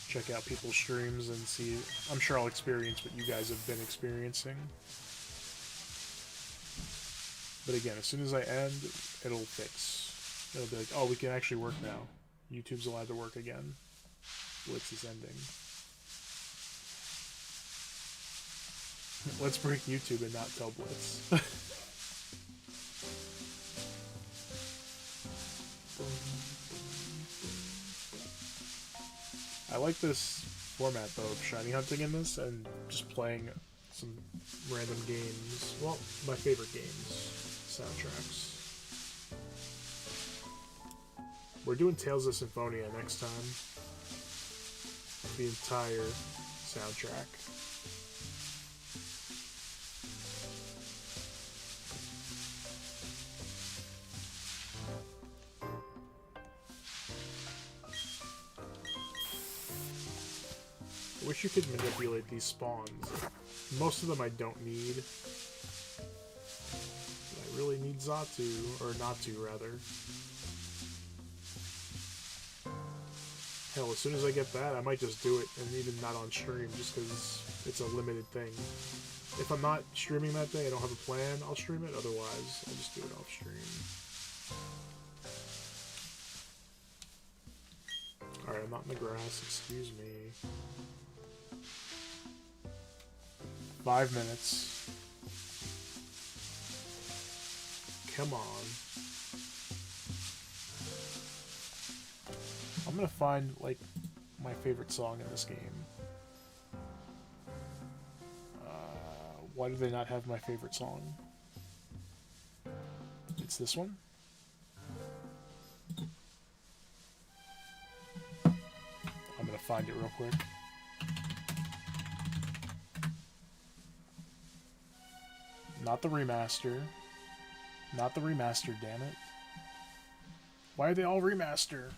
[SPEAKER 1] check out people's streams and see. I'm sure I'll experience what you guys have been experiencing. But again, as soon as I end, it'll fix. It'll be like, oh, we can actually work now. YouTube's allowed to work again. Blitz is ending. Let's break YouTube and not tell Blitz. I like this format though of shiny hunting in this and just playing some random games. Well, my favorite games, soundtracks. We're doing Tales of Symphonia next time. The entire soundtrack. I wish you could manipulate these spawns. Most of them I don't need. I really need Zatu, or Natu rather. Hell, as soon as I get that, I might just do it, and even not on stream, just because it's a limited thing. If I'm not streaming that day, I don't have a plan, I'll stream it. Otherwise, I'll just do it off stream. Alright, I'm not in the grass, excuse me. 5 minutes. Come on. I'm gonna find, like, my favorite song in this game. Why do they not have my favorite song? It's this one? I'm gonna find it real quick. Not the remaster. Not the remaster, damn it. Why are they all remaster?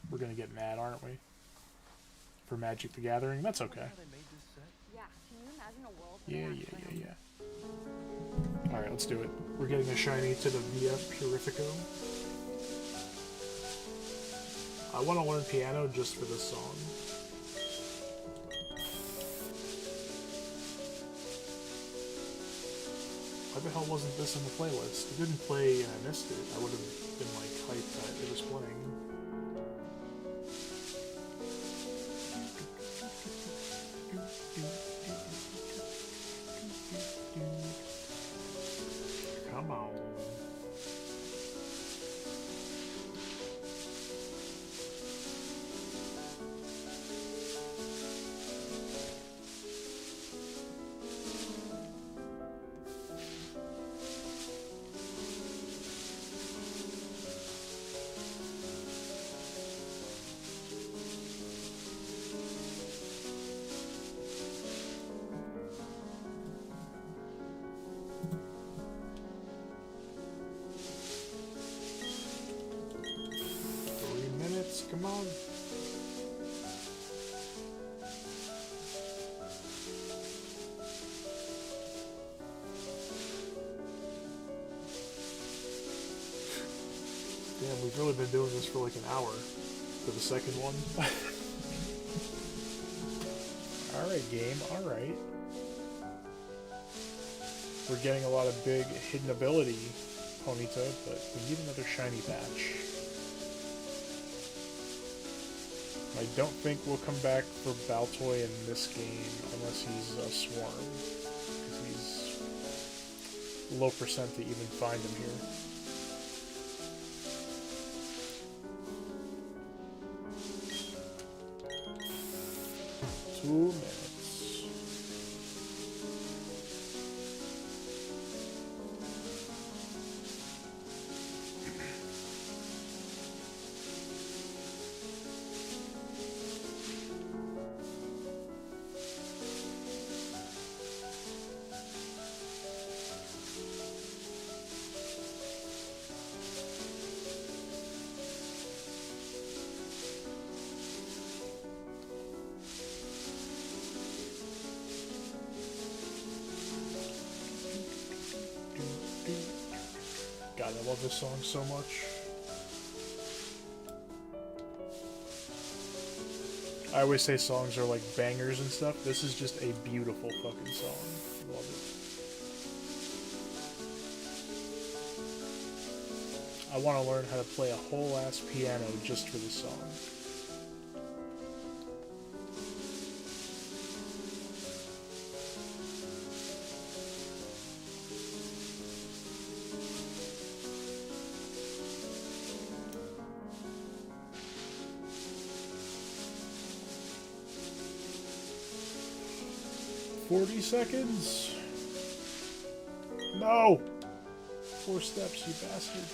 [SPEAKER 1] We're gonna get mad, aren't we? For Magic the Gathering? That's okay.
[SPEAKER 3] Yeah, can you imagine a world
[SPEAKER 1] Yeah. Alright, let's do it. We're getting a shiny to the VF Purifico. I want to learn piano just for this song. Why the hell wasn't this in the playlist? It didn't play and I missed it. I would have been like hyped that it was playing. Come on. Come on. Damn, we've really been doing this for like an hour for the second one. Alright, game, alright. We're getting a lot of big hidden ability, Ponyta, but we need another shiny patch. I don't think we'll come back for Baltoy in this game unless he's a swarm, because he's low percent to even find him here. Two minutes. God, I love this song so much. I always say songs are like bangers and stuff. This is just a beautiful fucking song. Love it. I want to learn how to play a whole ass piano just for this song. $40. No! 4 steps, you bastard.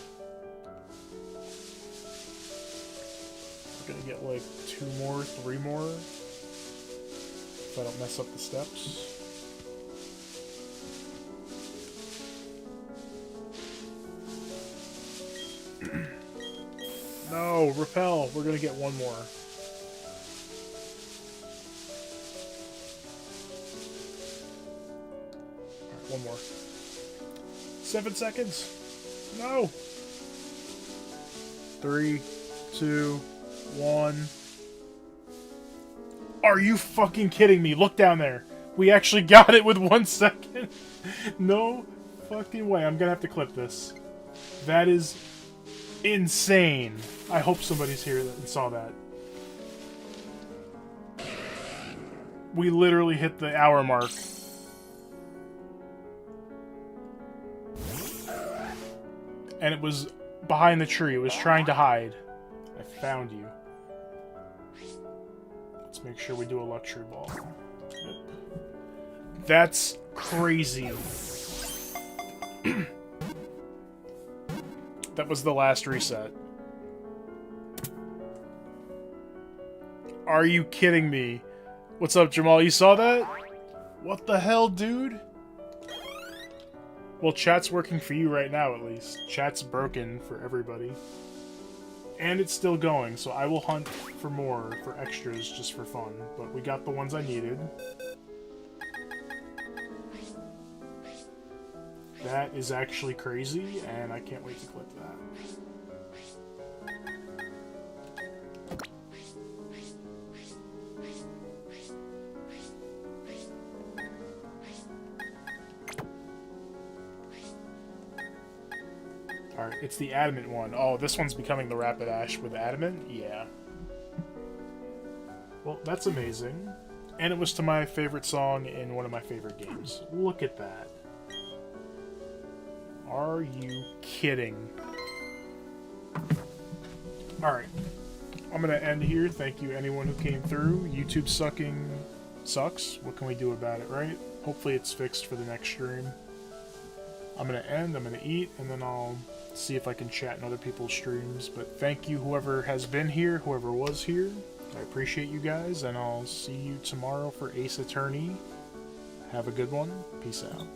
[SPEAKER 1] We're gonna get like 2 more, 3 more. If I don't mess up the steps. No, repel. We're gonna get 1 more. Alright, 1 more. 7 seconds. No. 3, 2, 1. Are you fucking kidding me? Look down there. We actually got it with 1 second. No fucking way. I'm gonna have to clip this. That is insane. I hope somebody's here that saw that. We literally hit the hour mark. And it was behind the tree. It was trying to hide. I found you. Let's make sure we do a luxury ball. Yep. That's crazy. That was the last reset. Are you kidding me? What's up, Jamal? You saw that? What the hell, dude? Well, chat's working for you right now, at least. Chat's broken for everybody. And it's still going, so I will hunt for more, for extras, just for fun. But we got the ones I needed. That is actually crazy, and I can't wait to clip that. Alright, it's the adamant one. Oh, this one's becoming the rapid ash with adamant? Yeah. Well, that's amazing. And it was to my favorite song in one of my favorite games. Look at that. Are you kidding? Alright. I'm gonna end here. Thank you anyone who came through. YouTube sucking sucks. What can we do about it, right? Hopefully it's fixed for the next stream. I'm gonna end, I'm gonna eat, and then I'll see if I can chat in other people's streams. But thank you whoever has been here, whoever was here. I appreciate you guys, and I'll see you tomorrow for Ace Attorney. Have a good one. Peace out.